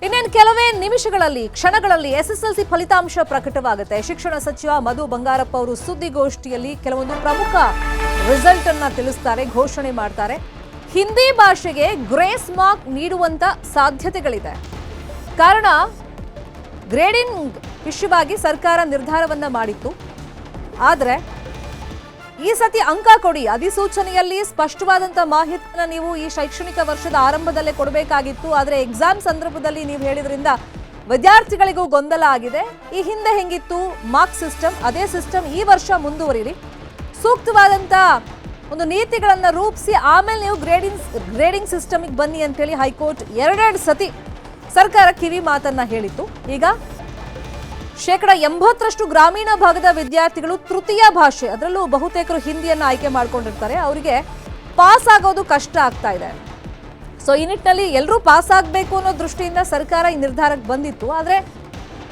ಇನ್ನೇನು ಕೆಲವೇ ನಿಮಿಷಗಳಲ್ಲಿ ಕ್ಷಣಗಳಲ್ಲಿ ಎಸ್ಎಸ್ಎಲ್ಸಿ ಫಲಿತಾಂಶ ಪ್ರಕಟವಾಗುತ್ತೆ. ಶಿಕ್ಷಣ ಸಚಿವ ಮಧು ಬಂಗಾರಪ್ಪ ಅವರು ಸುದ್ದಿಗೋಷ್ಠಿಯಲ್ಲಿ ಕೆಲವೊಂದು ಪ್ರಮುಖ ರಿಸಲ್ಟ್ ಅನ್ನ ತಿಳಿಸ್ತಾರೆ, ಘೋಷಣೆ ಮಾಡ್ತಾರೆ. ಹಿಂದಿ ಭಾಷೆಗೆ ಗ್ರೇಸ್ ಮಾರ್ಕ್ ನೀಡುವಂತ ಸಾಧ್ಯತೆಗಳಿದೆ. ಕಾರಣ ಗ್ರೇಡಿಂಗ್ ವಿಷಯವಾಗಿ ಸರ್ಕಾರ ನಿರ್ಧಾರವನ್ನ ಮಾಡಿತ್ತು. ಆದರೆ ಈ ಸತಿ ಅಂಕ ಕೊಡಿ, ಅಧಿಸೂಚನೆಯಲ್ಲಿ ಸ್ಪಷ್ಟವಾದಂತ ಮಾಹಿತಿಯನ್ನ ನೀವು ಈ ಶೈಕ್ಷಣಿಕ ವರ್ಷದ ಆರಂಭದಲ್ಲೇ ಕೊಡಬೇಕಾಗಿತ್ತು. ಆದರೆ ಎಕ್ಸಾಮ್ ಸಂದರ್ಭದಲ್ಲಿ ನೀವು ಹೇಳಿದ್ರಿಂದ ವಿದ್ಯಾರ್ಥಿಗಳಿಗೂ ಗೊಂದಲ ಆಗಿದೆ. ಈ ಹಿಂದೆ ಹೆಂಗಿತ್ತು ಮಾರ್ಕ್ ಸಿಸ್ಟಮ್, ಅದೇ ಸಿಸ್ಟಮ್ ಈ ವರ್ಷ ಮುಂದುವರಿಲಿ. ಸೂಕ್ತವಾದಂತ ಒಂದು ನೀತಿಗಳನ್ನ ರೂಪಿಸಿ ಆಮೇಲೆ ನೀವು ಗ್ರೇಡಿಂಗ್ ಸಿಸ್ಟಮ್ಗೆ ಬನ್ನಿ ಅಂತೇಳಿ ಹೈಕೋರ್ಟ್ ಎರಡೆರಡು ಸತಿ ಸರ್ಕಾರ ಕಿವಿ ಮಾತನ್ನ ಹೇಳಿತ್ತು. ಈಗ 80% ಗ್ರಾಮೀಣ ಭಾಗದ ವಿದ್ಯಾರ್ಥಿಗಳು ತೃತೀಯ ಭಾಷೆ, ಅದರಲ್ಲೂ ಬಹುತೇಕರು ಹಿಂದಿಯನ್ನು ಆಯ್ಕೆ ಮಾಡ್ಕೊಂಡಿರ್ತಾರೆ, ಅವರಿಗೆ ಪಾಸ್ ಆಗೋದು ಕಷ್ಟ ಆಗ್ತಾ ಇದೆ. ಸೊ ಈ ನಿಟ್ಟಿನಲ್ಲಿ ಎಲ್ಲರೂ ಪಾಸ್ ಆಗಬೇಕು ಅನ್ನೋ ದೃಷ್ಟಿಯಿಂದ ಸರ್ಕಾರ ಈ ನಿರ್ಧಾರಕ್ಕೆ ಬಂದಿತ್ತು. ಆದರೆ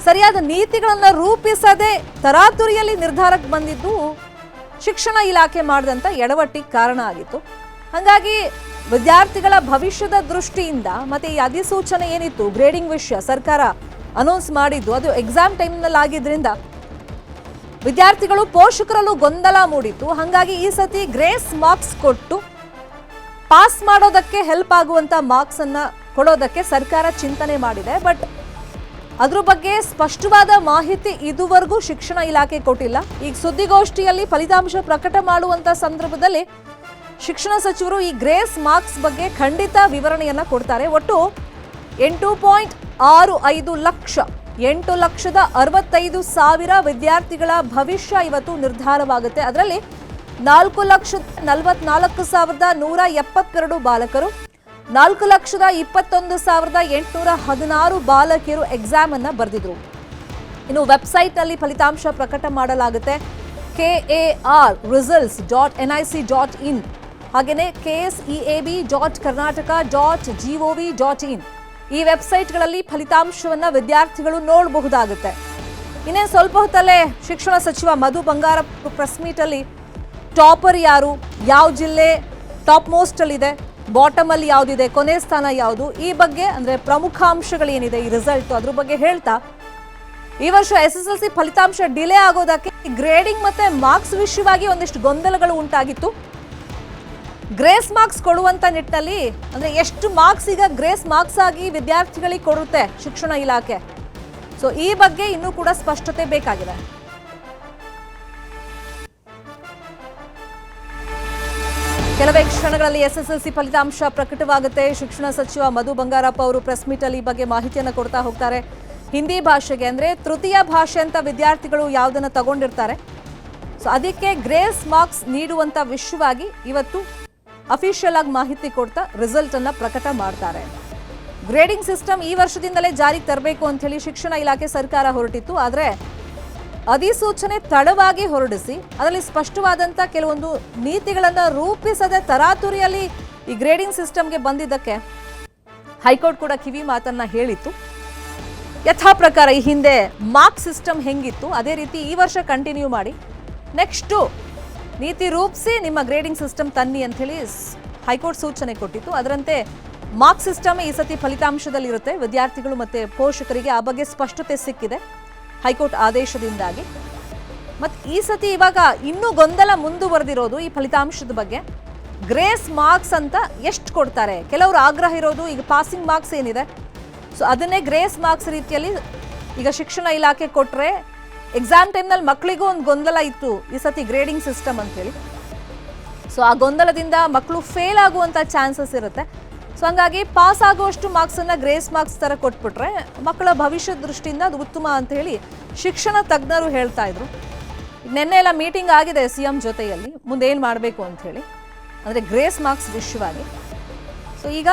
ಸರಿಯಾದ ನೀತಿಗಳನ್ನು ರೂಪಿಸದೆ ತರಾತುರಿಯಲ್ಲಿ ನಿರ್ಧಾರಕ್ಕೆ ಬಂದಿದ್ದು ಶಿಕ್ಷಣ ಇಲಾಖೆ ಮಾಡಿದಂಥ ಎಡವಟ್ಟಿಗೆ ಕಾರಣ ಆಗಿತ್ತು. ಹಾಗಾಗಿ ವಿದ್ಯಾರ್ಥಿಗಳ ಭವಿಷ್ಯದ ದೃಷ್ಟಿಯಿಂದ ಮತ್ತೆ ಈ ಅಧಿಸೂಚನೆ ಏನಿತ್ತು ಗ್ರೇಡಿಂಗ್ ವಿಷಯ ಸರ್ಕಾರ ಅನೌನ್ಸ್ ಮಾಡಿದ್ದು, ಅದು ಎಕ್ಸಾಮ್ ಟೈಮ್ನಲ್ಲಿ ಆಗಿದ್ರಿಂದ ವಿದ್ಯಾರ್ಥಿಗಳು ಪೋಷಕರಲ್ಲೂ ಗೊಂದಲ ಮೂಡಿತ್ತು. ಹಾಗಾಗಿ ಈ ಸತಿ ಗ್ರೇಸ್ ಮಾರ್ಕ್ಸ್ ಕೊಟ್ಟು ಪಾಸ್ ಮಾಡೋದಕ್ಕೆ ಹೆಲ್ಪ್ ಆಗುವಂತ ಮಾರ್ಕ್ಸ್ ಅನ್ನ ಕೊಡೋದಕ್ಕೆ ಸರ್ಕಾರ ಚಿಂತನೆ ಮಾಡಿದೆ. ಬಟ್ ಅದ್ರ ಬಗ್ಗೆ ಸ್ಪಷ್ಟವಾದ ಮಾಹಿತಿ ಇದುವರೆಗೂ ಶಿಕ್ಷಣ ಇಲಾಖೆ ಕೊಟ್ಟಿಲ್ಲ. ಈಗ ಸುದ್ದಿಗೋಷ್ಠಿಯಲ್ಲಿ ಫಲಿತಾಂಶ ಪ್ರಕಟ ಮಾಡುವಂತ ಸಂದರ್ಭದಲ್ಲಿ ಶಿಕ್ಷಣ ಸಚಿವರು ಈ ಗ್ರೇಸ್ ಮಾರ್ಕ್ಸ್ ಬಗ್ಗೆ ಖಂಡಿತ ವಿವರಣೆಯನ್ನ ಕೊಡ್ತಾರೆ. ಒಟ್ಟು 8.65 ಲಕ್ಷ 8,65,000 ವಿದ್ಯಾರ್ಥಿಗಳ ಭವಿಷ್ಯ ಇವತ್ತು ನಿರ್ಧಾರವಾಗುತ್ತೆ. ಅದರಲ್ಲಿ 4,44,172 ಬಾಲಕರು, 4,21,816 ಬಾಲಕಿಯರು ಎಕ್ಸಾಮ್ ಅನ್ನ ಬರೆದಿದ್ರು. ಇನ್ನು ವೆಬ್ಸೈಟ್ ನಲ್ಲಿ ಫಲಿತಾಂಶ ಪ್ರಕಟ ಮಾಡಲಾಗುತ್ತೆ. KARresults.nic.in ಹಾಗೆಯೇ KSEAB.karnataka.gov.in ಈ ವೆಬ್ಸೈಟ್ಗಳಲ್ಲಿ ಫಲಿತಾಂಶವನ್ನ ವಿದ್ಯಾರ್ಥಿಗಳು ನೋಡಬಹುದಾಗುತ್ತೆ. ಇನ್ನೇನು ಸ್ವಲ್ಪ ಹೊತ್ತಲ್ಲೇ ಶಿಕ್ಷಣ ಸಚಿವ ಮಧು ಬಂಗಾರಪ್ಪ ಪ್ರೆಸ್ ಮೀಟ್ ಅಲ್ಲಿ ಟಾಪರ್ ಯಾರು, ಯಾವ ಜಿಲ್ಲೆ ಟಾಪ್ ಮೋಸ್ಟ್ ಅಲ್ಲಿ ಇದೆ, ಬಾಟಮ್ ಅಲ್ಲಿ ಯಾವ್ದಿದೆ, ಕೊನೆ ಸ್ಥಾನ ಯಾವುದು, ಈ ಬಗ್ಗೆ ಅಂದ್ರೆ ಪ್ರಮುಖ ಅಂಶಗಳೇನಿದೆ ಈ ರಿಸಲ್ಟ್ ಅದ್ರ ಬಗ್ಗೆ ಹೇಳ್ತಾ, ಈ ವರ್ಷ SSLC ಫಲಿತಾಂಶ ಡಿಲೇ ಆಗೋದಕ್ಕೆ ಗ್ರೇಡಿಂಗ್ ಮತ್ತೆ ಮಾರ್ಕ್ಸ್ ವಿಷಯವಾಗಿ ಒಂದಿಷ್ಟು ಗೊಂದಲಗಳು ಉಂಟಾಗಿತ್ತು. ಗ್ರೇಸ್ ಮಾರ್ಕ್ಸ್ ಕೊಡುವಂತ ನಿಟ್ಟಿನಲ್ಲಿ ಅಂದ್ರೆ ಎಷ್ಟು ಮಾರ್ಕ್ಸ್ ಈಗ ಗ್ರೇಸ್ ಮಾರ್ಕ್ಸ್ ಆಗಿ ವಿದ್ಯಾರ್ಥಿಗಳಿಗೆ ಕೊಡುತ್ತೆ ಶಿಕ್ಷಣ ಇಲಾಖೆ, ಸೊ ಈ ಬಗ್ಗೆ ಇನ್ನೂ ಕೂಡ ಸ್ಪಷ್ಟತೆ ಬೇಕಾಗಿದೆ. ಕೆಲವೇ ಕ್ಷಣಗಳಲ್ಲಿ SSLC ಫಲಿತಾಂಶ ಪ್ರಕಟವಾಗುತ್ತೆ. ಶಿಕ್ಷಣ ಸಚಿವ ಮಧು ಬಂಗಾರಪ್ಪ ಅವರು ಪ್ರೆಸ್ ಮೀಟ್ ಅಲ್ಲಿ ಈ ಬಗ್ಗೆ ಮಾಹಿತಿಯನ್ನು ಕೊಡ್ತಾ ಹೋಗ್ತಾರೆ. ಹಿಂದಿ ಭಾಷೆಗೆ ಅಂದ್ರೆ ತೃತೀಯ ಭಾಷೆ ಅಂತ ವಿದ್ಯಾರ್ಥಿಗಳು ಯಾವುದನ್ನ ತಗೊಂಡಿರ್ತಾರೆ, ಸೊ ಅದಕ್ಕೆ ಗ್ರೇಸ್ ಮಾರ್ಕ್ಸ್ ನೀಡುವಂತ ವಿಷಯವಾಗಿ ಇವತ್ತು ಅಫಿಷಿಯಲ್ ಆಗಿ ಮಾಹಿತಿ ಕೊಡ್ತಾ ರಿಸಲ್ಟ್ ಅನ್ನ ಪ್ರಕಟ ಮಾಡ್ತಾರೆ. ಗ್ರೇಡಿಂಗ್ ಸಿಸ್ಟಮ್ ಈ ವರ್ಷದಿಂದಲೇ ಜಾರಿಗೆ ತರಬೇಕು ಅಂತ ಹೇಳಿ ಶಿಕ್ಷಣ ಇಲಾಖೆ ಸರ್ಕಾರ ಹೊರಟಿತ್ತು. ಆದರೆ ಅಧಿಸೂಚನೆ ತಡವಾಗಿ ಹೊರಡಿಸಿ ಅದರಲ್ಲಿ ಸ್ಪಷ್ಟವಾದಂತ ಕೆಲವೊಂದು ನೀತಿಗಳನ್ನ ರೂಪಿಸದೆ ತರಾತುರಿಯಲ್ಲಿ ಈ ಗ್ರೇಡಿಂಗ್ ಸಿಸ್ಟಮ್ಗೆ ಬಂದಿದ್ದಕ್ಕೆ ಹೈಕೋರ್ಟ್ ಕೂಡ ಕಿವಿ ಮಾತನ್ನ ಹೇಳಿತ್ತು. ಯಥಾ ಪ್ರಕಾರ ಈ ಹಿಂದೆ ಮಾರ್ಕ್ ಸಿಸ್ಟಮ್ ಹೆಂಗಿತ್ತು ಅದೇ ರೀತಿ ಈ ವರ್ಷ ಕಂಟಿನ್ಯೂ ಮಾಡಿ ನೆಕ್ಸ್ಟು ನೀತಿ ರೂಪಿಸಿ ನಿಮ್ಮ ಗ್ರೇಡಿಂಗ್ ಸಿಸ್ಟಮ್ ತನ್ನಿ ಅಂತ ಹೇಳಿ ಹೈಕೋರ್ಟ್ ಸೂಚನೆ ಕೊಟ್ಟಿತ್ತು. ಅದರಂತೆ ಮಾರ್ಕ್ ಸಿಸ್ಟಮ್ ಈ ಸತಿ ಫಲಿತಾಂಶದಲ್ಲಿ ಇರುತ್ತೆ. ವಿದ್ಯಾರ್ಥಿಗಳು ಮತ್ತೆ ಪೋಷಕರಿಗೆ ಆ ಬಗ್ಗೆ ಸ್ಪಷ್ಟತೆ ಸಿಕ್ಕಿದೆ ಹೈಕೋರ್ಟ್ ಆದೇಶದಿಂದಾಗಿ. ಮತ್ತೆ ಈ ಸತಿ ಇವಾಗ ಇನ್ನೂ ಗೊಂದಲ ಮುಂದುವರೆದಿರೋದು ಈ ಫಲಿತಾಂಶದ ಬಗ್ಗೆ. ಗ್ರೇಸ್ ಮಾರ್ಕ್ಸ್ ಅಂತ ಎಷ್ಟು ಕೊಡ್ತಾರೆ, ಕೆಲವರು ಆಗ್ರಹ ಇರೋದು ಈಗ ಪಾಸಿಂಗ್ ಮಾರ್ಕ್ಸ್ ಏನಿದೆ ಸೊ ಅದನ್ನೇ ಗ್ರೇಸ್ ಮಾರ್ಕ್ಸ್ ರೀತಿಯಲ್ಲಿ ಈಗ ಶಿಕ್ಷಣ ಇಲಾಖೆ ಕೊಟ್ಟರೆ ಎಕ್ಸಾಮ್ ಟೈಮ್ನಲ್ಲಿ ಮಕ್ಕಳಿಗೂ ಒಂದು ಗೊಂದಲ ಇತ್ತು ಈ ಸತಿ ಗ್ರೇಡಿಂಗ್ ಸಿಸ್ಟಮ್ ಅಂತೇಳಿ. ಸೊ ಆ ಗೊಂದಲದಿಂದ ಮಕ್ಕಳು ಫೇಲ್ ಆಗುವಂಥ ಚಾನ್ಸಸ್ ಇರುತ್ತೆ. ಸೊ ಹಂಗಾಗಿ ಪಾಸ್ ಆಗುವಷ್ಟು ಮಾರ್ಕ್ಸನ್ನು ಗ್ರೇಸ್ ಮಾರ್ಕ್ಸ್ ಥರ ಕೊಟ್ಬಿಟ್ರೆ ಮಕ್ಕಳ ಭವಿಷ್ಯದ ದೃಷ್ಟಿಯಿಂದ ಅದು ಉತ್ತಮ ಅಂತ ಹೇಳಿ ಶಿಕ್ಷಣ ತಜ್ಞರು ಹೇಳ್ತಾ ಇದ್ರು. ನಿನ್ನೆ ಎಲ್ಲ ಮೀಟಿಂಗ್ ಆಗಿದೆ CM ಜೊತೆಯಲ್ಲಿ ಮುಂದೆ ಏನು ಮಾಡಬೇಕು ಅಂತ ಹೇಳಿ, ಅಂದರೆ ಗ್ರೇಸ್ ಮಾರ್ಕ್ಸ್ ವಿಷಯವಾಗಿ. ಸೊ ಈಗ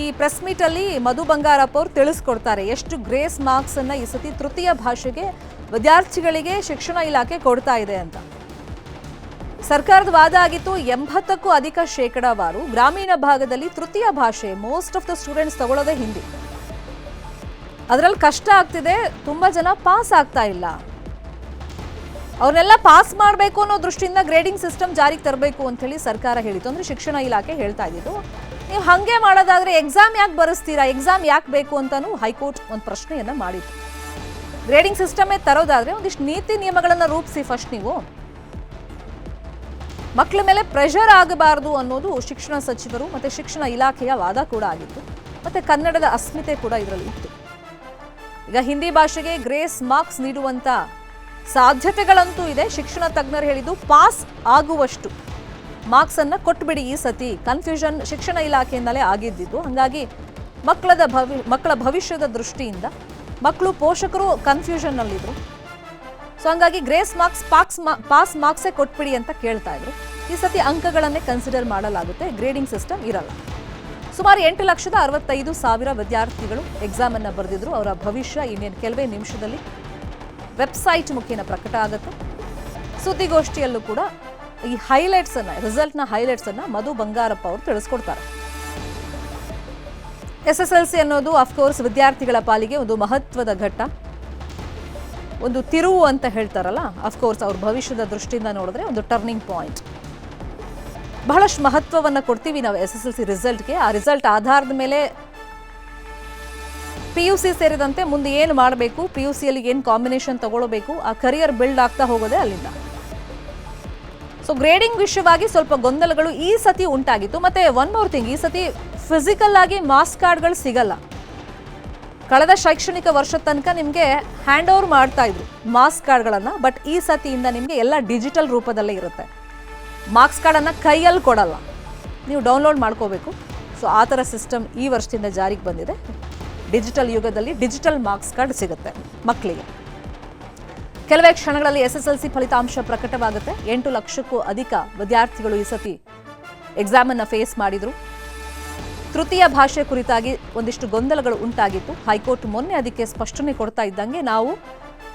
ಈ ಪ್ರೆಸ್ ಮೀಟಲ್ಲಿ ಮಧು ಬಂಗಾರಪ್ಪ ಅವರು ತಿಳಿಸ್ಕೊಡ್ತಾರೆ ಎಷ್ಟು ಗ್ರೇಸ್ ಮಾರ್ಕ್ಸನ್ನು ಈ ಸತಿ ತೃತೀಯ ಭಾಷೆಗೆ ವಿದ್ಯಾರ್ಥಿಗಳಿಗೆ ಶಿಕ್ಷಣ ಇಲಾಖೆ ಕೊಡ್ತಾ ಇದೆ ಅಂತ. ಸರ್ಕಾರದ ವಾದ ಆಗಿತ್ತು 80ಕ್ಕೂ ಅಧಿಕ ಶೇಕಡಾವಾರು ಗ್ರಾಮೀಣ ಭಾಗದಲ್ಲಿ ತೃತೀಯ ಭಾಷೆ ಮೋಸ್ಟ್ ಆಫ್ ದ ಸ್ಟೂಡೆಂಟ್ಸ್ ತಗೊಳ್ಳೋದೇ ಹಿಂದಿ. ಅದರಲ್ಲಿ ಕಷ್ಟ ಆಗ್ತಿದೆ, ತುಂಬಾ ಜನ ಪಾಸ್ ಆಗ್ತಾ ಇಲ್ಲ. ಅವ್ರನ್ನೆಲ್ಲ ಪಾಸ್ ಮಾಡಬೇಕು ಅನ್ನೋ ದೃಷ್ಟಿಯಿಂದ ಗ್ರೇಡಿಂಗ್ ಸಿಸ್ಟಮ್ ಜಾರಿಗೆ ತರಬೇಕು ಅಂತ ಹೇಳಿ ಸರ್ಕಾರ ಹೇಳಿತು, ಅಂದ್ರೆ ಶಿಕ್ಷಣ ಇಲಾಖೆ ಹೇಳ್ತಾ ಇದ್ದಿದ್ದು. ನೀವು ಹಂಗೆ ಮಾಡೋದಾದ್ರೆ ಎಕ್ಸಾಮ್ ಯಾಕೆ ಬರೆಸ್ತೀರಾ, ಎಕ್ಸಾಮ್ ಯಾಕೆ ಬೇಕು ಅಂತಾನೂ ಹೈಕೋರ್ಟ್ ಒಂದು ಪ್ರಶ್ನೆಯನ್ನ ಮಾಡಿತ್ತು. ಗ್ರೇಡಿಂಗ್ ಸಿಸ್ಟಮೇ ತರೋದಾದ್ರೆ ಒಂದಿಷ್ಟು ನೀತಿ ನಿಯಮಗಳನ್ನ ರೂಪಿಸಿ ಫಸ್ಟ್ ನೀವು. ಮಕ್ಕಳ ಮೇಲೆ ಪ್ರೆಷರ್ ಆಗಬಾರದು ಅನ್ನೋದು ಶಿಕ್ಷಣ ಸಚಿವರು ಮತ್ತೆ ಶಿಕ್ಷಣ ಇಲಾಖೆಯ ವಾದ ಕೂಡ ಆಗಿತ್ತು. ಮತ್ತೆ ಕನ್ನಡದ ಅಸ್ಮಿತೆ ಕೂಡ ಇದರಲ್ಲಿ ಇತ್ತು. ಈಗ ಹಿಂದಿ ಭಾಷೆಗೆ ಗ್ರೇಸ್ ಮಾರ್ಕ್ಸ್ ನೀಡುವಂತ ಸಾಧ್ಯತೆಗಳಂತೂ ಇದೆ. ಶಿಕ್ಷಣ ತಜ್ಞರು ಹೇಳಿದ್ದು ಪಾಸ್ ಆಗುವಷ್ಟು ಮಾರ್ಕ್ಸ್ ಅನ್ನ ಕೊಟ್ಬಿಡಿ ಈ ಸತಿ. ಕನ್ಫ್ಯೂಷನ್ ಶಿಕ್ಷಣ ಇಲಾಖೆಯಿಂದಲೇ ಆಗಿದ್ದು. ಹಾಗಾಗಿ ಮಕ್ಕಳ ಭವಿಷ್ಯದ ದೃಷ್ಟಿಯಿಂದ ಮಕ್ಕಳು ಪೋಷಕರು ಕನ್ಫ್ಯೂಷನ್ ನಲ್ಲಿದ್ರು. ಸೊ ಹಂಗಾಗಿ ಗ್ರೇಸ್ ಮಾರ್ಕ್ಸ್ ಪಾಸ್ ಮಾರ್ಕ್ಸೇ ಕೊಟ್ಬಿಡಿ ಅಂತ ಕೇಳ್ತಾ ಇದ್ರು. ಈ ಸತಿ ಅಂಕಗಳನ್ನೇ ಕನ್ಸಿಡರ್ ಮಾಡಲಾಗುತ್ತೆ, ಗ್ರೇಡಿಂಗ್ ಸಿಸ್ಟಮ್ ಇರಲ್ಲ. ಸುಮಾರು 8,65,000 ವಿದ್ಯಾರ್ಥಿಗಳು ಎಕ್ಸಾಮ್ ಅನ್ನ ಬರೆದಿದ್ರು. ಅವರ ಭವಿಷ್ಯ ಇನ್ನೇನು ಕೆಲವೇ ನಿಮಿಷದಲ್ಲಿ ವೆಬ್ಸೈಟ್ ಮುಖೇನ ಪ್ರಕಟ ಆಗುತ್ತೆ. ಸುದ್ದಿಗೋಷ್ಠಿಯಲ್ಲೂ ಕೂಡ ಈ ಹೈಲೈಟ್ಸ್ ಅನ್ನ, ರಿಸಲ್ಟ್ನ ಹೈಲೈಟ್ಸ್ ಅನ್ನ ಮಧು ಬಂಗಾರಪ್ಪ ಅವರು ತಿಳಿಸ್ಕೊಡ್ತಾರೆ. SSLC ಅನ್ನೋದು ಅಫ್ಕೋರ್ಸ್ ವಿದ್ಯಾರ್ಥಿಗಳ ಪಾಲಿಗೆ ಒಂದು ಮಹತ್ವದ ಘಟ್ಟ, ಒಂದು ತಿರುವು ಅಂತ ಹೇಳ್ತಾರಲ್ಲ. ಅಫ್ಕೋರ್ಸ್ ಅವ್ರ ಭವಿಷ್ಯದ ದೃಷ್ಟಿಯಿಂದ ನೋಡಿದ್ರೆ ಒಂದು ಟರ್ನಿಂಗ್ ಪಾಯಿಂಟ್. ಬಹಳಷ್ಟು ಮಹತ್ವವನ್ನು ಕೊಡ್ತೀವಿ ನಾವು SSLC ರಿಸಲ್ಟ್ಗೆ. ಆ ರಿಸಲ್ಟ್ ಆಧಾರದ ಮೇಲೆ PUC ಸೇರಿದಂತೆ ಮುಂದೆ ಏನು ಮಾಡಬೇಕು, PUCಯಲ್ಲಿ ಏನು ಕಾಂಬಿನೇಷನ್ ತಗೊಳ್ಬೇಕು, ಆ ಕರಿಯರ್ ಬಿಲ್ಡ್ ಆಗ್ತಾ ಹೋಗೋದೇ ಅಲ್ಲಿಂದ. ಸೊ ಗ್ರೇಡಿಂಗ್ ವಿಷಯವಾಗಿ ಸ್ವಲ್ಪ ಗೊಂದಲಗಳು ಈ ಸತಿ ಉಂಟಾಗಿತ್ತು. ಮತ್ತೆ ಒನ್ ಮೋರ್ ಥಿಂಗ್, ಈ ಸತಿ ಫಿಸಿಕಲ್ ಆಗಿ ಮಾರ್ಕ್ಸ್ ಕಾರ್ಡ್ಗಳು ಸಿಗಲ್ಲ. ಕಳೆದ ಶೈಕ್ಷಣಿಕ ವರ್ಷದ ತನಕ ನಿಮಗೆ ಹ್ಯಾಂಡ್ ಓವರ್ ಮಾಡ್ತಾ ಇದ್ರು ಮಾರ್ಕ್ಸ್ ಕಾರ್ಡ್ಗಳನ್ನು. ಬಟ್ ಈ ಸತಿಯಿಂದ ನಿಮಗೆ ಎಲ್ಲ ಡಿಜಿಟಲ್ ರೂಪದಲ್ಲೇ ಇರುತ್ತೆ. ಮಾರ್ಕ್ಸ್ ಕಾರ್ಡನ್ನು ಕೈಯಲ್ಲಿ ಕೊಡಲ್ಲ, ನೀವು ಡೌನ್ಲೋಡ್ ಮಾಡ್ಕೋಬೇಕು. ಸೊ ಆ ಥರ ಸಿಸ್ಟಮ್ ಈ ವರ್ಷದಿಂದ ಜಾರಿಗೆ ಬಂದಿದೆ. ಡಿಜಿಟಲ್ ಯುಗದಲ್ಲಿ ಡಿಜಿಟಲ್ ಮಾರ್ಕ್ಸ್ ಕಾರ್ಡ್ ಸಿಗುತ್ತೆ ಮಕ್ಕಳಿಗೆ. ಕೆಲವೇ ಕ್ಷಣಗಳಲ್ಲಿ SSLC ಫಲಿತಾಂಶ ಪ್ರಕಟವಾಗುತ್ತೆ. 8 ಲಕ್ಷಕ್ಕೂ ಅಧಿಕ ವಿದ್ಯಾರ್ಥಿಗಳು ಈ ಸತಿ ಎಕ್ಸಾಮನ್ನು ಫೇಸ್ ಮಾಡಿದರು. ತೃತೀಯ ಭಾಷೆ ಕುರಿತಾಗಿ ಒಂದಿಷ್ಟು ಗೊಂದಲಗಳು ಉಂಟಾಗಿತ್ತು. ಹೈಕೋರ್ಟ್ ಮೊನ್ನೆ ಅದಕ್ಕೆ ಸ್ಪಷ್ಟನೆ ಕೊಡ್ತಾ ಇದ್ದಂಗೆ ನಾವು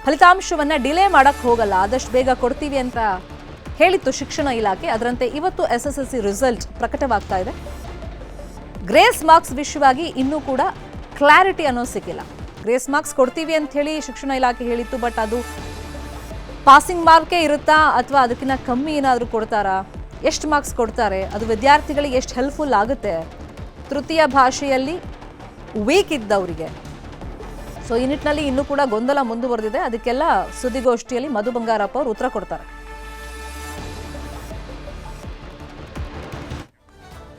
ಫಲಿತಾಂಶವನ್ನ ಡಿಲೇ ಮಾಡಕ್ ಹೋಗಲ್ಲ, ಆದಷ್ಟು ಬೇಗ ಕೊಡ್ತೀವಿ ಅಂತ ಹೇಳಿತ್ತು ಶಿಕ್ಷಣ ಇಲಾಖೆ. ಅದರಂತೆ ಇವತ್ತು SSLC ರಿಸಲ್ಟ್ ಪ್ರಕಟವಾಗ್ತಾ ಇದೆ. ಗ್ರೇಸ್ ಮಾರ್ಕ್ಸ್ ವಿಷಯವಾಗಿ ಇನ್ನೂ ಕೂಡ ಕ್ಲಾರಿಟಿ ಅನ್ನೋ ಸಿಕ್ಕಿಲ್ಲ. ಗ್ರೇಸ್ ಮಾರ್ಕ್ಸ್ ಕೊಡ್ತೀವಿ ಅಂತ ಹೇಳಿ ಶಿಕ್ಷಣ ಇಲಾಖೆ ಹೇಳಿತ್ತು. ಬಟ್ ಅದು ಪಾಸಿಂಗ್ ಮಾರ್ಕೇ ಇರುತ್ತಾ ಅಥವಾ ಅದಕ್ಕಿಂತ ಕಮ್ಮಿ ಏನಾದರೂ ಕೊಡ್ತಾರಾ, ಎಷ್ಟು ಮಾರ್ಕ್ಸ್ ಕೊಡ್ತಾರೆ, ಅದು ವಿದ್ಯಾರ್ಥಿಗಳಿಗೆ ಎಷ್ಟು ಹೆಲ್ಪ್ಫುಲ್ ಆಗುತ್ತೆ ತೃತೀಯ ಭಾಷೆಯಲ್ಲಿ ವೀಕ್ ಇದ್ದವರಿಗೆ. ಸೊ ಈ ನಿಟ್ಟಿನಲ್ಲಿ ಇನ್ನೂ ಕೂಡ ಗೊಂದಲ ಮುಂದುವರೆದಿದೆ. ಅದಕ್ಕೆಲ್ಲ ಸುದ್ದಿಗೋಷ್ಠಿಯಲ್ಲಿ ಮಧು ಬಂಗಾರಪ್ಪ ಅವರು ಉತ್ತರ ಕೊಡ್ತಾರೆ.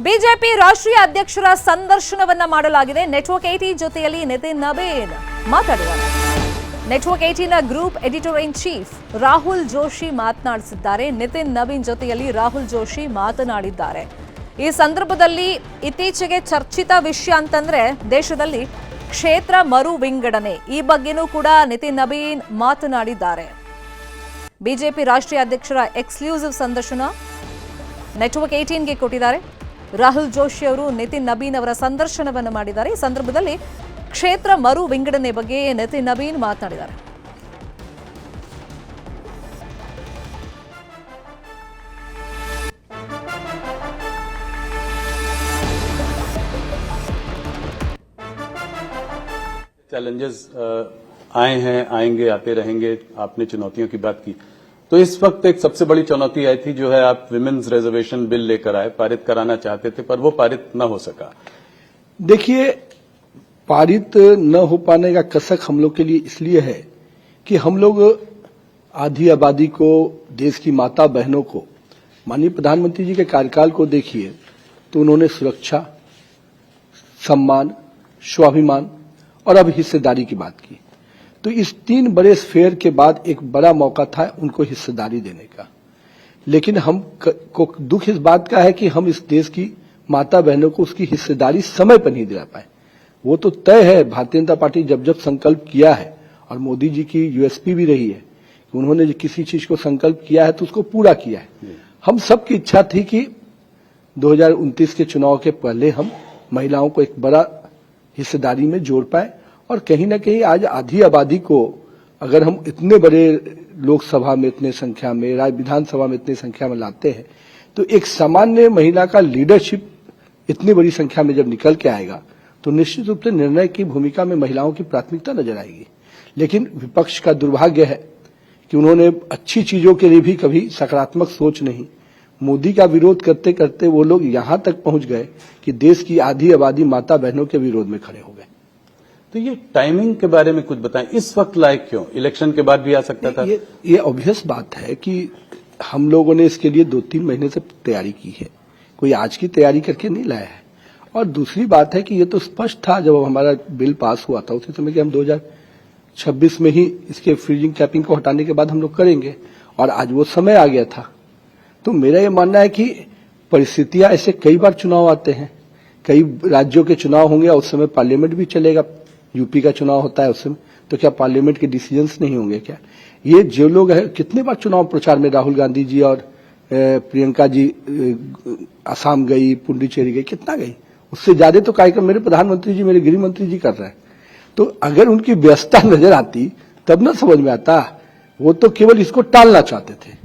ಬಿಜೆಪಿ ರಾಷ್ಟ್ರೀಯ ಅಧ್ಯಕ್ಷರ ಸಂದರ್ಶನವನ್ನ ಮಾಡಲಾಗಿದೆ. ನೆಟ್ವರ್ಕ್ 18 ಜೊತೆಯಲ್ಲಿ ನಿತಿನ್ ನಬೀನ್ ಮಾತಾಡಿದ್ದಾರೆ. ನೆಟ್ವರ್ಕ್ 18ನ group editor in chief Rahul Joshi ಮಾತನಾಡಿಸಿದ್ದಾರೆ. ನಿತಿನ್ ನಬೀನ್ ಜೊತೆಯಲ್ಲಿ ರಾಹುಲ್ ಜೋಶಿ ಮಾತನಾಡಿದ್ದಾರೆ. ಈ ಸಂದರ್ಭದಲ್ಲಿ ಇತ್ತೀಚೆಗೆ ಚರ್ಚಿತ ವಿಷಯ ಅಂತಂದ್ರೆ ದೇಶದಲ್ಲಿ ಕ್ಷೇತ್ರ ಮರು ವಿಂಗಡಣೆ. ಈ ಬಗ್ಗೆನೂ ಕೂಡ ನಿತಿನ್ ನಬೀನ್ ಮಾತನಾಡಿದ್ದಾರೆ. ಬಿಜೆಪಿ ರಾಷ್ಟ್ರೀಯ ಅಧ್ಯಕ್ಷರ ಎಕ್ಸ್ಕ್ಲೂಸಿವ್ ಸಂದರ್ಶನ ನೆಟ್ವರ್ಕ್ 18ಗೆ ಕೊಟ್ಟಿದ್ದಾರೆ. ರಾಹುಲ್ ಜೋಶಿ ಅವರು ನಿತಿನ್ ನಬೀನ್ ಅವರ ಸಂದರ್ಶನವನ್ನು ಮಾಡಿದ್ದಾರೆ. ಈ ಸಂದರ್ಭದಲ್ಲಿ ಕ್ಷೇತ್ರ ಮರು ವಿಂಗಡಣೆ ಬಗ್ಗೆ ನಿತಿನ್ ನಬೀನ್ ಮಾತನಾಡಿದ್ದಾರೆ. चैलेंजेस आए हैं, आएंगे, आते रहेंगे. आपने चुनौतियों की बात की, तो इस वक्त एक सबसे बड़ी चुनौती आई थी, जो है आप विमेन्स रिजर्वेशन बिल लेकर आए, पारित कराना चाहते थे, पर वो पारित न हो सका. देखिए, पारित न हो पाने का कसक हम लोग के लिए इसलिए है कि हम लोग आधी आबादी को, देश की माता बहनों को, माननीय प्रधानमंत्री जी के कार्यकाल को देखिए तो उन्होंने सुरक्षा, सम्मान, स्वाभिमान और अब हिस्सेदारी की बात की. तो इस 3 बड़े स्फेयर के बाद एक बड़ा मौका था उनको हिस्सेदारी देने का. लेकिन हम को दुख इस बात का है कि हम इस देश की माता बहनों को उसकी हिस्सेदारी समय पर नहीं दिला पाए. वो तो तय है, भारतीय जनता पार्टी जब जब संकल्प किया है, और मोदी जी की यूएसपी भी रही है कि उन्होंने किसी चीज को संकल्प किया है तो उसको पूरा किया है. हम सबकी इच्छा थी कि 2029 के चुनाव के पहले हम महिलाओं को एक बड़ा हिस्सेदारी में जोड़ पाए. और कहीं न कहीं आज आधी आबादी को अगर हम इतने बड़े लोकसभा में इतने संख्या में, विधानसभा में इतनी संख्या में लाते हैं, तो एक सामान्य महिला का लीडरशिप इतनी बड़ी संख्या में जब निकल के आएगा तो निश्चित रूप से निर्णय की भूमिका में महिलाओं की प्राथमिकता नजर आएगी. लेकिन विपक्ष का दुर्भाग्य है कि उन्होंने अच्छी चीजों के लिए भी कभी सकारात्मक सोच नहीं, मोदी का विरोध करते करते वो लोग यहां तक पहुंच गए कि देश की आधी आबादी माता बहनों के विरोध में खड़े हो गए। तो ये टाइमिंग के बारे में कुछ बताएं, इस वक्त लायक क्यों? इलेक्शन के बाद भी आ सकता था। ये ऑब्वियस बात है कि हम लोगों ने इसके लिए 2-3 महीने से तैयारी की है, कोई आज की तैयारी करके नहीं लाया है। और दूसरी बात है कि ये तो स्पष्ट था जब हमारा बिल पास हुआ था उसी समय कि हम 2026 में ही इसके फ्रीजिंग कैपिंग को हटाने के बाद हम लोग करेंगे, और आज वो समय आ गया था। तो मेरा ये मानना है कि परिस्थितियां ऐसे कई बार चुनाव आते हैं, कई राज्यों के चुनाव होंगे और उस समय पार्लियामेंट भी चलेगा, यूपी का चुनाव होता है उस समय, तो क्या पार्लियामेंट के डिसीजंस नहीं होंगे क्या? ये जो लोग हैं, कितने बार चुनाव प्रचार में राहुल गांधी जी और प्रियंका जी असम गई, पुडुचेरी गई, कितना गई? उससे ज्यादा तो कार्यक्रम मेरे प्रधानमंत्री जी, मेरे गृह मंत्री जी कर रहे हैं। तो अगर उनकी व्यस्तता नजर आती तब ना समझ में आता। वो तो केवल इसको टालना चाहते थे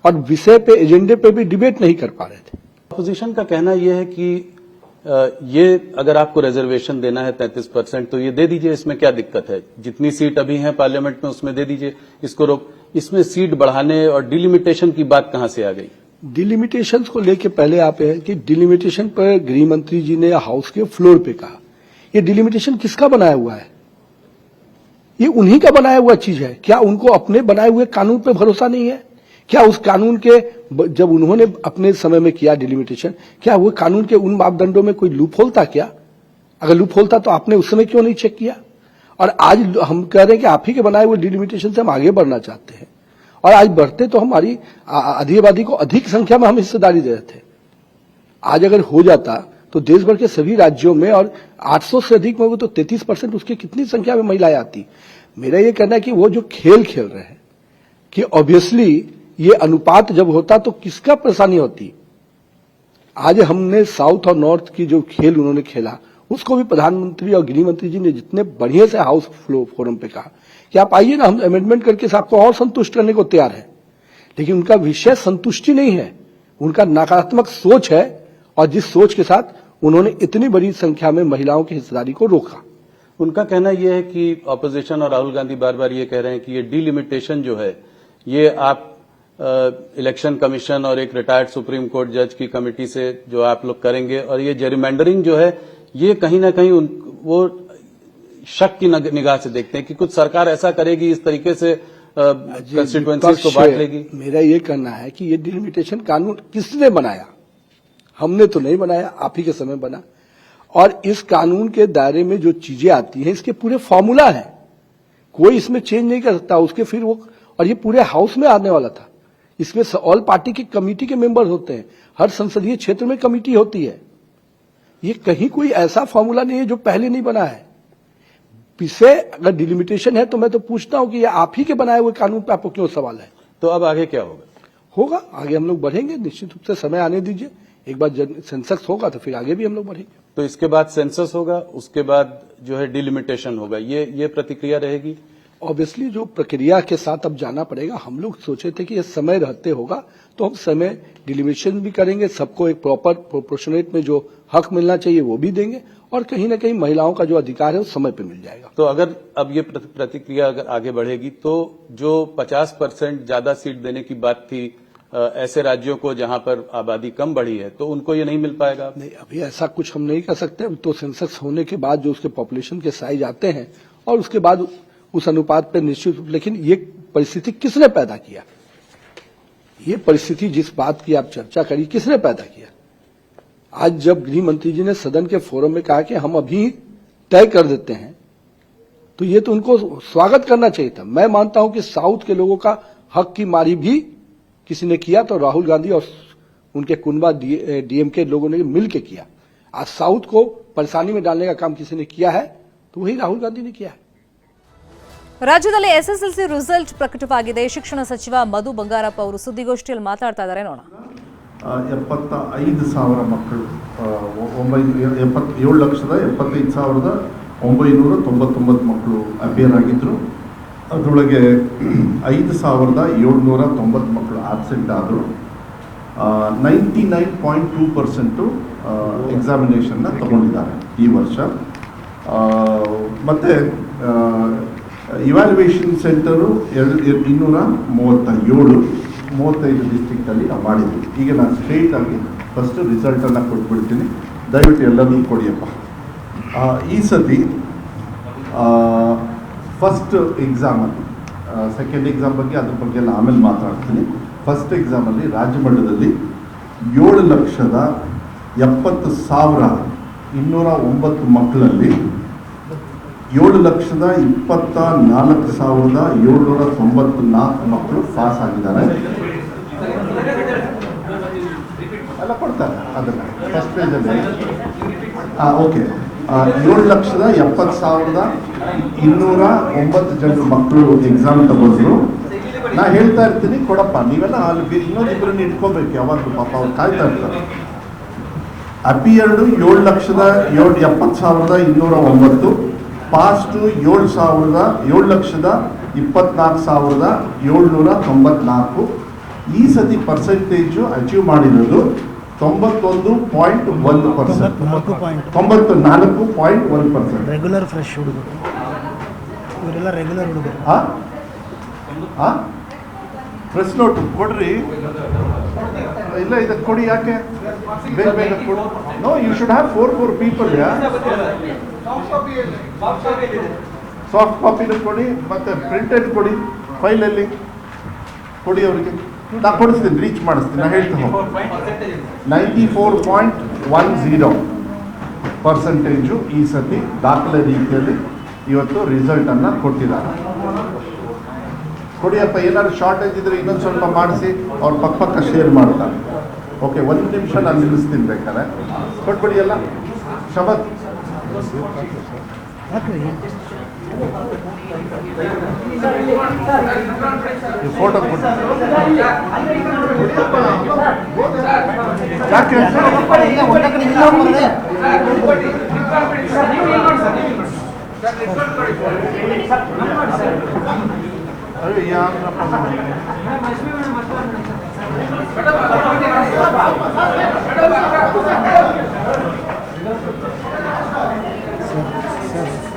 और विषय पे, एजेंडे पे भी डिबेट नहीं कर पा रहे थे। अपोजिशन का कहना यह है कि ये अगर आपको रिजर्वेशन देना है 33%, तो ये दे दीजिए, इसमें क्या दिक्कत है? जितनी सीट अभी है पार्लियामेंट में उसमें दे दीजिए, इसको रोक। इसमें सीट बढ़ाने और डिलिमिटेशन की बात कहां से आ गई? डिलिमिटेशन को लेकर पहले आप है कि डिलिमिटेशन पर गृह मंत्री जी ने हाउस के फ्लोर पे कहा, ये डिलिमिटेशन किसका बनाया हुआ है? ये उन्हीं का बनाया हुआ चीज है। क्या उनको अपने बनाए हुए कानून पे भरोसा नहीं है? क्या उस कानून के, जब उन्होंने अपने समय में किया डिलिमिटेशन, क्या वो कानून के उन मापदंडों में कोई लूप होल था क्या? अगर लूप होल था तो आपने उस समय क्यों नहीं चेक किया? और आज हम कह रहे हैं कि आप ही के बनाए हुए डिलिमिटेशन से हम आगे बढ़ना चाहते हैं, और आज बढ़ते तो हमारी आधी आबादी को अधिक संख्या में हम हिस्सेदारी दे रहे थे। आज अगर हो जाता तो देश भर के सभी राज्यों में, और 800 से अधिक में वो तो 33%, उसकी कितनी संख्या में महिलाएं आती। मेरा ये कहना है कि वो जो खेल खेल रहे हैं कि ऑब्वियसली ये अनुपात जब होता तो किसका परेशानी होती। आज हमने साउथ और नॉर्थ की जो खेल उन्होंने खेला, उसको भी प्रधानमंत्री और गृह मंत्री जी ने जितने बढ़िया से हाउस फोरम पे कहा कि आप आइए ना, हम अमेंडमेंट करके आपको और संतुष्ट करने को तैयार है। लेकिन उनका विषय संतुष्टि नहीं है, उनका नकारात्मक सोच है, और जिस सोच के साथ उन्होंने इतनी बड़ी संख्या में महिलाओं की हिस्सेदारी को रोका। उनका कहना यह है कि ऑपोजिशन और राहुल गांधी बार बार ये कह रहे हैं कि ये डिलिमिटेशन जो है, ये आप इलेक्शन कमीशन और एक रिटायर्ड सुप्रीम कोर्ट जज की कमेटी से जो आप लोग करेंगे, और ये जेरिमेंडरिंग जो है, ये कहीं ना कहीं वो शक की निगाह से देखते हैं कि कुछ सरकार ऐसा करेगी, इस तरीके से कंस्टिट्यूएंसीज को बांट लेगी। मेरा ये कहना है कि ये डिलिमिटेशन कानून किसने बनाया? हमने तो नहीं बनाया, आप ही के समय बना। और इस कानून के दायरे में जो चीजें आती हैं, इसके पूरे फॉर्मूला है, कोई इसमें चेंज नहीं कर सकता उसके। फिर वो, और ये पूरे हाउस में आने वाला था, इसमें ऑल पार्टी की कमेटी के मेंबर होते हैं, हर संसदीय क्षेत्र में कमेटी होती है। ये कहीं कोई ऐसा फॉर्मूला नहीं है जो पहले नहीं बना है। विषय अगर डिलिमिटेशन है तो मैं तो पूछता हूं कि ये आप ही के बनाए हुए कानून पे आपको क्यों सवाल है? तो अब आगे क्या होगा? आगे हम लोग बढ़ेंगे, निश्चित रूप से समय आने दीजिए। एक बार सेंसस होगा तो फिर आगे भी हम लोग बढ़ेंगे। तो इसके बाद सेंसस होगा, उसके बाद जो है डिलिमिटेशन होगा, ये प्रतिक्रिया रहेगी। ऑब्वियसली जो प्रक्रिया के साथ अब जाना पड़ेगा। हम लोग सोचे थे कि ये समय रहते होगा तो हम समय डिलिमिटेशन भी करेंगे, सबको एक प्रॉपर प्रोपोर्शनेट में जो हक मिलना चाहिए वो भी देंगे, और कहीं ना कहीं महिलाओं का जो अधिकार है वो समय पे मिल जाएगा। तो अगर अब ये प्रतिक्रिया अगर आगे बढ़ेगी तो जो 50% ज्यादा सीट देने की बात थी ऐसे राज्यों को जहां पर आबादी कम बढ़ी है, तो उनको ये नहीं मिल पाएगा? नहीं, अभी ऐसा कुछ हम नहीं कर सकते। तो सेंसस होने के बाद जो उसके पॉपुलेशन के साइज आते हैं और उसके बाद उस अनुपात पर निश्चित। लेकिन ये परिस्थिति किसने पैदा किया? ये परिस्थिति जिस बात की आप चर्चा करी, किसने पैदा किया? आज जब गृह मंत्री जी ने सदन के फोरम में कहा कि हम अभी तय कर देते हैं, तो ये तो उनको स्वागत करना चाहिए था। मैं मानता हूं कि साउथ के लोगों का हक की मारी भी किसी ने किया तो राहुल गांधी और उनके कुनबा डीएमके लोगों ने मिलकर किया। आज साउथ को परेशानी में डालने का काम किसी ने किया है तो वही राहुल गांधी ने किया है। ರಾಜ್ಯದಲ್ಲಿ ಎಸ್ಎಸ್ಎಲ್ಸಿ ರಿಸಲ್ಟ್ ಪ್ರಕಟವಾಗಿದೆ. ಶಿಕ್ಷಣ ಸಚಿವ ಮಧು ಬಂಗಾರಪ್ಪ ಅವರು ಸುದ್ದಿಗೋಷ್ಠಿಯಲ್ಲಿ ಮಾತಾಡ್ತಾ ಇದ್ದಾರೆ, ನೋಡೋಣ. 75,000 ಮಕ್ಕಳು, 77,75,999 ಮಕ್ಕಳು ಅಪಿಯರ್ ಆಗಿದ್ರು. ಅದರೊಳಗೆ 5,790 ಮಕ್ಕಳು ಆಬ್ಸೆಂಟ್ ಆದರು. 99.2% ಎಕ್ಸಾಮಿನೇಷನ್ನ ತಗೊಂಡಿದ್ದಾರೆ ಈ ವರ್ಷ. ಮತ್ತು ಇವ್ಯಾಲ್ಯುವೇಷನ್ ಸೆಂಟರು 237, 35 ಡಿಸ್ಟ್ರಿಕ್ಟಲ್ಲಿ ನಾವು ಮಾಡಿದ್ವಿ. ಈಗ ನಾನು ಸ್ಟ್ರೇಟ್ ಆಗಿ ಫಸ್ಟ್ ರಿಸಲ್ಟನ್ನು ಕೊಟ್ಬಿಡ್ತೀನಿ, ದಯವಿಟ್ಟು ಎಲ್ಲರೂ ಕೊಡಿಯಪ್ಪ. ಈ ಸತಿ ಫಸ್ಟ್ ಎಕ್ಸಾಮಲ್ಲಿ, ಸೆಕೆಂಡ್ ಎಕ್ಸಾಮ್ ಬಗ್ಗೆ ಅದ್ರ ಬಗ್ಗೆ ಎಲ್ಲ ಆಮೇಲೆ ಮಾತಾಡ್ತೀನಿ. ಫಸ್ಟ್ ಎಕ್ಸಾಮಲ್ಲಿ ರಾಜ್ಯ ಮಟ್ಟದಲ್ಲಿ 7,70,209 ಮಕ್ಕಳಲ್ಲಿ 7,24,794 ಮಕ್ಕಳು ಪಾಸ್ ಆಗಿದ್ದಾರೆ. ಎಲ್ಲ ಕೊಡ್ತಾರೆ ಅದನ್ನು ಫಸ್ಟ್ ಪೇಜಲ್ಲಿ. ಓಕೆ, 7,70,209 ಜನರು ಮಕ್ಕಳು ಎಕ್ಸಾಮ್ ತಗೊಂಡ್ರು. ನಾ ಹೇಳ್ತಾ ಇರ್ತೀನಿ ಕೊಡಪ್ಪ, ನೀವೆಲ್ಲ ಅಲ್ಲಿ ಇನ್ನೊಂದಿಬ್ಬರನ್ನ ಇಟ್ಕೋಬೇಕು ಯಾವಾಗಲೂ, ಪಾಪ ಅವ್ರು ಕಾಯ್ತಾ ಇರ್ತಾರೆ. ಅಪಿಯರ್ಡು 7,70,209, ಪಾಸ್ಟು 7,24,794. ಈ ಸತಿ ಪರ್ಸೆಂಟೇಜು ಅಚೀವ್ ಮಾಡಿರೋದು 91.1%, 94.1%. ರೆಗ್ಯುಲರ್ ಫ್ರೆಶ್ ಹುಡುಗರು, ಇವರೆಲ್ಲ ರೆಗ್ಯುಲರ್ ಹುಡುಗರು. ಪ್ರೆಸ್ ನೋಟು ಕೊಡ್ರಿ. ಇಲ್ಲ ಇದಕ್ಕೆ ಕೊಡಿ, ಯಾಕೆ ಬೇಗ ಬೇಗ ಕೊಡು. No, you should have 4 people. Soft ಕಾಪಿನ ಕೊಡಿ, ಮತ್ತೆ ಪ್ರಿಂಟೆಡ್ ಕೊಡಿ, ಫೈಲಲ್ಲಿ ಕೊಡಿ ಅವರಿಗೆ. ನಾ ಕೊಡಿಸ್ತೀನಿ, ರೀಚ್ ಮಾಡಿಸ್ತೀನಿ. ನಾ ಹೇಳ್ತೀನಿ 94.10% ಈ ಸತಿ ದಾಖಲೆ ರೀತಿಯಲ್ಲಿ ಇವತ್ತು ರಿಸಲ್ಟನ್ನು ಕೊಟ್ಟಿದ್ದಾರೆ. ಕೊಡಿಯಪ್ಪ, ಏನಾದ್ರು ಶಾರ್ಟೇಜ್ ಇದ್ರೆ ಇನ್ನೊಂದು ಸ್ವಲ್ಪ ಮಾಡಿಸಿ ಅವ್ರು ಪಕ್ಕ ಶೇರ್ ಮಾಡ್ತಾರೆ. ಓಕೆ, 1 ನಿಮಿಷ ನಾನು ನಿಲ್ಲಿಸ್ತೀನಿ, ಬೇಕಾದ್ರೆ ಕೊಟ್ಬಿಡಿ ಎಲ್ಲ. ಶಬತ್ ಫೋಟೋ ಕೊಟ್ಟು ಯಾಕೆ ಅಯ್ಯೋ ಯಾರಪ್ಪ.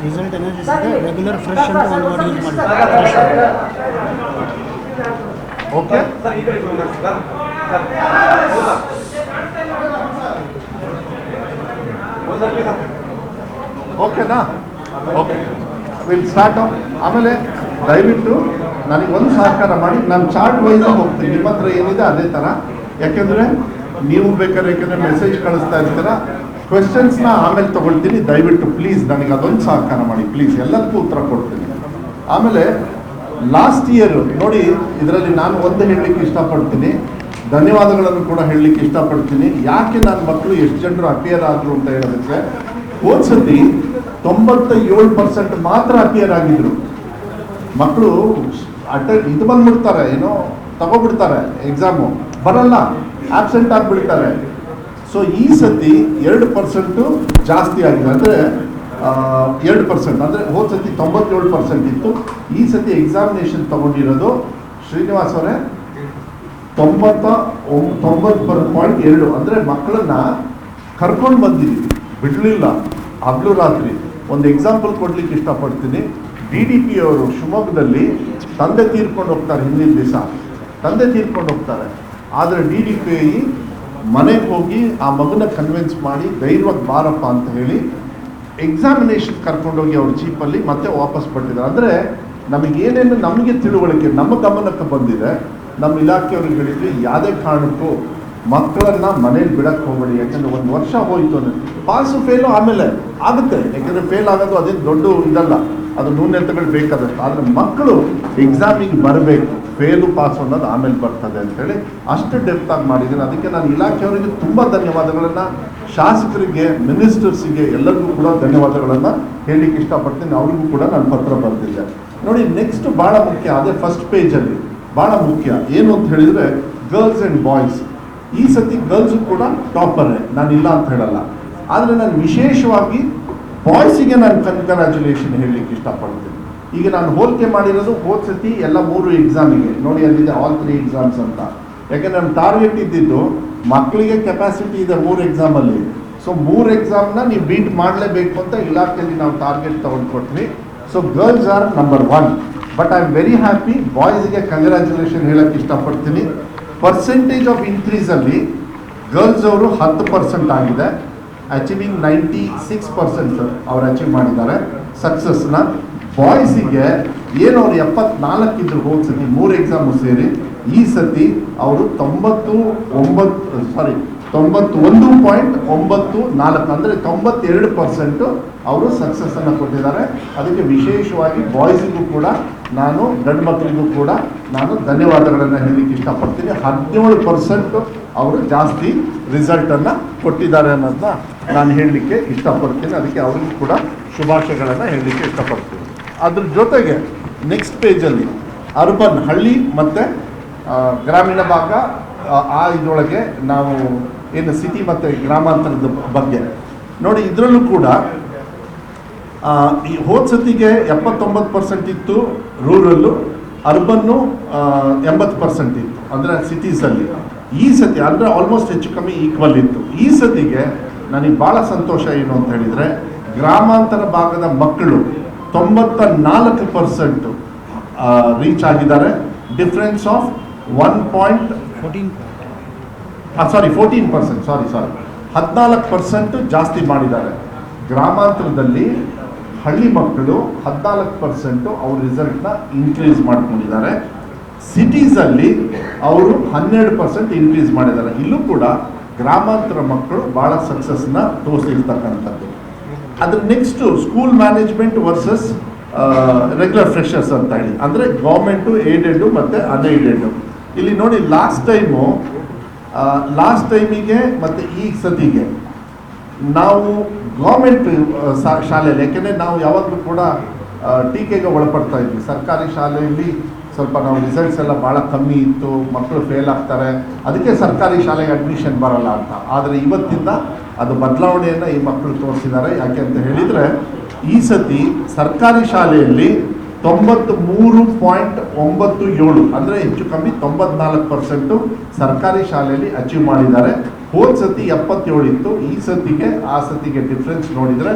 ರಿಸಲ್ಟ್ ಅನಾಲಿಸಿಸ್ ರೆಗ್ಯುಲರ್ ಫ್ರೆಶ್ ಅಂತ ಒಂದು ವರ್ಡ್ ಯೂಸ್ ಮಾಡಿ. ಓಕೆ, ಓಕೆನಾ? Okay, will start. ಆಮೇಲೆ ದಯವಿಟ್ಟು ನನಗೆ ಒಂದು ಸಹಕಾರ ಮಾಡಿ, ನಾನು ಚಾರ್ಟ್ ವೈಸ್ ಹೋಗ್ತೀನಿ. ನಿಮ್ಮ ಹತ್ರ ಏನಿದೆ ಅದೇ ಥರ, ಯಾಕೆಂದರೆ ನೀವು ಬೇಕಾದ್ರೆ ಮೆಸೇಜ್ ಕಳಿಸ್ತಾ ಇರ್ತೀರ. ಕ್ವೆಶನ್ಸ್ನ ಆಮೇಲೆ ತೊಗೊಳ್ತೀನಿ. ದಯವಿಟ್ಟು ಪ್ಲೀಸ್ ನನಗೆ ಅದೊಂದು ಸಹಕಾರ ಮಾಡಿ ಪ್ಲೀಸ್, ಎಲ್ಲದಕ್ಕೂ ಉತ್ತರ ಕೊಡ್ತೀನಿ. ಆಮೇಲೆ ಲಾಸ್ಟ್ ಇಯರ್ ನೋಡಿ, ಇದರಲ್ಲಿ ನಾನು ಒಂದು ಹೇಳಲಿಕ್ಕೆ ಇಷ್ಟಪಡ್ತೀನಿ, ಧನ್ಯವಾದಗಳನ್ನು ಕೂಡ ಹೇಳಲಿಕ್ಕೆ ಇಷ್ಟಪಡ್ತೀನಿ. ಯಾಕೆ ನನ್ನ ಮಕ್ಕಳು ಎಷ್ಟು ಜನರು ಅಪಿಯರ್ ಆದರು ಅಂತ ಹೇಳಿದ್ರೆ, ಹೋದ ಸತಿ 97% ಮಾತ್ರ ಅಪಿಯರ್ ಆಗಿದ್ರು ಮಕ್ಕಳು. ಇದು ಬಂದ್ಬಿಡ್ತಾರೆ, ಏನೋ ತಗೋಬಿಡ್ತಾರೆ, ಎಕ್ಸಾಮು ಬರಲ್ಲ, ಆಬ್ಸೆಂಟ್ ಆಗಿಬಿಡ್ತಾರೆ. ಸೊ ಈ ಸತಿ 2% ಜಾಸ್ತಿ ಆಗಿದೆ. ಅಂದರೆ 2%, ಅಂದರೆ ಹೋದ ಸತಿ 97% ಇತ್ತು. ಈ ಸತಿ ಎಕ್ಸಾಮಿನೇಷನ್ ತಗೊಂಡಿರೋದು ಶ್ರೀನಿವಾಸ್ ಅವರೇ 99.2. ಅಂದರೆ ಮಕ್ಕಳನ್ನ ಕರ್ಕೊಂಡು ಬಂದಿದ್ದೀವಿ, ಬಿಡಲಿಲ್ಲ ಹಗಲು ರಾತ್ರಿ. ಒಂದು ಎಕ್ಸಾಂಪಲ್ ಕೊಡ್ಲಿಕ್ಕೆ ಇಷ್ಟಪಡ್ತೀನಿ. DDP ಅವರು ಶಿವಮೊಗ್ಗದಲ್ಲಿ ತಂದೆ ತೀರ್ಕೊಂಡು ಹೋಗ್ತಾರೆ, ಹಿಂದಿನ ದಿವಸ ತಂದೆ ತೀರ್ಕೊಂಡು ಹೋಗ್ತಾರೆ. ಆದರೆ DDP ಮನೆಗೆ ಹೋಗಿ ಆ ಮಗನ ಕನ್ವಿನ್ಸ್ ಮಾಡಿ ಧೈರ್ಯವಾಗಿ ಬಾರಪ್ಪ ಅಂತ ಹೇಳಿ ಎಕ್ಸಾಮಿನೇಷನ್ ಕರ್ಕೊಂಡೋಗಿ ಅವ್ರ ಜೀಪಲ್ಲಿ ಮತ್ತೆ ವಾಪಸ್ ಬರ್ತಿದ್ದಾರೆ. ಅಂದರೆ ನಮಗೇನೇನು ನಮಗೆ ತಿಳುವಳಿಕೆ ನಮ್ಮ ಗಮನಕ್ಕೆ ಬಂದಿದೆ, ನಮ್ಮ ಇಲಾಖೆಯವ್ರಿಗೆ ಹೇಳಿದ್ವಿ, ಯಾವುದೇ ಕಾರಣಕ್ಕೂ ಮಕ್ಕಳನ್ನ ಮನೇಲಿ ಬಿಡಕ್ಕೆ ಹೋಗಬೇಡಿ. ಯಾಕಂದರೆ 1 ವರ್ಷ ಹೋಯಿತು ಅಂದರೆ ಪಾಸು ಫೇಲು ಆಮೇಲೆ ಆಗುತ್ತೆ. ಯಾಕೆಂದರೆ ಫೇಲ್ ಆಗೋದು ಅದೇನು ದೊಡ್ಡ ಇದಲ್ಲ, ಅದು ನ್ಯೂನತೆಗಳು ಬೇಕಾದಷ್ಟು. ಆದರೆ ಮಕ್ಕಳು ಎಕ್ಸಾಮಿಗೆ ಬರಬೇಕು, ಫೇಲು ಪಾಸು ಅನ್ನೋದು ಆಮೇಲೆ ಬರ್ತದೆ ಅಂತೇಳಿ ಅಷ್ಟು ಡೆಪ್ತಾಗಿ ಮಾಡಿದ್ದೀನಿ. ಅದಕ್ಕೆ ನಾನು ಇಲಾಖೆಯವರಿಗೆ ತುಂಬ ಧನ್ಯವಾದಗಳನ್ನು, ಶಾಸಕರಿಗೆ, ಮಿನಿಸ್ಟರ್ಸಿಗೆ ಎಲ್ಲರಿಗೂ ಕೂಡ ಧನ್ಯವಾದಗಳನ್ನು ಹೇಳಲಿಕ್ಕೆ ಇಷ್ಟಪಡ್ತೀನಿ. ಅವರಿಗೂ ಕೂಡ ನಾನು ಪತ್ರ ಬರೆದಿದ್ದೆ. ನೋಡಿ, ನೆಕ್ಸ್ಟ್ ಭಾಳ ಮುಖ್ಯ, ಅದೇ ಫಸ್ಟ್ ಪೇಜಲ್ಲಿ ಭಾಳ ಮುಖ್ಯ ಏನು ಅಂತ ಹೇಳಿದರೆ ಗರ್ಲ್ಸ್ ಆ್ಯಂಡ್ ಬಾಯ್ಸ್. ಈ ಸತಿ ಗರ್ಲ್ಸು ಕೂಡ ಟಾಪರೇ, ನಾನಿಲ್ಲ ಅಂತ ಹೇಳಲ್ಲ. ಆದರೆ ನಾನು ವಿಶೇಷವಾಗಿ ಬಾಯ್ಸಿಗೆ ನಾನು ಕಂಗ್ರ್ಯಾಚುಲೇಷನ್ ಹೇಳಲಿಕ್ಕೆ ಇಷ್ಟಪಡ್ತೀನಿ. ಈಗ ನಾನು ಹೋಲಿಕೆ ಮಾಡಿರೋದು ಹೋದ ಸತಿ ಎಲ್ಲ 3 ಎಕ್ಸಾಮಿಗೆ ನೋಡಿ, ಅಲ್ಲಿದೆ ಆಲ್ 3 ಎಕ್ಸಾಮ್ಸ್ ಅಂತ. ಯಾಕೆಂದರೆ ನಮ್ಮ ಟಾರ್ಗೆಟ್ ಇದ್ದಿದ್ದು ಮಕ್ಕಳಿಗೆ ಕೆಪಾಸಿಟಿ ಇದೆ 3 ಎಕ್ಸಾಮಲ್ಲಿ. ಸೊ 3 ಎಕ್ಸಾಮ್ನ ನೀವು ಬೀಟ್ ಮಾಡಲೇಬೇಕು ಅಂತ ಇಲಾಖೆಯಲ್ಲಿ ನಾವು ಟಾರ್ಗೆಟ್ ತೊಗೊಂಡು ಕೊಟ್ವಿ. So girls are number 1. But I am very happy. ಬಾಯ್ಸ್ಗೆ ಕಂಗ್ರ್ಯಾಚುಲೇಷನ್ ಹೇಳಕ್ಕೆ ಇಷ್ಟಪಡ್ತೀನಿ. ಪರ್ಸೆಂಟೇಜ್ ಆಫ್ ಇನ್ಕ್ರೀಸಲ್ಲಿ ಗರ್ಲ್ಸ್ ಅವರು 10% ಆಗಿದೆ. ಅಚೀವಿಂಗ್ 96% ಅವ್ರು ಅಚೀವ್ ಮಾಡಿದ್ದಾರೆ ಸಕ್ಸಸ್ನ. ಬಾಯ್ಸಿಗೆ ಏನು ಅವ್ರು 74 ಇದ್ರು ಹೋದ ಸತಿ 3 ಎಕ್ಸಾಮು ಸೇರಿ, ಈ ಸತಿ ಅವರು 91.94 ಅಂದರೆ 92% ಅವರು ಸಕ್ಸಸ್ಸನ್ನು ಕೊಟ್ಟಿದ್ದಾರೆ. ಅದಕ್ಕೆ ವಿಶೇಷವಾಗಿ ಬಾಯ್ಸಿಗೂ ಕೂಡ ನಾನು, ಗಂಡು ಮಕ್ಕಳಿಗೂ ಕೂಡ ನಾನು ಧನ್ಯವಾದಗಳನ್ನು ಹೇಳಲಿಕ್ಕೆ ಇಷ್ಟಪಡ್ತೀನಿ. 17% ಅವರು ಜಾಸ್ತಿ ರಿಸಲ್ಟನ್ನು ಕೊಟ್ಟಿದ್ದಾರೆ ಅನ್ನೋದನ್ನ ನಾನು ಹೇಳಲಿಕ್ಕೆ ಇಷ್ಟಪಡ್ತೀನಿ. ಅದಕ್ಕೆ ಅವರಿಗೂ ಕೂಡ ಶುಭಾಶಯಗಳನ್ನು ಹೇಳಲಿಕ್ಕೆ ಇಷ್ಟಪಡ್ತೀನಿ. ಅದ್ರ ಜೊತೆಗೆ ನೆಕ್ಸ್ಟ್ ಪೇಜಲ್ಲಿ ಅರ್ಬನ್, ಹಳ್ಳಿ ಮತ್ತು ಗ್ರಾಮೀಣ ಭಾಗ, ಇದರೊಳಗೆ ನಾವು ಏನು ಸಿಟಿ ಮತ್ತು ಗ್ರಾಮಾಂತರದ ಬಗ್ಗೆ ನೋಡಿ. ಇದರಲ್ಲೂ ಕೂಡ ಈ ಹೋದ ಸತಿಗೆ 79% ಇತ್ತು ರೂರಲ್ಲು, ಅರ್ಬನ್ನು 80% ಇತ್ತು ಅಂದರೆ ಸಿಟೀಸಲ್ಲಿ. ಈ ಸತಿ ಅಂದರೆ ಆಲ್ಮೋಸ್ಟ್ ಹೆಚ್ಚು ಕಮ್ಮಿ ಈಕ್ವಲ್ ಇತ್ತು. ಈ ಸತಿಗೆ ನನಗೆ ಭಾಳ ಸಂತೋಷ ಏನು ಅಂತ ಹೇಳಿದರೆ, ಗ್ರಾಮಾಂತರ ಭಾಗದ ಮಕ್ಕಳು 94% ರೀಚ್ ಆಗಿದ್ದಾರೆ. ಡಿಫ್ರೆನ್ಸ್ ಆಫ್ 14% ಜಾಸ್ತಿ ಮಾಡಿದ್ದಾರೆ. ಗ್ರಾಮಾಂತರದಲ್ಲಿ ಹಳ್ಳಿ ಮಕ್ಕಳು 14% ಅವ್ರ ರಿಸಲ್ಟ್ನ ಇನ್ಕ್ರೀಸ್ ಮಾಡ್ಕೊಂಡಿದ್ದಾರೆ. ಸಿಟೀಸಲ್ಲಿ ಅವರು 12% ಇನ್ಕ್ರೀಸ್ ಮಾಡಿದ್ದಾರೆ. ಇಲ್ಲೂ ಕೂಡ ಗ್ರಾಮಾಂತರ ಮಕ್ಕಳು ಭಾಳ ಸಕ್ಸಸ್ನ ತೋರಿಸಿರ್ತಕ್ಕಂಥದ್ದು. ಅದ್ರ next school management versus regular freshers ಅಂತ ಹೇಳಿ, ಅಂದರೆ ಗೌರ್ಮೆಂಟು, ಏಡೆಡು ಮತ್ತು ಅನ್ಏಡೆಡು. ಇಲ್ಲಿ ನೋಡಿ, ಲಾಸ್ಟ್ ಟೈಮಿಗೆ ಮತ್ತು ಈ ಸತಿಗೆ ನಾವು ಗೌರ್ಮೆಂಟ್ ಶಾಲೆಯಲ್ಲಿ, ಯಾಕೆಂದರೆ ನಾವು ಯಾವಾಗಲೂ ಕೂಡ ಟೀಕೆಗೆ ಒಳಪಡ್ತಾ ಇದ್ವಿ. ಸರ್ಕಾರಿ ಶಾಲೆಯಲ್ಲಿ ಸ್ವಲ್ಪ ನಾವು ರಿಸಲ್ಟ್ಸ್ ಎಲ್ಲ ಭಾಳ ಕಮ್ಮಿ ಇತ್ತು, ಮಕ್ಕಳು ಫೇಲ್ ಆಗ್ತಾರೆ, ಅದಕ್ಕೆ ಸರ್ಕಾರಿ ಶಾಲೆಗೆ ಅಡ್ಮಿಷನ್ ಬರಲ್ಲ ಅಂತ. ಆದರೆ ಇವತ್ತಿಂದ ಅದು ಬದಲಾವಣೆಯನ್ನು ಈ ಮಕ್ಕಳು ತೋರಿಸಿದ್ದಾರೆ. ಯಾಕೆ ಅಂತ ಹೇಳಿದರೆ, ಈ ಸತಿ ಸರ್ಕಾರಿ ಶಾಲೆಯಲ್ಲಿ 93.97 ಅಂದರೆ ಹೆಚ್ಚು ಕಮ್ಮಿ 94% ಸರ್ಕಾರಿ ಶಾಲೆಯಲ್ಲಿ ಅಚೀವ್ ಮಾಡಿದ್ದಾರೆ. ಹೋದ ಸತಿ 77 ಇತ್ತು, ಈ ಸತಿಗೆ ಆ ಸತಿಗೆ ಡಿಫ್ರೆನ್ಸ್ ನೋಡಿದರೆ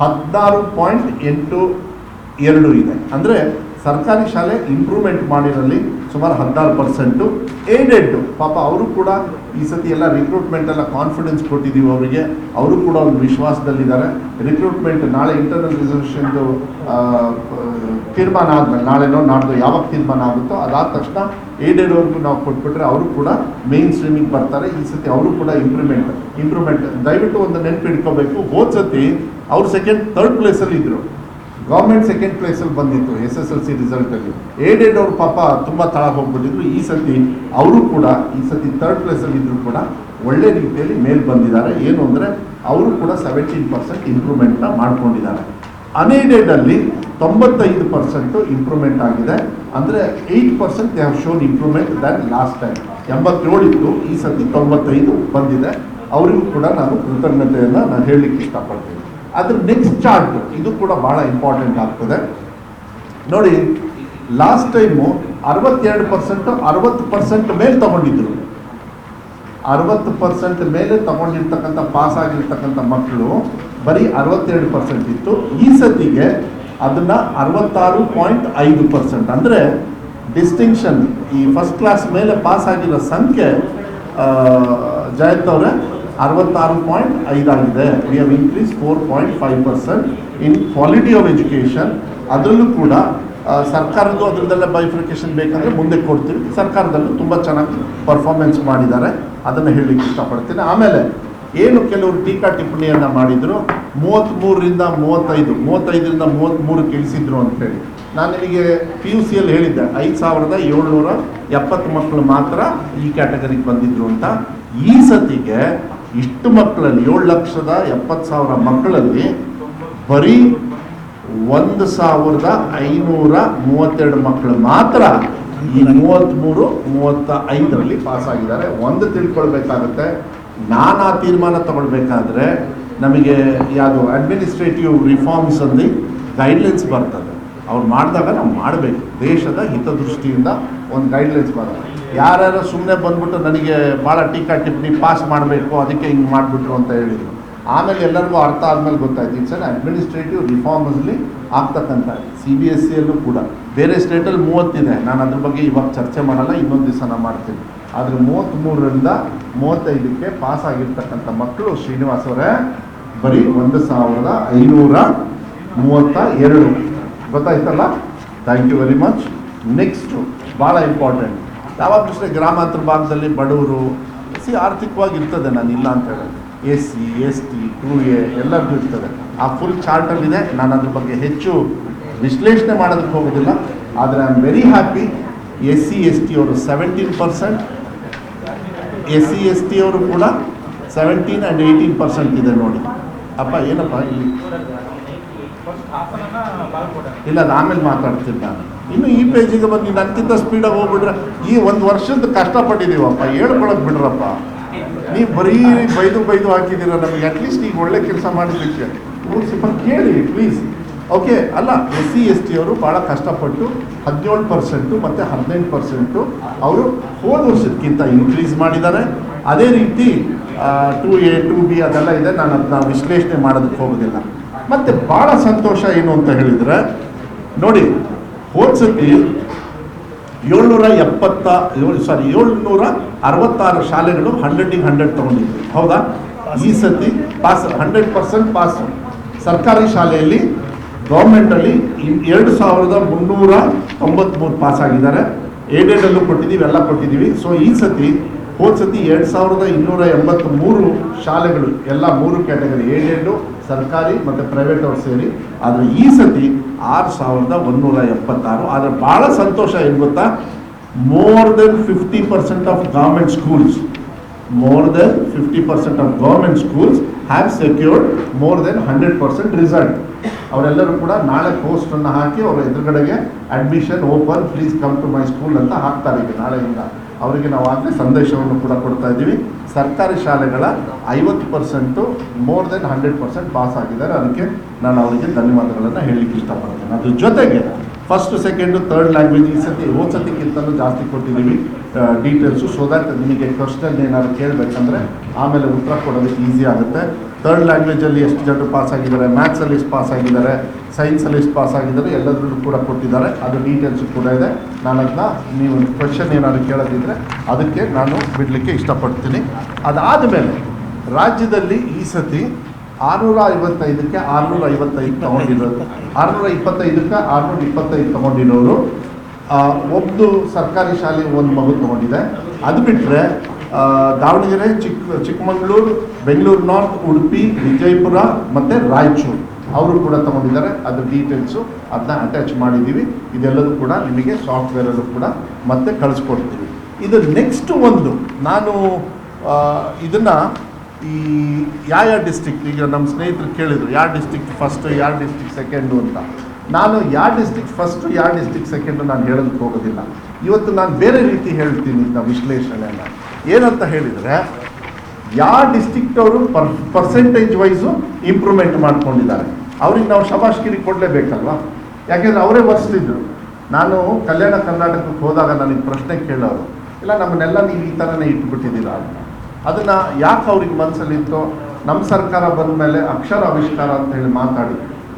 16.82 ಇದೆ. ಅಂದರೆ ಸರ್ಕಾರಿ ಶಾಲೆ ಇಂಪ್ರೂವ್ಮೆಂಟ್ ಮಾಡಿರಲ್ಲಿ ಸುಮಾರು 16%. ಏಡೆಡ್ ಪಾಪ ಅವರು ಕೂಡ ಈ ಸತಿ ಎಲ್ಲ ರಿಕ್ರೂಟ್ಮೆಂಟ್ ಎಲ್ಲ ಕಾನ್ಫಿಡೆನ್ಸ್ ಕೊಟ್ಟಿದ್ದೀವಿ ಅವರಿಗೆ, ಅವರು ಕೂಡ ಒಂದು ವಿಶ್ವಾಸದಲ್ಲಿದ್ದಾರೆ. ರಿಕ್ರೂಟ್ಮೆಂಟ್ ನಾಳೆ ಇಂಟರ್ನಲ್ ರಿಸರ್ವೇಷನ್ದು ತೀರ್ಮಾನ ಆದಮೇಲೆ, ನಾಳೆನೋ ನಾಡ್ದು ಯಾವಾಗ ತೀರ್ಮಾನ ಆಗುತ್ತೋ ಅದಾದ ತಕ್ಷಣ ಏಡೆಡ್ ಅವ್ರಿಗೂ ನಾವು ಕೊಟ್ಬಿಟ್ರೆ ಅವರು ಕೂಡ ಮೇನ್ ಸ್ಟ್ರೀಮಿಗೆ ಬರ್ತಾರೆ. ಈ ಸತಿ ಅವರು ಕೂಡ ಇಂಪ್ರೂವ್ಮೆಂಟ್ ದಯವಿಟ್ಟು ಒಂದು ನೆನಪು ಇಟ್ಕೋಬೇಕು. ಹೋದ ಸತಿ ಅವ್ರು ಥರ್ಡ್ ಪ್ಲೇಸಲ್ಲಿ ಇದ್ದರು, ಗೌರ್ಮೆಂಟ್ ಸೆಕೆಂಡ್ ಪ್ಲೇಸಲ್ಲಿ ಬಂದಿತ್ತು SSLC ರಿಸಲ್ಟಲ್ಲಿ. ಏಡೆಡ್ ಅವರು ಪಾಪ ತುಂಬ ತಳಗೆ ಹೋಗ್ಬಿಟ್ಟಿದ್ರು. ಈ ಸತಿ ಅವರು ಕೂಡ ಥರ್ಡ್ ಪ್ಲೇಸಲ್ಲಿ ಇದ್ದರೂ ಕೂಡ ಒಳ್ಳೆ ರೀತಿಯಲ್ಲಿ ಮೇಲೆ ಬಂದಿದ್ದಾರೆ. ಏನು ಅಂದರೆ ಅವರು ಕೂಡ 17% ಇಂಪ್ರೂವ್ಮೆಂಟ್ನ ಮಾಡ್ಕೊಂಡಿದ್ದಾರೆ. ಅನ್ಏಡೆಡಲ್ಲಿ 95% ಇಂಪ್ರೂವ್ಮೆಂಟ್ ಆಗಿದೆ. ಅಂದರೆ 8% they have shown improvement than last time. 87 ಇತ್ತು, ಈ ಸತಿ 95 ಬಂದಿದೆ. ಅವರಿಗೂ ಕೂಡ ನಾನು ಕೃತಜ್ಞತೆಯನ್ನು ನಾನು ಹೇಳಲಿಕ್ಕೆ ಇಷ್ಟಪಡ್ತೀನಿ. ಅದ್ರ ನೆಕ್ಸ್ಟ್ ಚಾರ್ಟ್, ಇದು ಕೂಡ ಭಾಳ ಇಂಪಾರ್ಟೆಂಟ್ ಆಗ್ತದೆ ನೋಡಿ. ಲಾಸ್ಟ್ ಟೈಮು 62% 60% ಮೇಲೆ ತಗೊಂಡಿದ್ರು. 60% ಮೇಲೆ ತಗೊಂಡಿರ್ತಕ್ಕಂಥ ಪಾಸ್ ಆಗಿರ್ತಕ್ಕಂಥ ಮಕ್ಕಳು ಬರೀ 62% ಇತ್ತು. ಈ ಸತಿಗೆ ಅದನ್ನು 66.5%. ಅಂದರೆ ಡಿಸ್ಟಿಂಕ್ಷನ್, ಈ ಫಸ್ಟ್ ಕ್ಲಾಸ್ ಮೇಲೆ ಪಾಸ್ ಆಗಿರೋ ಸಂಖ್ಯೆ ಜಯಂತ್ ಅವರೇ 66.5 ಆಗಿದೆ. We have increase 4.5% in quality of education. ಅದರಲ್ಲೂ ಕೂಡ ಸರ್ಕಾರದ್ದು ಅದರದ್ದೆಲ್ಲ ಬೈಫಿಕೇಶನ್ ಬೇಕಂದರೆ ಮುಂದೆ ಕೊಡ್ತೀವಿ. ಸರ್ಕಾರದಲ್ಲೂ ತುಂಬ ಚೆನ್ನಾಗಿ ಪರ್ಫಾರ್ಮೆನ್ಸ್ ಮಾಡಿದ್ದಾರೆ, ಅದನ್ನು ಹೇಳಲಿಕ್ಕೆ ಇಷ್ಟಪಡ್ತೀನಿ. ಆಮೇಲೆ ಏನು ಕೆಲವರು ಟೀಕಾ ಟಿಪ್ಪಣಿಯನ್ನು ಮಾಡಿದರು, 33ರಿಂದ 35ರಿಂದ 33 ಇಳಿಸಿದ್ರು ಅಂತೇಳಿ. ನಾನು ನಿಮಗೆ PUCಯಲ್ಲಿ ಹೇಳಿದ್ದೆ 5770 ಮಕ್ಕಳು ಮಾತ್ರ ಈ ಕ್ಯಾಟಗರಿಗೆ ಬಂದಿದ್ರು ಅಂತ. ಈ ಸತಿಗೆ ಇಷ್ಟು ಮಕ್ಕಳಲ್ಲಿ 7,70,000 ಮಕ್ಕಳಲ್ಲಿ ಬರೀ 1,532 ಮಕ್ಕಳು ಮಾತ್ರ ಈ 33-35ರಲ್ಲಿ ಪಾಸ್ ಆಗಿದ್ದಾರೆ. ಒಂದು ತಿಳ್ಕೊಳ್ಬೇಕಾಗತ್ತೆ, ನಾನು ಆ ತೀರ್ಮಾನ ತಗೊಳ್ಬೇಕಾದ್ರೆ ನಮಗೆ ಯಾವುದು ಅಡ್ಮಿನಿಸ್ಟ್ರೇಟಿವ್ ರಿಫಾರ್ಮ್ಸ್ ಅಲ್ಲಿ ಗೈಡ್ಲೈನ್ಸ್ ಬರ್ತದೆ. ಅವ್ರು ಮಾಡಿದಾಗ ನಾವು ಮಾಡಬೇಕು, ದೇಶದ ಹಿತದೃಷ್ಟಿಯಿಂದ ಒಂದು ಗೈಡ್ಲೈನ್ಸ್ ಬರ್ತದೆ. ಯಾರ್ಯಾರು ಸುಮ್ಮನೆ ಬಂದ್ಬಿಟ್ಟು ನನಗೆ ಭಾಳ ಟೀಕಾ ಟಿಪ್ಪಣಿ ಪಾಸ್ ಮಾಡಬೇಕು ಅದಕ್ಕೆ ಹಿಂಗೆ ಮಾಡಿಬಿಟ್ರು ಅಂತ ಹೇಳಿದರು. ಆಮೇಲೆ ಎಲ್ಲರಿಗೂ ಅರ್ಥ ಆದಮೇಲೆ ಗೊತ್ತಾಯ್ತು ಇಟ್ಸ್ ಅನ್ ಅಡ್ಮಿನಿಸ್ಟ್ರೇಟಿವ್ ರಿಫಾರ್ಮ್ಸ್ಲಿ ಆಗ್ತಕ್ಕಂಥ CBSEಯಲ್ಲೂ ಕೂಡ ಬೇರೆ ಸ್ಟೇಟಲ್ಲಿ 30 ಇದೆ. ನಾನು ಅದ್ರ ಬಗ್ಗೆ ಇವಾಗ ಚರ್ಚೆ ಮಾಡಲ್ಲ, ಇನ್ನೊಂದು ದಿವಸ ನಾನು ಮಾಡ್ತೀನಿ. ಆದರೆ 33ರಿಂದ 35ಕ್ಕೆ ಪಾಸ್ ಆಗಿರ್ತಕ್ಕಂಥ ಮಕ್ಕಳು ಶ್ರೀನಿವಾಸ್ ಅವರೇ ಬರೀ 1532. ಗೊತ್ತಾಯ್ತಲ್ಲ? Thank you very much. Next ಭಾಳ ಇಂಪಾರ್ಟೆಂಟ್, ಯಾವಾಗಲೂ ಅಷ್ಟೇ ಗ್ರಾಮಾಂತರ ಭಾಗದಲ್ಲಿ ಬಡವರು ಆರ್ಥಿಕವಾಗಿ ಇರ್ತದೆ, ನಾನು ಇಲ್ಲ ಅಂತ ಹೇಳೋದು. SC ST 2A ಎಲ್ಲರಿಗೂ ಇರ್ತದೆ. ಆ ಫುಲ್ ಚಾರ್ಟಲ್ಲಿದೆ. ನಾನು ಅದ್ರ ಬಗ್ಗೆ ಹೆಚ್ಚು ವಿಶ್ಲೇಷಣೆ ಮಾಡೋದಕ್ಕೆ ಹೋಗೋದಿಲ್ಲ. ಆದರೆ I am very happy. SC ST ಅವರು 17%, SC ST ಅವರು ಕೂಡ 17 and 18% ಇದೆ ನೋಡಿ. ಅಪ್ಪ ಏನಪ್ಪ ಇಲ್ಲಿ ಇಲ್ಲ, ಅದು ಆಮೇಲೆ ಮಾತಾಡ್ತೀನಿ ನಾನು. ಇನ್ನು ಈ ಪೇಜಿಗೆ ಬಂದು ನನಗಿಂತ ಸ್ಪೀಡಾಗಿ ಹೋಗ್ಬಿಟ್ರೆ ಈ ಒಂದು ವರ್ಷದ ಕಷ್ಟಪಟ್ಟಿದ್ದೀವಪ್ಪ, ಹೇಳ್ಕೊಳಕ್ ಬಿಡ್ರಪ್ಪ. ನೀವು ಬರೀ ಬೈದು ಹಾಕಿದ್ದೀರ ನಮಗೆ. ಅಟ್ಲೀಸ್ಟ್ ಈಗ ಒಳ್ಳೆ ಕೆಲಸ ಮಾಡಿದ್ದಕ್ಕೆ ಸ್ವಲ್ಪ ಕೇಳಿ ಪ್ಲೀಸ್. ಓಕೆ ಅಲ್ಲ, SC ST ಅವರು ಭಾಳ ಕಷ್ಟಪಟ್ಟು 17% ಮತ್ತು 18% ಅವರು ಹೋದ ವರ್ಷಕ್ಕಿಂತ ಇನ್ಕ್ರೀಸ್ ಮಾಡಿದ್ದಾರೆ. ಅದೇ ರೀತಿ 2A 2B ಅದೆಲ್ಲ ಇದೆ, ನಾನು ಅದನ್ನ ವಿಶ್ಲೇಷಣೆ ಮಾಡೋದಕ್ಕೆ ಹೋಗೋದಿಲ್ಲ. ಮತ್ತು ಭಾಳ ಸಂತೋಷ ಏನು ಅಂತ ಹೇಳಿದರೆ ನೋಡಿ, ಹೋದ ಸತಿ 766 ಶಾಲೆಗಳು 100ಗೆ 100 ತೊಗೊಂಡಿದ್ವಿ, ಹೌದಾ? ಈ ಸತಿ ಪಾಸ್ 100% ಪಾಸು. ಸರ್ಕಾರಿ ಶಾಲೆಯಲ್ಲಿ ಗೌರ್ಮೆಂಟಲ್ಲಿ 2393 ಪಾಸ್ ಆಗಿದ್ದಾರೆ. ಏಡೆಡಲ್ಲೂ ಕೊಟ್ಟಿದ್ದೀವಿ, ಎಲ್ಲ ಕೊಟ್ಟಿದ್ದೀವಿ. ಸೊ ಈ ಸತಿ ಹೋದ ಸತಿ 2283 ಶಾಲೆಗಳು, ಎಲ್ಲ 3 ಕ್ಯಾಟಗರಿ, ಏಡೆಡು, ಸರ್ಕಾರಿ ಮತ್ತು ಪ್ರೈವೇಟ್ ಅವ್ರು ಸೇರಿ. ಆದರೆ ಈ ಸತಿ 6176. ಆದರೆ ಭಾಳ ಸಂತೋಷ ಏನು ಗೊತ್ತಾ, more than 50% of government schools have secured more than 100% result. ಅವರೆಲ್ಲರೂ ಕೂಡ ನಾಳೆ ಪೋಸ್ಟನ್ನು ಹಾಕಿ ಅವರ ಎದುರುಗಡೆಗೆ admission open, please come to my school ಅಂತ ಹಾಕ್ತಾರೆ. ಈಗ ನಾಳೆಯಿಂದ ಅವರಿಗೆ ನಾವು ಆಗಲೇ ಸಂದೇಶವನ್ನು ಕೂಡ ಕೊಡ್ತಾ ಇದ್ದೀವಿ. ಸರ್ಕಾರಿ ಶಾಲೆಗಳ 50% ಮೋರ್ ದೆನ್ 100% ಪಾಸ್ ಆಗಿದ್ದಾರೆ. ಅದಕ್ಕೆ ನಾನು ಅವರಿಗೆ ಧನ್ಯವಾದಗಳನ್ನು ಹೇಳಲಿಕ್ಕೆ ಇಷ್ಟಪಡ್ತೇನೆ. ಅದ್ರ ಜೊತೆಗೆ ಫಸ್ಟ್ ಸೆಕೆಂಡು ಥರ್ಡ್ ಲ್ಯಾಂಗ್ವೇಜ್ ಈ ಸತಿ ಹೋದ ಸತಿಗಿಂತಲೂ ಜಾಸ್ತಿ ಕೊಟ್ಟಿದ್ದೀವಿ ಡೀಟೇಲ್ಸು. ಸೊ ದ್ಯಾಟ್ ನಿಮಗೆ ಕ್ವಶನ್ ಏನಾದ್ರು ಕೇಳಬೇಕಂದ್ರೆ ಆಮೇಲೆ ಉತ್ತರ ಕೊಡೋದಕ್ಕೆ ಈಸಿ ಆಗುತ್ತೆ. ಥರ್ಡ್ ಲ್ಯಾಂಗ್ವೇಜಲ್ಲಿ ಎಷ್ಟು ಜನರು ಪಾಸ್ ಆಗಿದ್ದಾರೆ, ಮ್ಯಾಥ್ಸಲ್ಲಿ ಎಷ್ಟು ಪಾಸ್ ಆಗಿದ್ದಾರೆ, ಸೈನ್ಸಲ್ಲಿ ಎಷ್ಟು ಪಾಸ್ ಆಗಿದ್ದಾರೆ, ಎಲ್ಲದರಲ್ಲೂ ಕೂಡ ಕೊಟ್ಟಿದ್ದಾರೆ. ಅದು ಡೀಟೇಲ್ಸು ಕೂಡ ಇದೆ. ನಾನು ಅದನ್ನ ನೀವು ಕ್ವಶನ್ ಏನಾದ್ರು ಕೇಳೋದಿದ್ರೆ ಅದಕ್ಕೆ ನಾನು ಬಿಡಲಿಕ್ಕೆ ಇಷ್ಟಪಡ್ತೀನಿ. ಅದಾದ ಮೇಲೆ ರಾಜ್ಯದಲ್ಲಿ ಈ ಸತಿ 655ಕ್ಕೆ 655 ತೊಗೊಂಡಿರೋದು, 625ಕ್ಕೆ 625 ತೊಗೊಂಡಿರೋರು ಒಂದು ಸರ್ಕಾರಿ ಶಾಲೆ ಒಂದು ಮಗು ತೊಗೊಂಡಿದೆ. ಅದು ಬಿಟ್ಟರೆ ದಾವಣಗೆರೆ, ಚಿಕ್ಕಮಗಳೂರು, ಬೆಂಗಳೂರು ನಾರ್ತ್, ಉಡುಪಿ, ವಿಜಯಪುರ ಮತ್ತು ರಾಯಚೂರು ಅವರು ಕೂಡ ತೊಗೊಂಡಿದ್ದಾರೆ. ಅದ್ರ ಡೀಟೇಲ್ಸು ಅದನ್ನ ಅಟ್ಯಾಚ್ ಮಾಡಿದ್ದೀವಿ. ಇದೆಲ್ಲದೂ ಕೂಡ ನಿಮಗೆ ಸಾಫ್ಟ್ವೇರಲ್ಲೂ ಕೂಡ ಮತ್ತೆ ಕಳಿಸ್ಕೊಡ್ತೀವಿ. ಇದು ನೆಕ್ಸ್ಟ್ ಒಂದು ನಾನು ಇದನ್ನು ಈ ಯಾವ ಡಿಸ್ಟ್ರಿಕ್ಟ್, ಈಗ ನಮ್ಮ ಸ್ನೇಹಿತರು ಕೇಳಿದರು ಯಾವ ಡಿಸ್ಟ್ರಿಕ್ಟ್ ಫಸ್ಟು, ಯಾವ ಡಿಸ್ಟ್ರಿಕ್ಟ್ ಸೆಕೆಂಡು ಅಂತ. ನಾನು ಯಾವ ಡಿಸ್ಟ್ರಿಕ್ಟ್ ಫಸ್ಟು, ಯಾವ ಡಿಸ್ಟ್ರಿಕ್ಟ್ ಸೆಕೆಂಡು ನಾನು ಹೇಳೋದಕ್ಕೆ ಹೋಗೋದಿಲ್ಲ. ಇವತ್ತು ನಾನು ಬೇರೆ ರೀತಿ ಹೇಳ್ತೀನಿ ಇದನ್ನ ವಿಶ್ಲೇಷಣೆಯನ್ನು. ಏನಂತ ಹೇಳಿದರೆ, ಯಾವ ಡಿಸ್ಟ್ರಿಕ್ಟ್ ಅವರು ಪರ್ಸೆಂಟೇಜ್ ವೈಸು ಇಂಪ್ರೂವ್ಮೆಂಟ್ ಮಾಡ್ಕೊಂಡಿದ್ದಾರೆ ಅವ್ರಿಗೆ ನಾವು ಶಬಾಷ್ಗಿರಿ ಕೊಡಲೇಬೇಕಲ್ವ. ಯಾಕೆಂದರೆ ಅವರೇ ವರ್ಸ್ತಿದ್ರು. ನಾನು ಕಲ್ಯಾಣ ಕರ್ನಾಟಕಕ್ಕೆ ಹೋದಾಗ ನನಗೆ ಪ್ರಶ್ನೆ ಕೇಳೋರು, ಇಲ್ಲ ನಮ್ಮನ್ನೆಲ್ಲ ನೀವು ಈ ಥರನೇ ಇಟ್ಬಿಟ್ಟಿದ್ದೀರಾ ಅಂತ. ಅದನ್ನು ಯಾಕೆ ಅವ್ರಿಗೆ ಮನಸ್ಸಲ್ಲಿತ್ತೋ, ನಮ್ಮ ಸರ್ಕಾರ ಬಂದ ಮೇಲೆ ಅಕ್ಷರ ಆವಿಷ್ಕಾರ ಅಂತ ಹೇಳಿ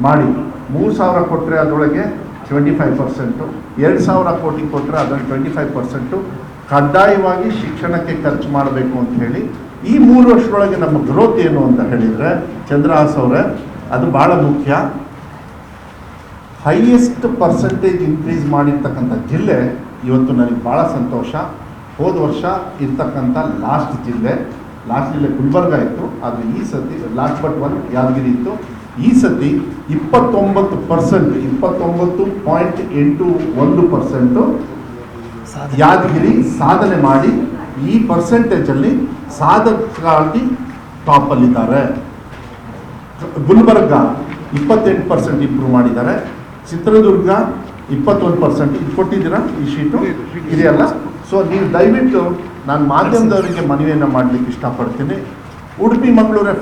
ಮಾಡಿ 3,000 ಕೊಟ್ಟರೆ ಅದರೊಳಗೆ 25%, 2,000 ಕೋಟಿ ಕೊಟ್ಟರೆ ಅದರಲ್ಲಿ 25% ಕಡ್ಡಾಯವಾಗಿ ಶಿಕ್ಷಣಕ್ಕೆ ಖರ್ಚು ಮಾಡಬೇಕು ಅಂತ ಹೇಳಿ ಈ 3 ವರ್ಷದೊಳಗೆ ನಮ್ಮ ಗ್ರೋತ್ ಏನು ಅಂತ ಹೇಳಿದರೆ, ಚಂದ್ರಹಾಸ್ ಅವರೇ, ಅದು ಭಾಳ ಮುಖ್ಯ. ಹೈಯೆಸ್ಟ್ ಪರ್ಸೆಂಟೇಜ್ ಇನ್ಕ್ರೀಸ್ ಮಾಡಿರ್ತಕ್ಕಂಥ ಜಿಲ್ಲೆ ಇವತ್ತು ನನಗೆ ಭಾಳ ಸಂತೋಷ. ಹೋದ ವರ್ಷ ಇರ್ತಕ್ಕಂಥ ಲಾಸ್ಟ್ ಜಿಲ್ಲೆ ಗುಲ್ಬರ್ಗ ಇತ್ತು. ಆದರೆ ಈ ಸತಿ ಲಾಸ್ಟ್ ಬಟ್ 1 ಯಾದಗಿರಿ ಇತ್ತು. ಈ ಸತಿ 29.81% ಯಾದಗಿರಿ ಸಾಧನೆ ಮಾಡಿ ಈ ಪರ್ಸೆಂಟೇಜಲ್ಲಿ ಸಾಧಕರಾಗಿ ಟಾಪಲ್ಲಿದ್ದಾರೆ. ಗುಲ್ಬರ್ಗ 28% ಇಂಪ್ರೂವ್ ಮಾಡಿದ್ದಾರೆ. ಚಿತ್ರದುರ್ಗ 21%. ಇದು ಕೊಟ್ಟಿದ್ದೀರಾ ಈ ಶೀಟು ಇದೆಯಲ್ಲ. ಸೊ ನೀವು ದಯವಿಟ್ಟು ನಾನು ಮಾಧ್ಯಮದವರಿಗೆ ಮನವಿಯನ್ನು ಮಾಡಲಿಕ್ಕೆ ಇಷ್ಟಪಡ್ತೀನಿ. ಉಡುಪಿ ಮಂಗಳೂರೇ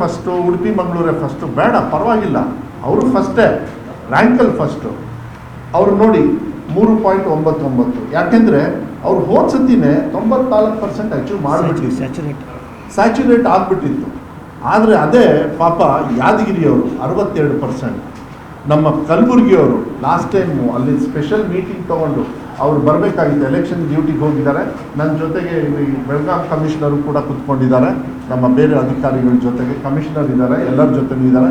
ಫಸ್ಟು ಬೇಡ, ಪರವಾಗಿಲ್ಲ, ಅವರು ಫಸ್ಟೇ ರ್ಯಾಂಕಲ್ಲಿ ಫಸ್ಟು. ಅವರು ನೋಡಿ 3.99. ಯಾಕೆಂದರೆ ಅವ್ರು ಹೋದ ಸತಿನೇ 94% ಅಚೀವ್ ಮಾಡಿಬಿಟ್ಟಿತ್ತು, ಸ್ಯಾಚುರೇಟ್ ಆಗಿಬಿಟ್ಟಿತ್ತು. ಆದರೆ ಅದೇ ಪಾಪ ಯಾದಗಿರಿಯವರು 62%, ನಮ್ಮ ಕಲಬುರಗಿಯವರು ಲಾಸ್ಟ್ ಟೈಮು ಅಲ್ಲಿ ಸ್ಪೆಷಲ್ ಮೀಟಿಂಗ್ ತೊಗೊಂಡು ಅವ್ರು ಬರಬೇಕಾಗಿತ್ತು, ಎಲೆಕ್ಷನ್ ಡ್ಯೂಟಿಗೆ ಹೋಗಿದ್ದಾರೆ. ನನ್ನ ಜೊತೆಗೆ ಇಲ್ಲಿ ಬೆಳಗಾಂ ಕಮಿಷನರು ಕೂಡ ಕೂತ್ಕೊಂಡಿದ್ದಾರೆ, ನಮ್ಮ ಬೇರೆ ಅಧಿಕಾರಿಗಳ ಜೊತೆಗೆ ಕಮಿಷನರ್ ಇದ್ದಾರೆ, ಎಲ್ಲರ ಜೊತೆನೂ ಇದ್ದಾರೆ.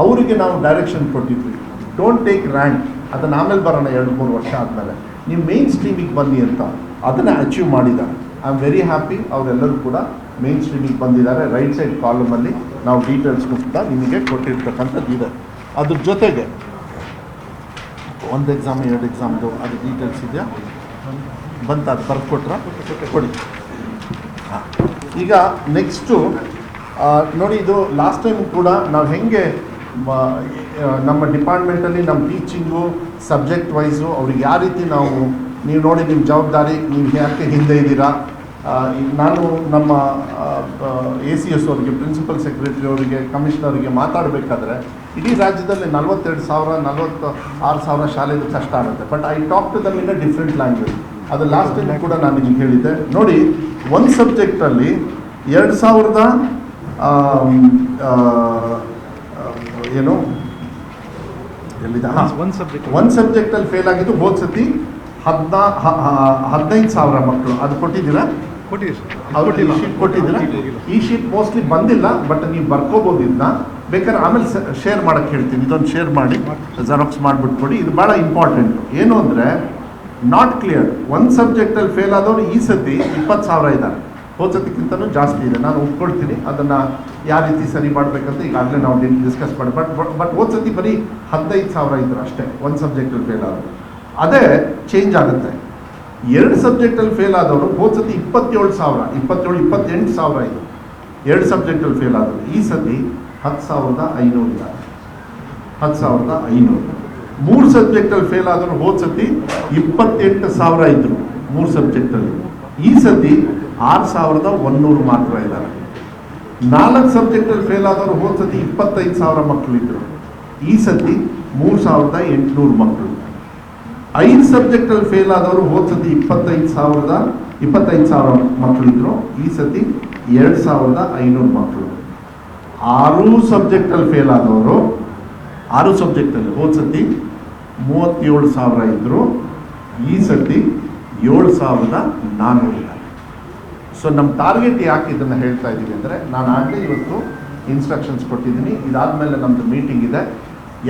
ಅವರಿಗೆ ನಾವು ಡೈರೆಕ್ಷನ್ ಕೊಟ್ಟಿದ್ವಿ, ಡೋಂಟ್ ಟೇಕ್ ರ್ಯಾಂಕ್, ಅದನ್ನು ಆಮೇಲೆ ಬರೋಣ 2-3 ವರ್ಷ ಆದಮೇಲೆ, ನೀವು ಮೇನ್ ಸ್ಟ್ರೀಮಿಗೆ ಬನ್ನಿ ಅಂತ. ಅದನ್ನು ಅಚೀವ್ ಮಾಡಿದ್ದಾರೆ. I am very happy. ಅವರೆಲ್ಲರೂ ಕೂಡ ಮೇನ್ ಸ್ಟ್ರೀಮಿಗೆ ಬಂದಿದ್ದಾರೆ. ರೈಟ್ ಸೈಡ್ ಕಾಲಮಲ್ಲಿ ನಾವು ಡೀಟೇಲ್ಸ್ನು ಕೂಡ ನಿಮಗೆ ಕೊಟ್ಟಿರ್ತಕ್ಕಂಥದ್ದು ಇದೆ. ಅದ್ರ ಜೊತೆಗೆ 1 ಎಕ್ಸಾಮ್ 2 ಎಕ್ಸಾಮ್ದು ಅದು ಡೀಟೇಲ್ಸ್ ಇದೆಯಾ ಬಂತ, ಅದು ಬರ್ಕೊಟ್ರ ಕೊಡಿ. ಹಾಂ, ಈಗ ನೆಕ್ಸ್ಟು ನೋಡಿ, ಇದು ಲಾಸ್ಟ್ ಟೈಮ್ ಕೂಡ ನಾವು ಹೆಂಗೆ ನಮ್ಮ ಡಿಪಾರ್ಟ್ಮೆಂಟಲ್ಲಿ ನಮ್ಮ ಟೀಚಿಂಗು ಸಬ್ಜೆಕ್ಟ್ ವೈಸು ಅವ್ರಿಗೆ ಯಾವ ರೀತಿ ನೀವು ನೋಡಿ ನಿಮ್ಮ ಜವಾಬ್ದಾರಿ, ನೀವು ಯಾಕೆ ಹಿಂದೆ ಇದ್ದೀರಾ. ನಾನು ನಮ್ಮ ACS ಅವರಿಗೆ, ಪ್ರಿನ್ಸಿಪಲ್ ಸೆಕ್ರೆಟರಿ ಅವರಿಗೆ, ಕಮಿಷನರಿಗೆ ಮಾತಾಡಬೇಕಾದ್ರೆ ಇಡೀ ರಾಜ್ಯದಲ್ಲಿ 42,000 46,000 ಶಾಲೆದು ಕಷ್ಟ ಆಗುತ್ತೆ. But I talk to them in a different language. ಅದು ಲಾಸ್ಟ್ ಟೈಮ್ ಕೂಡ ನಾನು ನಿಮಗೆ ಹೇಳಿದ್ದೆ. ನೋಡಿ, ಒಂದು ಸಬ್ಜೆಕ್ಟಲ್ಲಿ 2000 ಏನು ಎಲ್ಲಿದೆ, ಒಂದು ಸಬ್ಜೆಕ್ಟಲ್ಲಿ ಫೇಲ್ ಆಗಿದ್ದು ಹೋದ ಸತಿ 15,000 ಮಕ್ಕಳು. ಅದು ಕೊಟ್ಟಿದ್ದೀರಾ? ಶೀಟ್ ಕೊಟ್ಟಿದ್ದೀರಾ? ಈ ಶೀಟ್ ಮೋಸ್ಟ್ಲಿ ಬಂದಿಲ್ಲ, ಬಟ್ ನೀವು ಬರ್ಕೋಬೋದು. ಇದನ್ನ ಬೇಕಾದ್ರೆ ಆಮೇಲೆ ಶೇರ್ ಮಾಡೋಕ್ಕೆ ಹೇಳ್ತೀನಿ. ಇದೊಂದು ಶೇರ್ ಮಾಡಿ ಜೆರಾಕ್ಸ್ ಮಾಡಿಬಿಟ್ಟು ಕೊಡಿ. ಇದು ಭಾಳ ಇಂಪಾರ್ಟೆಂಟು. ಏನು ಅಂದರೆ ನಾಟ್ ಕ್ಲಿಯರ್. ಒಂದು ಸಬ್ಜೆಕ್ಟಲ್ಲಿ ಫೇಲ್ ಆದವರು ಈ ಸತಿ 20,000 ಇದ್ದಾರೆ, ಹೋದ ಸತಿಗಿಂತನೂ ಜಾಸ್ತಿ ಇದೆ. ನಾನು ಒಪ್ಕೊಳ್ತೀನಿ. ಅದನ್ನು ಯಾವ ರೀತಿ ಸರಿ ಮಾಡಬೇಕಂತ ಈಗಾಗಲೇ ನಾವು ಡಿಸ್ಕಸ್ ಮಾಡಿ. ಬಟ್ ಹೋದ ಸತಿ ಬರೀ 15,000 ಇದ್ರು ಅಷ್ಟೇ ಒಂದು ಸಬ್ಜೆಕ್ಟಲ್ಲಿ ಫೇಲ್ ಆದವರು. ಅದೇ ಚೇಂಜ್ ಆಗುತ್ತೆ. 2 ಸಬ್ಜೆಕ್ಟಲ್ಲಿ ಫೇಲ್ ಆದವರು ಹೋದ ಸತಿ 28,000 ಇದು 2 ಸಬ್ಜೆಕ್ಟಲ್ಲಿ ಫೇಲ್ ಆದವರು. ಈ ಸತಿ 10,500 ಇದ್ದಾರೆ, 10,500. 3 ಸಬ್ಜೆಕ್ಟಲ್ಲಿ ಫೇಲ್ ಆದವರು ಹೋದ ಸತಿ 28,000 ಇದ್ದರು 3 ಸಬ್ಜೆಕ್ಟಲ್ಲಿ. ಈ ಸತಿ 6,100 ಮಾತ್ರ ಇದ್ದಾರೆ. 4 ಸಬ್ಜೆಕ್ಟಲ್ಲಿ ಫೇಲ್ ಆದವರು ಹೋದ ಸತಿ 25,000 ಮಕ್ಕಳಿದ್ರು. ಈ ಸತಿ 3,800 ಮಕ್ಕಳು. 5 ಸಬ್ಜೆಕ್ಟಲ್ಲಿ ಫೇಲ್ ಆದವರು ಹೋದ ಸತಿ 25,000 ಮಕ್ಕಳಿದ್ರು. ಈ ಸತಿ 2,500 ಮಕ್ಕಳು. 6 ಸಬ್ಜೆಕ್ಟಲ್ಲಿ ಫೇಲ್ ಆದವರು 6 ಸಬ್ಜೆಕ್ಟಲ್ಲಿ ಹೋದ ಸತಿ 37,000 ಇದ್ದರು. ಈ ಸತಿ 7,400 ಇದ್ದಾರೆ. ಸೊ ನಮ್ಮ ಟಾರ್ಗೆಟ್ ಯಾಕೆ ಇದನ್ನು ಹೇಳ್ತಾ ಇದ್ದೀವಿ ಅಂದರೆ, ನಾನು ಆಗಲೇ ಇವತ್ತು ಇನ್ಸ್ಟ್ರಕ್ಷನ್ಸ್ ಕೊಟ್ಟಿದ್ದೀನಿ. ಇದಾದಮೇಲೆ ನಮ್ಮದು ಮೀಟಿಂಗ್ ಇದೆ.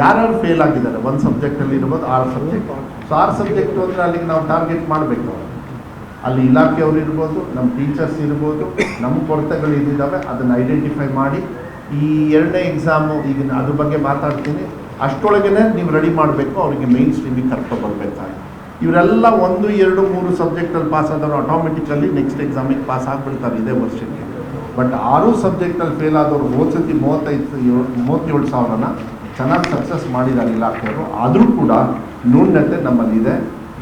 ಯಾರ್ಯಾರು ಫೇಲ್ ಆಗಿದ್ದಾರೆ ಒಂದು ಸಬ್ಜೆಕ್ಟಲ್ಲಿ ಇರ್ಬೋದು, 6 ಸಬ್ಜೆಕ್ಟ್. ಸೊ 6 ಸಬ್ಜೆಕ್ಟು ಅಂದರೆ ಅಲ್ಲಿಗೆ ನಾವು ಟಾರ್ಗೆಟ್ ಮಾಡಬೇಕು. ಅಲ್ಲಿ ಇಲಾಖೆಯವರು ಇರ್ಬೋದು, ನಮ್ಮ ಟೀಚರ್ಸ್ ಇರ್ಬೋದು, ನಮ್ಮ ಕೊರತೆಗಳು ಏನಿದ್ದಾವೆ ಅದನ್ನು ಐಡೆಂಟಿಫೈ ಮಾಡಿ ಈ 2ನೇ ಎಕ್ಸಾಮು ಈಗ ಅದ್ರ ಬಗ್ಗೆ ಮಾತಾಡ್ತೀನಿ. ಅಷ್ಟೊಳಗೇ ನೀವು ರೆಡಿ ಮಾಡಬೇಕು, ಅವರಿಗೆ ಮೇನ್ ಸ್ಟ್ರೀಮಿಗೆ ಕರ್ಕೊಬರ್ಬೇಕಾಗಿ. ಇವರೆಲ್ಲ 1, 2, 3 ಸಬ್ಜೆಕ್ಟಲ್ಲಿ ಪಾಸ್ ಆದವರು ಆಟೋಮೆಟಿಕಲಿ ನೆಕ್ಸ್ಟ್ ಎಕ್ಸಾಮಿಗೆ ಪಾಸ್ ಆಗಿಬಿಡ್ತಾರೆ ಇದೇ ವರ್ಷಕ್ಕೆ. ಬಟ್ 6 ಸಬ್ಜೆಕ್ಟಲ್ಲಿ ಫೇಲ್ ಆದವರು ಹೋದ ಸತಿ 37,000ನ ಚೆನ್ನಾಗಿ ಸಕ್ಸಸ್ ಮಾಡಿದ್ದಾರೆ ಇಲಾಖೆಯವರು. ಆದರೂ ಕೂಡ ನ್ಯೂನತೆ ನಮ್ಮಲ್ಲಿದೆ.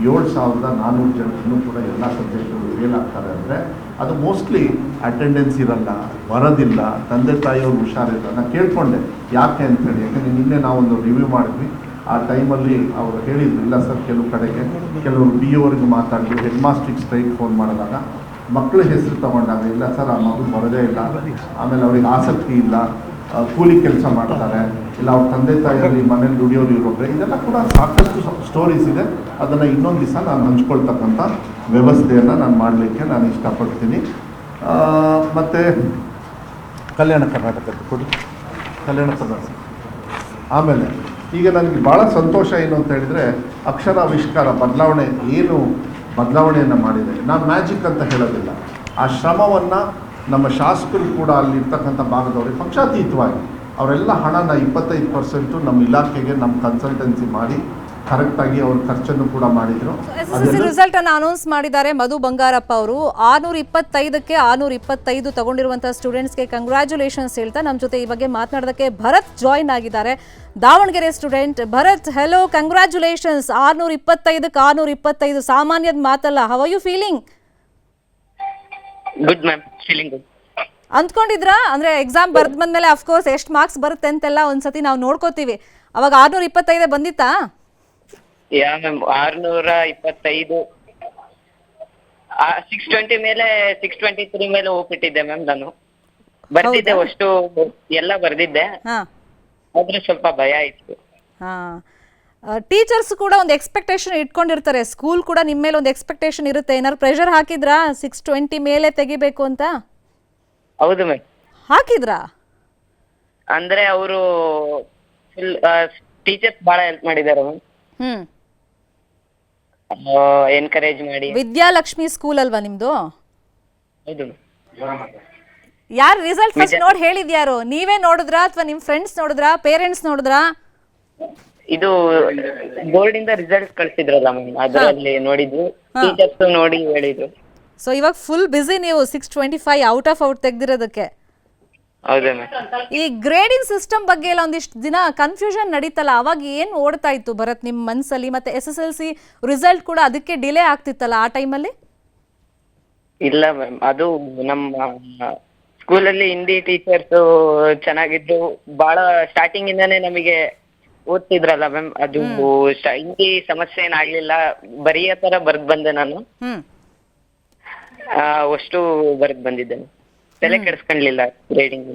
7,400 ಜನರು ಕೂಡ ಎಲ್ಲ ಸಬ್ಜೆಕ್ಟ್ಗಳು ಫೇಲ್ ಆಗ್ತಾರೆ. ಅಂದರೆ ಅದು ಮೋಸ್ಟ್ಲಿ ಅಟೆಂಡೆನ್ಸ್ ಇರಲ್ಲ, ಬರೋದಿಲ್ಲ, ತಂದೆ ತಾಯಿಯವ್ರು ಹುಷಾರಿಲ್ಲ. ನಾನು ಕೇಳ್ಕೊಂಡೆ ಯಾಕೆ ಅಂತೇಳಿ. ಯಾಕಂದರೆ ನಿನ್ನೆ ನಾವೊಂದು ರಿವ್ಯೂ ಮಾಡಿದ್ವಿ. ಆ ಟೈಮಲ್ಲಿ ಅವರು ಹೇಳಿದ್ರು, ಇಲ್ಲ ಸರ್, ಕೆಲವು ಕಡೆಗೆ ಕೆಲವರು BO ಅವ್ರಿಗೆ ಮಾತಾಡಿದ್ರು, ಹೆಡ್ ಮಾಸ್ಟ್ರಿಗೆ ಸ್ಟ್ರೈಟ್ ಫೋನ್ ಮಾಡಿದಾಗ ಮಕ್ಕಳ ಹೆಸರು ತಗೊಂಡಾಗ, ಇಲ್ಲ ಸರ್ ಆ ಮಗು ಬರೋದೇ ಇಲ್ಲ, ಆಮೇಲೆ ಅವ್ರಿಗೆ ಆಸಕ್ತಿ ಇಲ್ಲ, ಕೂಲಿ ಕೆಲಸ ಮಾಡ್ತಾರೆ, ಇಲ್ಲ ಅವ್ರ ತಂದೆ ತಾಯಿಯಲ್ಲಿ ಮನೇಲಿ ದುಡಿಯೋರು ಇರೋದ್ರೆ, ಇದೆಲ್ಲ ಕೂಡ ಸಾಕಷ್ಟು ಸ್ಟೋರೀಸ್ ಇದೆ. ಅದನ್ನು ಇನ್ನೊಂದು ದಿವಸ ನಾನು ಹಂಚ್ಕೊಳ್ತಕ್ಕಂಥ ವ್ಯವಸ್ಥೆಯನ್ನು ನಾನು ಮಾಡಲಿಕ್ಕೆ ನಾನು ಇಷ್ಟಪಡ್ತೀನಿ. ಮತ್ತು ಕಲ್ಯಾಣ ಕರ್ನಾಟಕದ ಕೊಡಿ, ಕಲ್ಯಾಣ ಕರ್ನಾಟಕ. ಆಮೇಲೆ ಈಗ ನನಗೆ ಭಾಳ ಸಂತೋಷ ಏನು ಅಂತ ಹೇಳಿದರೆ, ಅಕ್ಷರಾವಿಷ್ಕಾರ ಬದಲಾವಣೆಯನ್ನು ಮಾಡಿದೆ. ನಾನು ಮ್ಯಾಜಿಕ್ ಅಂತ ಹೇಳೋದಿಲ್ಲ. ಆ ಶ್ರಮವನ್ನು ನಮ್ಮ ಶಾಸಕರು ಕೂಡ ಅಲ್ಲಿರ್ತಕ್ಕಂಥ ಭಾಗದವ್ರಿಗೆ ಪಕ್ಷಾತೀತವಾಗಿ ಅವರೆಲ್ಲ ಹಣನ 25% ನಮ್ಮ ಇಲಾಖೆಗೆ, ನಮ್ಮ ಕನ್ಸಲ್ಟೆನ್ಸಿ ಮಾಡಿ ಕರೆಕ್ಟಾಗಿ ಅವ್ರ ಖರ್ಚನ್ನು ಕೂಡ ಮಾಡಿದರು. SSLC ರಿಸಲ್ಟ್ ಅನ್ನು ಅನೌನ್ಸ್ ಮಾಡಿದ್ದಾರೆ ಮಧು ಬಂಗಾರಪ್ಪ ಅವರು. 625ಕ್ಕೆ 625 ತಗೊಂಡಿರುವಂತಹ ಸ್ಟೂಡೆಂಟ್ಸ್ಗೆ ಕಂಗ್ರ್ಯಾಚುಲೇಷನ್ಸ್ ಹೇಳ್ತಾ ನಮ್ಮ ಜೊತೆ ಈ ಬಗ್ಗೆ ಮಾತನಾಡೋದಕ್ಕೆ ಭರತ್ ಜಾಯಿನ್ ಆಗಿದ್ದಾರೆ, Davanagere student. Bharat, hello, congratulations. 625ಕ್ಕೆ 625 ಸಾಮಾನ್ಯದ ಮಾತಲ್ಲ. How are you feeling? Good ma'am, feeling good. ಅಂದ್ಕೊಂಡಿದ್ರಾ? ಅಂದ್ರೆ ಎಕ್ಸಾಮ್ ಬರ್ದ್ ಬಂದ್ಮೇಲೆ ಅಫ್ಕೋರ್ಸ್ ಎಷ್ಟು ಮಾರ್ಕ್ಸ್ ಬರುತ್ತೆ ಅಂತೆಲ್ಲ ಒಂದ್ಸತಿ ನಾವು ನೋಡ್ಕೋತೀವಿ. ಅವಾಗ 625 ಬಂದಿತ್ತಾ? ಯಾ ಮ್ಯಾಮ್, 625 620 ಮೇಲೆ 623 ಮೇಲೆ ಹೋಗ್ಬಿಟ್ಟಿದ್ದೆ ಮ್ಯಾಮ್ ನಾನು. ಬರ್ದಿದ್ದೆ ಅಷ್ಟು ಎಲ್ಲ ಬರ್ದಿದ್ದೆ, ಹಾ ಆದ್ರೆ ಸ್ವಲ್ಪ ಭಯ ಇತ್ತು. ಹಾ ಟೀಚರ್ಸ್ ಕೂಡ ಒಂದು ಎಕ್ಸ್ಪೆಕ್ಟೇಷನ್ ಇಟ್ಕೊಂಡಿರ್ತಾರೆ, ಸ್ಕೂಲ್ ಕೂಡ ನಿಮ್ಮ ಮೇಲೆ ಒಂದು ಎಕ್ಸ್ಪೆಕ್ಟೇಷನ್ ಇರುತ್ತೆ. ಏನಾದ್ರು ಪ್ರೆಷರ್ ಹಾಕಿದ್ರಾ 620 ಮೇಲೆ ತೆಗಿಬೇಕು ಅಂತ? ಹೌದು ಮ್ಯಾಮ್. ಹಾಕಿದ್ರಾ? ಅಂದ್ರೆ ಅವರು ಫುಲ್ ಟೀಚರ್ಸ್ ಬಹಳ ಹೆಲ್ಪ್ ಮಾಡಿದ್ದಾರೆ ಮ್ಯಾಮ್, ಹ್ಮ್. ಎನ್ಕರೇಜ್ ಮಾಡಿ. ವಿದ್ಯಾಲಕ್ಷ್ಮಿ ಸ್ಕೂಲ್ ಅಲ್ವಾ ನಿಮ್ದು? ಹೌದು ಯಾರು ರಿಸಲ್ಟ್ ಫಸ್ಟ್ ನೋಡಿ ಹೇಳಿದ್ಯಾರು? ನೀವೇ ನೋಡಿದ್ರಾ ಅಥವಾ ನಿಮ್ ಫ್ರೆಂಡ್ಸ್ ನೋಡಿದ್ರಾ, ಪೇರೆಂಟ್ಸ್ ನೋಡಿದ್ರಾ? ಇದು ಬೋರ್ಡ್ ಇಂದ ರಿಸಲ್ಟ್ ಕಳ್ಸಿದ್ರಲ್ಲ ಮ್ಯಾಮ್, ಅದರಲ್ಲಿ ನೋಡಿದ್ವಿ, ಟೀಚರ್ಸ್ ನೋಡಿ ಹೇಳಿದ್ರು. ಸೊ ಇವಾಗ ಫುಲ್ ಬಿಸಿ ನೀವು 625 ಔಟ್ ಆಫ್ ಔಟ್ ತೆಗ್ದಿರೋದಕ್ಕೆ. ಹೌದಾ ಮ್ಯಾಮ್. ಈ ಗ್ರೇಡಿಂಗ್ ಸಿಸ್ಟಮ್ ಬಗ್ಗೆ ಎಲ್ಲ ಒಂದಿಷ್ಟು ದಿನ ಕನ್ಫ್ಯೂಷನ್ ನಡೀತಲ್ಲ, ಅವಾಗ ಏನ್ ಓಡ್ತಾ ಇತ್ತು ಭರತ್ ನಿಮ್ಮ ಮನ್ಸಲ್ಲಿ? ಮತ್ತೆ SSLC ರಿಸಲ್ಟ್ ಕೂಡ ಅದಕ್ಕೆ ಡಿಲೇ ಆಗ್ತಿತ್ತಲ್ಲ ಆ ಟೈಮಲ್ಲಿ? ಇಲ್ಲ ಮ್ಯಾಮ್, ಅದು ನಮ್ಮ ಸ್ಕೂಲಲ್ಲಿ ಹಿಂದಿ ಟೀಚರ್ಸ್ ಚೆನ್ನಾಗಿದ್ರು, ಬಹಳ ಸ್ಟಾರ್ಟಿಂಗ್ ಇಂದಾನೇ ನಮಗೆ ಓದ್ತಿದ್ರಲ್ಲ ಮ್ಯಾಮ್, ಅದು ಹಿಂದಿ ಸಮಸ್ಯೆ ಏನಾಗ್ಲಿಲ್ಲ, ಬರೆಯೋ ತರ ಬರ್ದ್ ಬಂದೆ ನಾನು. ಹ್ಮ್. ಅಷ್ಟು ಬರ್ದ್ ಬಂದಿದ್ದೆ, ತಲೆ ಕೆಡಿಸ್ಕೊಂಡ್ಲಿಲ್ಲ ಗ್ರೇಡಿಂಗ್.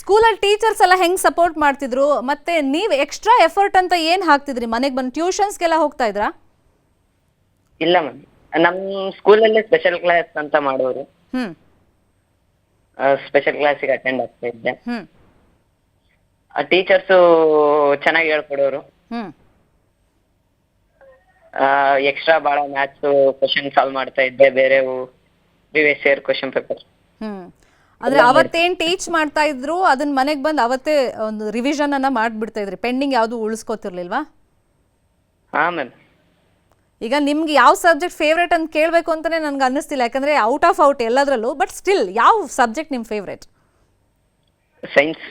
ಸ್ಕೂಲಲ್ಲಿ ಟೀಚರ್ಸ್ ಎಲ್ಲ ಹೆಂಗ್ ಸಪೋರ್ಟ್ ಮಾಡ್ತಿದ್ರು? ಮತ್ತೆ ನೀವು ಎಕ್ಸ್ಟ್ರಾ ಎಫರ್ಟ್ ಅಂತ ಏನ್ ಹಾಕ್ತಿದ್ರಿ? ಮನೆಗೆ ಬಂದು ಟ್ಯೂಷನ್ಸ್ಗೆಲ್ಲ ಹೋಗ್ತಾ ಇದ್ರಾ? ಇಲ್ಲ ಮ್ಯಾಮ್, ನಮ್ ಸ್ಕೂಲಲ್ಲೇ ಸ್ಪೆಷಲ್ ಕ್ಲಾಸ್ ಅಂತ ಮಾಡೋರು, ಹ್ಮ್ ಸ್ಪೆಷಲ್ ಕ್ಲಾಸಿಗೆ ಅಟೆಂಡ್ ಆಗ್ತಾ ಇದ್ದೆ. ಹ್ಮ್ ಟೀಚರ್ಸು ಚೆನ್ನಾಗಿ ಹೇಳ್ಕೊಡೋರು, ಹ್ಮ್ ಎಕ್ಸ್ಟ್ರಾ ಬಹಳ ಮ್ಯಾಥ್ಸ್ ಕ್ವಶನ್ ಸಾಲ್ವ್ ಮಾಡ್ತಾ ಇದ್ದೆ, ಬೇರೆ ಪ್ರಿವಿಯಸ್ ಇಯರ್ ಕ್ವಶನ್ ಪೇಪರ್. ಹ್ಮ್ ಅಂದ್ರೆ ಅವತ್ತೇನ್ ಟೀಚ್ ಮಾಡ್ತಾ ಇದ್ರು ಅದನ್ನ ಮನೆಗೆ ಬಂದು ಅವತ್ತೇ ಒಂದು ರಿವಿಷನ್ ಅನ್ನ ಮಾಡ್ಬಿಡ್ತಾ ಇದ್ರಿ, ಪೆಂಡಿಂಗ್ ಯಾವ್ದು ಉಳಿಸ್ಕೋತಿರ್ಲಿಲ್ವಾ? ಹಾ ಮ್ಯಾಮ್. ಈಗ ನಿಮ್ಗೆ ಯಾವ ಸಬ್ಜೆಕ್ಟ್ ಫೇವ್ರೇಟ್ ಅಂತ ಕೇಳಬೇಕು ಅಂತಾನೆ ನನ್ಗೆ ಅನ್ನಿಸ್ತಿಲ್ಲ, ಯಾಕಂದ್ರೆ ಔಟ್ ಆಫ್ ಔಟ್ ಎಲ್ಲದರಲ್ಲೂ. ಬಟ್ ಸ್ಟಿಲ್ ಯಾವ ಸಬ್ಜೆಕ್ಟ್ ನಿಮ್ favourite? Science.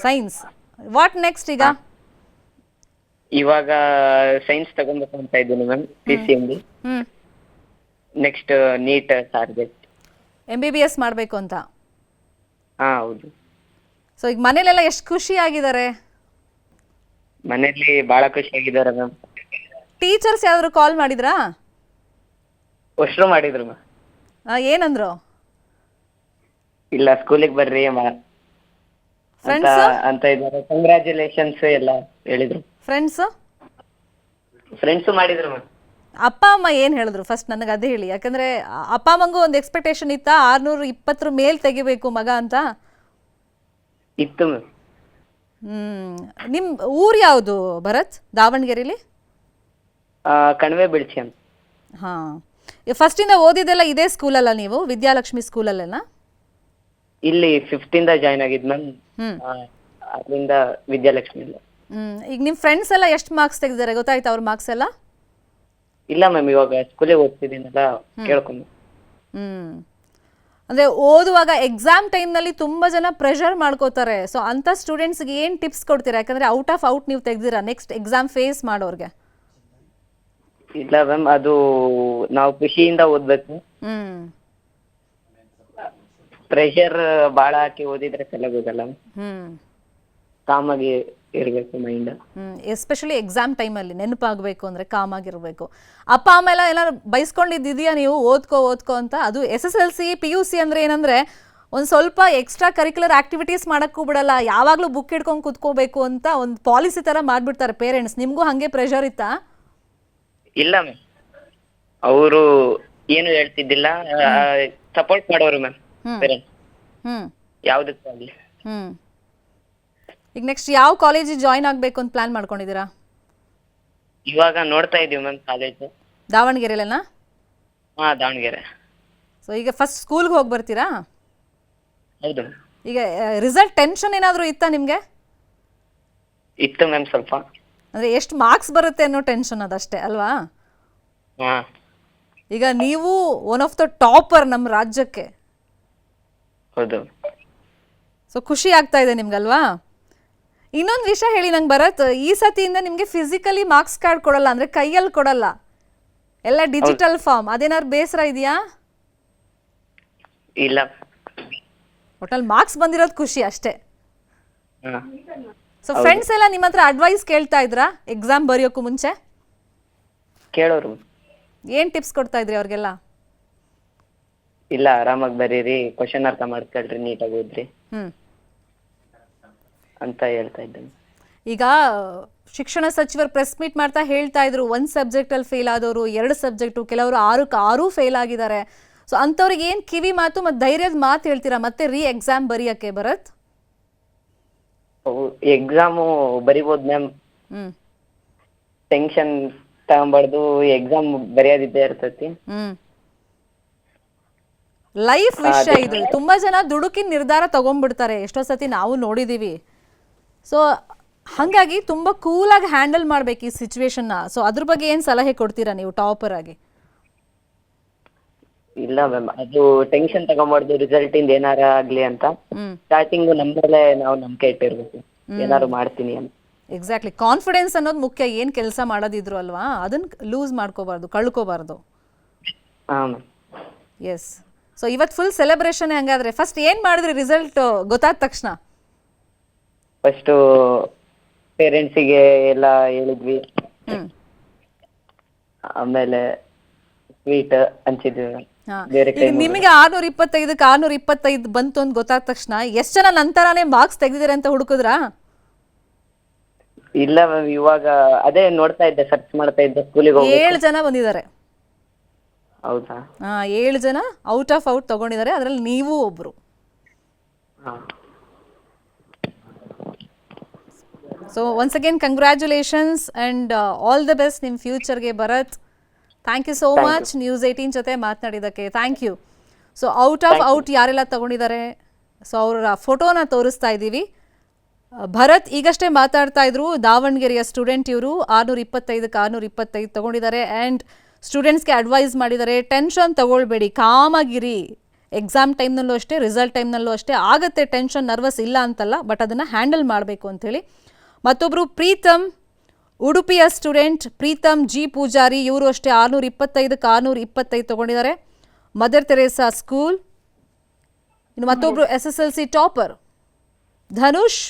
Science. What next ಈಗ? ಇವಾಗ ಸೈನ್ಸ್ ತಗೊಬೇಕು ಅಂತ ಇದ್ದೀನಿ ಮ್ಯಾಮ್, PCMB. ಹ್ಮ್. Next NEET target. MBBS ಮಾಡಬೇಕು ಅಂತ? ಹಾ ಹೌದು. ಸೊ ಈಗ ಮನೇಲೆಲ್ಲ ಎಷ್ಟು ಖುಷಿ ಆಗಿದ್ದಾರೆ? ಮನೇಲಿ ಬಹಳ ಖುಷಿಯಾಗಿದ್ದಾರೆ ಮ್ಯಾಮ್. ಟೀಚರ್ಸ್ ಯಾವ್ದಾದ್ರು ಕಾಲ್ ಮಾಡಿದ್ರಾ? ಅಷ್ಟ್ರು ಮಾಡಿದ್ರು ಮ್ಯಾಮ್. ಏನಂದ್ರು? ಇಲ್ಲ ಸ್ಕೂಲಿಗೆ ಬರ್ರಿ ಫ್ರೆಂಡ್ಸ್ ಅಂತ ಇದ್ದಾರೆ, ಕಂಗ್ರ್ಯಾಚುಲೇಷನ್ಸ್ ಎಲ್ಲ ಹೇಳಿದ್ರು. ಫ್ರೆಂಡ್ಸು ಮಾಡಿದ್ರು ಮ್ಯಾಮ್. ಅಪ್ಪ ಅಮ್ಮ ಏನ್ ಹೇಳಿದ್ರು ಫಸ್ಟ್? ನನಗೆ ಅದೇ ಹೇಳಿ, ಯಾಕಂದ್ರೆ ಅಪ್ಪ ಅಮ್ಮಂಗೂ ಒಂದು ಎಕ್ಸ್ಪೆಕ್ಟೇಷನ್ ಇತ್ತಾ 620 ಮೇಲ್ ತೆಗಿಬೇಕು ಮಗ ಅಂತ? ಇತ್ತು ಮ್ಯಾಮ್. ನಿಮ್ ಊರ್ ಯಾವುದು ಭರತ್? ದಾವಣಗೆರೆಲಿ? ಕಣಿವೆ ಬಿಳ್ಸಿ ಅಂತ. ಹಾ. ಫಸ್ಟ್ ಇಂದ ಓದಿದ್ದೆಲ್ಲ ಇದೇ ಸ್ಕೂಲಲ್ಲ ನೀವು? ವಿದ್ಯಾಲಕ್ಷ್ಮಿ ಸ್ಕೂಲಲ್ಲೆಲ್ಲ? ಇಲ್ಲಿ 5th ಇಂದ ಜಾಯ್ನ್ ಆಗಿದ್ ಮ್ಯಾಮ್, ಅಲ್ಲಿಂದ ವಿದ್ಯಾಲಕ್ಷ್ಮಿ. ಈಗ ನಿಮ್ ಫ್ರೆಂಡ್ಸ್ ಎಲ್ಲ ಎಷ್ಟು ಮಾರ್ಕ್ಸ್ ತೆಗೆದಿದ್ದಾರೆ ಗೊತ್ತಾಯ್ತು ಅವ್ರ ಮಾರ್ಕ್ಸ್ ಎಲ್ಲ? ಇಲ್ಲ ಮ್ಯಾಮ್, ಇವಾಗ ಸ್ಕೂಲಿಗೆ ಓದ್ತಿದ್ದೀನಲ್ಲ, ಕೇಳ್ಕೊಂಡು. ಅಂದ್ರೆ ಓದುವಾಗ ಎಕ್ಸಾಮ್ ಟೈಮ್ನಲ್ಲಿ ತುಂಬಾ ಜನ ಪ್ರೆಷರ್ ಮಾಡ್ಕೋತಾರೆ. ಸೊ ಅಂತ ಸ್ಟೂಡೆಂಟ್ಸ್ಗೆ ಏನ್ ಟಿಪ್ಸ್ ಕೊಡ್ತೀರಾ? ಯಾಕಂದ್ರೆ ಔಟ್ ಆಫ್ ಔಟ್ ನೀವು ತೆಗ್ದಿರಾ, ನೆಕ್ಸ್ಟ್ ಎಕ್ಸಾಮ್ ಫೇಸ್ ಮಾಡೋರ್ಗೆ. ಇಲ್ಲ ಮ್ಯಾಮ್, ಅದು ನಾವು ಖುಷಿಯಿಂದ ಓದ್ಬೇಕು. ಪ್ರೆಷರ್ ಬಾಳ ಹಾಕಿ ಓದಿದ್ರೆ ತಲೆಗೋಗಲ್ಲ. ಕಾಮಾಗಿ ಇರ್ಬೇಕು ಮೈಂಡ್. ಎಸ್ಪೆಷಲಿ ಎಕ್ಸಾಮ್ ಟೈಮಲ್ಲಿ ನೆನಪಾಗಬೇಕು ಅಂದ್ರೆ ಕಾಮ್ ಆಗಿರ್ಬೇಕು. ಅಪ್ಪ ಅಮ್ಮ ಎಲ್ಲ ಏನಾದ್ರು ಬೈಸ್ಕೊಂಡಿದ್ದಿದೆಯಾ ನೀವು ಓದ್ಕೋ ಅಂತ? ಅದು SSLC PUC ಅಂದ್ರೆ ಏನಂದ್ರೆ ಒಂದು ಸ್ವಲ್ಪ ಎಕ್ಸ್ಟ್ರಾ ಕರಿಕ್ಯುಲರ್ ಆಕ್ಟಿವಿಟೀಸ್ ಮಾಡಕ್ಕೂ ಬಿಡಲ್ಲ, ಯಾವಾಗಲೂ ಬುಕ್ ಹಿಡ್ಕೊಂಡು ಕುತ್ಕೋಬೇಕು ಅಂತ ಒಂದು ಪಾಲಿಸಿ ತರ ಮಾಡ್ಬಿಡ್ತಾರೆ ಪೇರೆಂಟ್ಸ್. ನಿಮ್ಗೂ ಹಂಗೆ ಪ್ರೆಷರ್ ಇತ್ತಾ? ಇಲ್ಲ ಮ್ಯಾಮ್, ಅವರು ಏನು ಹೇಳ್ತಿದ್ದಿಲ್ಲ, ಸಪೋರ್ಟ್ ಮಾಡೋರು ಮ್ಯಾಮ್ ಪೇರೆಂಟ್ಸ್ ಯಾವ್ದಕ್ಕೂ ಆಗ್ಲಿ. ಈಗ ನೆಕ್ಸ್ಟ್ ಯಾವ ಕಾಲೇಜಿಗೆ ಜಾಯಿನ್ ಆಗಬೇಕು ಅಂತ ಪ್ಲಾನ್ ಮಾಡ್ಕೊಂಡಿದ್ದೀರಾ? ಇವಾಗ ನೋಡ್ತಾ ಇದೀವಿ ಮ್ಯಾಮ್ ಕಾಲೇಜ್. ದಾವಣಗೆರೆಲೇನಾ? ಹಾ, ದಾವಣಗೆರೆ. ಸೊ ಈಗ ಫಸ್ಟ್ ಸ್ಕೂಲ್ಗೆ ಹೋಗಿ ಬರ್ತೀರಾ? ಹೌದು. ಈಗ ರಿಸಲ್ಟ್ ಟೆನ್ಷನ್ ಏನಾದರೂ ಇತ್ತಾ ನಿಮಗೆ? ಇತ್ತು ಮ್ಯಾಮ್ ಸ್ವಲ್ಪ. ಅಂದರೆ ಎಷ್ಟು ಮಾರ್ಕ್ಸ್ ಬರುತ್ತೆ ಅನ್ನೋ ಟೆನ್ಷನ್ ಅದಷ್ಟೇ ಅಲ್ವಾ? ಹಾ. ಈಗ ನೀವು ಒನ್ ಆಫ್ ದ ಟಾಪರ್ ನಮ್ಮ ರಾಜ್ಯಕ್ಕೆ. ಹೌದು. ಸೊ ಖುಷಿ ಆಗ್ತಾ ಇದೆ ನಿಮ್ಗಲ್ವಾ? ಇನ್ನೊಂದು ವಿಷಯ ಹೇಳಿ ನಂಗೆ ಭರತ್, ಈ ಸತಿಯಿಂದ ನಿಮಗೆ ಫಿಸಿಕಲಿ ಮಾರ್ಕ್ಸ್ ಕಾರ್ಡ್ ಕೊಡಲ್ಲ, ಅಂದರೆ ಕೈಯಲ್ಲಿ ಕೊಡಲ್ಲ, ಎಲ್ಲ ಡಿಜಿಟಲ್ ಫಾರ್ಮ್. ಅದೇನಾದ್ರು ಬೇಸರ ಇದೆಯಾ? ಇಲ್ಲ, ಒಟ್ಟಲ್ಲಿ ಮಾರ್ಕ್ಸ್ ಬಂದಿರೋದು ಖುಷಿ ಅಷ್ಟೇ. ಹಾ. ಸೊ ಫ್ರೆಂಡ್ಸ್ ಎಲ್ಲ ನಿಮ್ಮ ಹತ್ರ ಅಡ್ವೈಸ್ ಕೇಳ್ತಾ ಇದ್ರಾ ಎಕ್ಸಾಮ್ ಬರೆಯೋಕ್ಕೂ ಮುಂಚೆ? ಕೇಳೋರು. ಏನು ಟಿಪ್ಸ್ ಕೊಡ್ತಾ ಇದ್ರಿ ಅವ್ರಿಗೆಲ್ಲ? ಇಲ್ಲ ಆರಾಮಾಗಿ ಬರೀರಿ, ಕ್ವಶನ್ ಅರ್ಥ ಮಾಡ್ಕೊಳ್ರಿ, ನೀಟಾಗಿ ಓದ್ರಿ ಅಂತ ಹೇಳ್ತಾ ಇದ್ದೇನೆ. ಈಗ ಶಿಕ್ಷಣ ಸಚಿವರು ಪ್ರೆಸ್ ಮೀಟ್ ಮಾಡ್ತಾ ಹೇಳ್ತಾ ಇದ್ರು, ಒಂದು ಸಬ್ಜೆಕ್ಟಲ್ಲಿ ಫೇಲ್ ಆದವರು 2 ಸಬ್ಜೆಕ್ಟು, ಕೆಲವರು 6 ಫೇಲ್ ಆಗಿದ್ದಾರೆ. ಸೊ ಅಂಥವ್ರಿಗೆ ಏನು ಕಿವಿ ಮಾತು ಮತ್ತು ಧೈರ್ಯದ ಮಾತು ಹೇಳ್ತೀರಾ ಮತ್ತೆ ಎಕ್ಸಾಮ್ ಬರೆಯೋಕ್ಕೆ ಭರತ್? ಎಕ್ಸಾಮು ಬರಿಬೋದು ಮ್ಯಾಮ್, ಟೆನ್ಷನ್ ತಗೊಂಬಾರ್ದು, ಎಕ್ಸಾಮ್ ಬರೆಯೋದಿದ್ದೇ ಇರ್ತೈತಿ. ಲೈಫ್ ವಿಷಯ ಇದು. ತುಂಬಾ ಜನ ದುಡುಕಿನ ನಿರ್ಧಾರ ತಗೊಂಡ್ಬಿಡ್ತಾರೆ, ಎಷ್ಟೋ ಸತಿ ನಾವು ನೋಡಿದೀವಿ. ಸೊ ಹಾಗಾಗಿ ತುಂಬಾ ಕೂಲಾಗಿ ಹ್ಯಾಂಡಲ್ ಮಾಡ್ಬೇಕು ಈ ಸಿಚುವೇಶನ್ನ. ಸೊ ಅದ್ರ ಬಗ್ಗೆ ಏನ್ ಸಲಹೆ ಕೊಡ್ತೀರಾ ನೀವು ಟಾಪರ್ ಆಗಿ? ಇಲ್ಲ ಮ್ಯಾಮ್, ಅದು ಟೆನ್ಷನ್ ತಗೊಂಬಾರ್ದು, ರಿಸಲ್ಟ್ ಇಂದ ಏನಾರ ಆಗ್ಲಿ ಅಂತ. ಸ್ಟಾರ್ಟಿಂಗ್ ನಮ್ಮಲ್ಲೇ ನಾವು ನಂಬಿಕೆ ಇಟ್ಟಿರ್ಬೇಕು, ಏನಾರು ಮಾಡ್ತೀನಿ ಅಂತ. ಎಕ್ಸಾಕ್ಟ್ಲಿ, ಕಾನ್ಫಿಡೆನ್ಸ್ ಅನ್ನೋದು ಮುಖ್ಯ. ಏನ್ ಕೆಲಸ ಮಾಡೋದಿದ್ರು ಅಲ್ವಾ, ಅದನ್ನ ಲೂಸ್ ಮಾಡ್ಕೋಬಾರ್ದು, ಕಳ್ಕೋಬಾರ್ದು. ಎಸ್. ಸೊ ಇವತ್ತು ಫುಲ್ ಸೆಲೆಬ್ರೇಷನ್. ಹಂಗಾದ್ರೆ ಫಸ್ಟ್ ಏನ್ ಮಾಡಿದ್ರಿ ರಿಸಲ್ಟ್ ಗೊತ್ತಾದ ತಕ್ಷಣ? ಫಸ್ಟ್ ಪೇರೆಂಟ್ಸಿಗೆ ಎಲ್ಲ ಹೇಳಿದ್ವಿ, ಆಮೇಲೆ ಸ್ವೀಟ್ ಹಂಚಿದ್ವಿ. ನಿಮಗೆ 625ಕ್ಕೆ 625 ಬಂತು ಅಂತ ಗೊತ್ತಾದ ತಕ್ಷಣ ಎಷ್ಟು ಜನ ನಂತರನೇ ಮಾರ್ಕ್ಸ್ ತೆಗೆದಿದ್ದಾರೆ ಅಂತ ಹುಡುಕಿದ್ರಾ? ಇಲ್ಲ ಮ್ಯಾಮ್, ಇವಾಗ ಅದೇ ನೋಡ್ತಾ ಇದ್ದೆ, ಸರ್ಚ್ ಮಾಡ್ತಾ ಇದ್ದೆ. ಸ್ಕೂಲಿಗೆ 7 ಜನ ಬಂದಿದ್ದಾರೆ. ಹೌದಾ? 7 ಜನ ಔಟ್ ಆಫ್ ಔಟ್ ತಗೊಂಡಿದ್ದಾರೆ, ಅದರಲ್ಲಿ ನೀವು ಒಬ್ರು. So once again congratulations and all the best ನಿಮ್ಮ ಫ್ಯೂಚರ್ಗೆ Bharat. Thank you so much news 18 ಜೊತೆ ಮಾತನಾಡಿದ್ದಕ್ಕೆ. Thank you. So out of out ಯಾರೆಲ್ಲ ತಗೊಂಡಿದ್ದಾರೆ, ಸೊ ಅವರ ಫೋಟೋನ ತೋರಿಸ್ತಾ ಇದ್ದೀವಿ. ಭರತ್ ಈಗಷ್ಟೇ ಮಾತಾಡ್ತಾ ಇದ್ರು, ದಾವಣಗೆರೆಯ ಸ್ಟೂಡೆಂಟ್ ಇವರು. 625ಕ್ಕೆ 625 ತಗೊಂಡಿದ್ದಾರೆ. ಆ್ಯಂಡ್ ಸ್ಟೂಡೆಂಟ್ಸ್ಗೆ ಅಡ್ವೈಸ್ ಮಾಡಿದ್ದಾರೆ, ಟೆನ್ಷನ್ ತಗೊಳ್ಬೇಡಿ, ಕಾಮಾಗಿರಿ. ಎಕ್ಸಾಮ್ ಟೈಮ್ನಲ್ಲೂ ಅಷ್ಟೇ, ರಿಸಲ್ಟ್ ಟೈಮ್ನಲ್ಲೂ ಅಷ್ಟೇ ಆಗುತ್ತೆ ಟೆನ್ಷನ್, ನರ್ವಸ್ ಇಲ್ಲ ಅಂತಲ್ಲ, ಬಟ್ ಅದನ್ನು ಹ್ಯಾಂಡಲ್ ಮಾಡಬೇಕು ಅಂಥೇಳಿ. ಮತ್ತೊಬ್ಬರು ಪ್ರೀತಮ್, ಉಡುಪಿಯ ಸ್ಟೂಡೆಂಟ್ ಪ್ರೀತಮ್ ಜಿ ಪೂಜಾರಿ, ಇವರು ಅಷ್ಟೇ 625ಕ್ಕೆ 625 ತಗೊಂಡಿದ್ದಾರೆ, ಮದರ್ ತೆರೇಸಾ ಸ್ಕೂಲ್. ಇನ್ನು ಮತ್ತೊಬ್ಬರು SSLC ಟಾಪರ್ ಧನುಷ್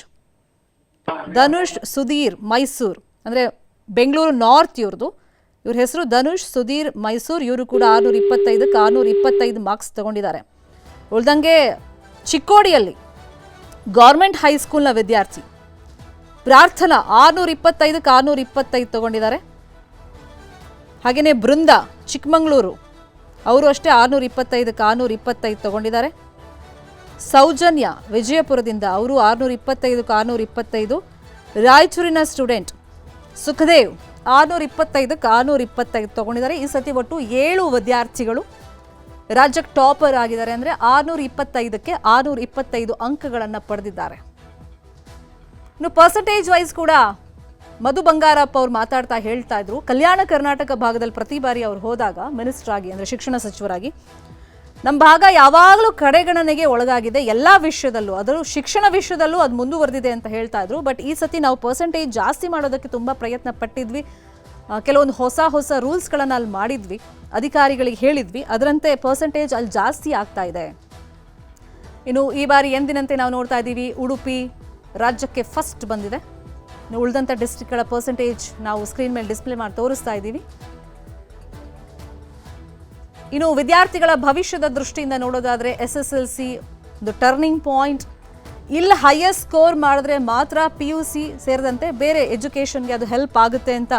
ಸುಧೀರ್ ಮೈಸೂರು, ಅಂದರೆ ಬೆಂಗಳೂರು ನಾರ್ತ್ ಇವ್ರದ್ದು. ಇವ್ರ ಹೆಸರು ಧನುಷ್ ಸುಧೀರ್ ಮೈಸೂರು. ಇವರು ಕೂಡ 625ಕ್ಕೆ 625 ಮಾರ್ಕ್ಸ್ ತಗೊಂಡಿದ್ದಾರೆ. ಉಳ್ದಂಗೆ ಚಿಕ್ಕೋಡಿಯಲ್ಲಿ ಗೌರ್ಮೆಂಟ್ ಹೈಸ್ಕೂಲ್ನ ವಿದ್ಯಾರ್ಥಿ ಪ್ರಾರ್ಥನಾ 625ಕ್ಕೆ 625 ತಗೊಂಡಿದ್ದಾರೆ. ಹಾಗೆಯೇ ಬೃಂದ ಚಿಕ್ಕಮಗಳೂರು, ಅವರು ಅಷ್ಟೇ 625ಕ್ಕೆ 625 ತಗೊಂಡಿದ್ದಾರೆ. ಸೌಜನ್ಯ ವಿಜಯಪುರದಿಂದ, ಅವರು 625ಕ್ಕೆ 625. ರಾಯಚೂರಿನ ಸ್ಟೂಡೆಂಟ್ ಸುಖದೇವ್ 625ಕ್ಕೆ 625 ತಗೊಂಡಿದ್ದಾರೆ. ಈ ಸತಿ ಒಟ್ಟು 7 ವಿದ್ಯಾರ್ಥಿಗಳು ರಾಜ್ಯಕ್ಕೆ ಟಾಪರ್ ಆಗಿದ್ದಾರೆ. ಅಂದರೆ 625ಕ್ಕೆ 625 ಅಂಕಗಳನ್ನು ಪಡೆದಿದ್ದಾರೆ. ಇನ್ನು ಪರ್ಸೆಂಟೇಜ್ ವೈಸ್ ಕೂಡ ಮಧು ಬಂಗಾರಪ್ಪ ಅವ್ರು ಮಾತಾಡ್ತಾ ಹೇಳ್ತಾ ಇದ್ರು, ಕಲ್ಯಾಣ ಕರ್ನಾಟಕ ಭಾಗದಲ್ಲಿ ಪ್ರತಿ ಬಾರಿ ಅವ್ರು ಹೋದಾಗ ಮಿನಿಸ್ಟರ್ ಆಗಿ, ಅಂದರೆ ಶಿಕ್ಷಣ ಸಚಿವರಾಗಿ, ನಮ್ಮ ಭಾಗ ಯಾವಾಗಲೂ ಕಡೆಗಣನೆಗೆ ಒಳಗಾಗಿದೆ ಎಲ್ಲ ವಿಷಯದಲ್ಲೂ, ಅದರಲ್ಲೂ ಶಿಕ್ಷಣ ವಿಷಯದಲ್ಲೂ ಅದು ಮುಂದುವರೆದಿದೆ ಅಂತ ಹೇಳ್ತಾ ಇದ್ರು. ಬಟ್ ಈ ಸತಿ ನಾವು ಪರ್ಸೆಂಟೇಜ್ ಜಾಸ್ತಿ ಮಾಡೋದಕ್ಕೆ ತುಂಬ ಪ್ರಯತ್ನ ಪಟ್ಟಿದ್ವಿ, ಕೆಲವೊಂದು ಹೊಸ ರೂಲ್ಸ್ಗಳನ್ನು ಅಲ್ಲಿ ಮಾಡಿದ್ವಿ, ಅಧಿಕಾರಿಗಳಿಗೆ ಹೇಳಿದ್ವಿ, ಅದರಂತೆ ಪರ್ಸೆಂಟೇಜ್ ಅಲ್ಲಿ ಜಾಸ್ತಿ ಆಗ್ತಾ ಇದೆ. ಇನ್ನು ಈ ಬಾರಿ ಎಂದಿನಂತೆ ನಾವು ನೋಡ್ತಾ ಇದ್ದೀವಿ, ಉಡುಪಿ ರಾಜ್ಯಕ್ಕೆ ಫಸ್ಟ್ ಬಂದಿದೆ. ಇನ್ನು ಉಳಿದಂಥ ಡಿಸ್ಟ್ರಿಕ್ಟ್ಗಳ ಪರ್ಸೆಂಟೇಜ್ ನಾವು ಸ್ಕ್ರೀನ್ ಮೇಲೆ ಡಿಸ್ಪ್ಲೇ ಮಾಡಿ ತೋರಿಸ್ತಾ ಇದ್ದೀವಿ. ಇನ್ನು ವಿದ್ಯಾರ್ಥಿಗಳ ಭವಿಷ್ಯದ ದೃಷ್ಟಿಯಿಂದ ನೋಡೋದಾದರೆ SSLC ಒಂದು ಟರ್ನಿಂಗ್ ಪಾಯಿಂಟ್. ಇಲ್ಲಿ ಹೈಯೆಸ್ಟ್ ಸ್ಕೋರ್ ಮಾಡಿದ್ರೆ ಮಾತ್ರ PUC ಸೇರಿದಂತೆ ಬೇರೆ ಎಜುಕೇಷನ್ಗೆ ಅದು ಹೆಲ್ಪ್ ಆಗುತ್ತೆ ಅಂತ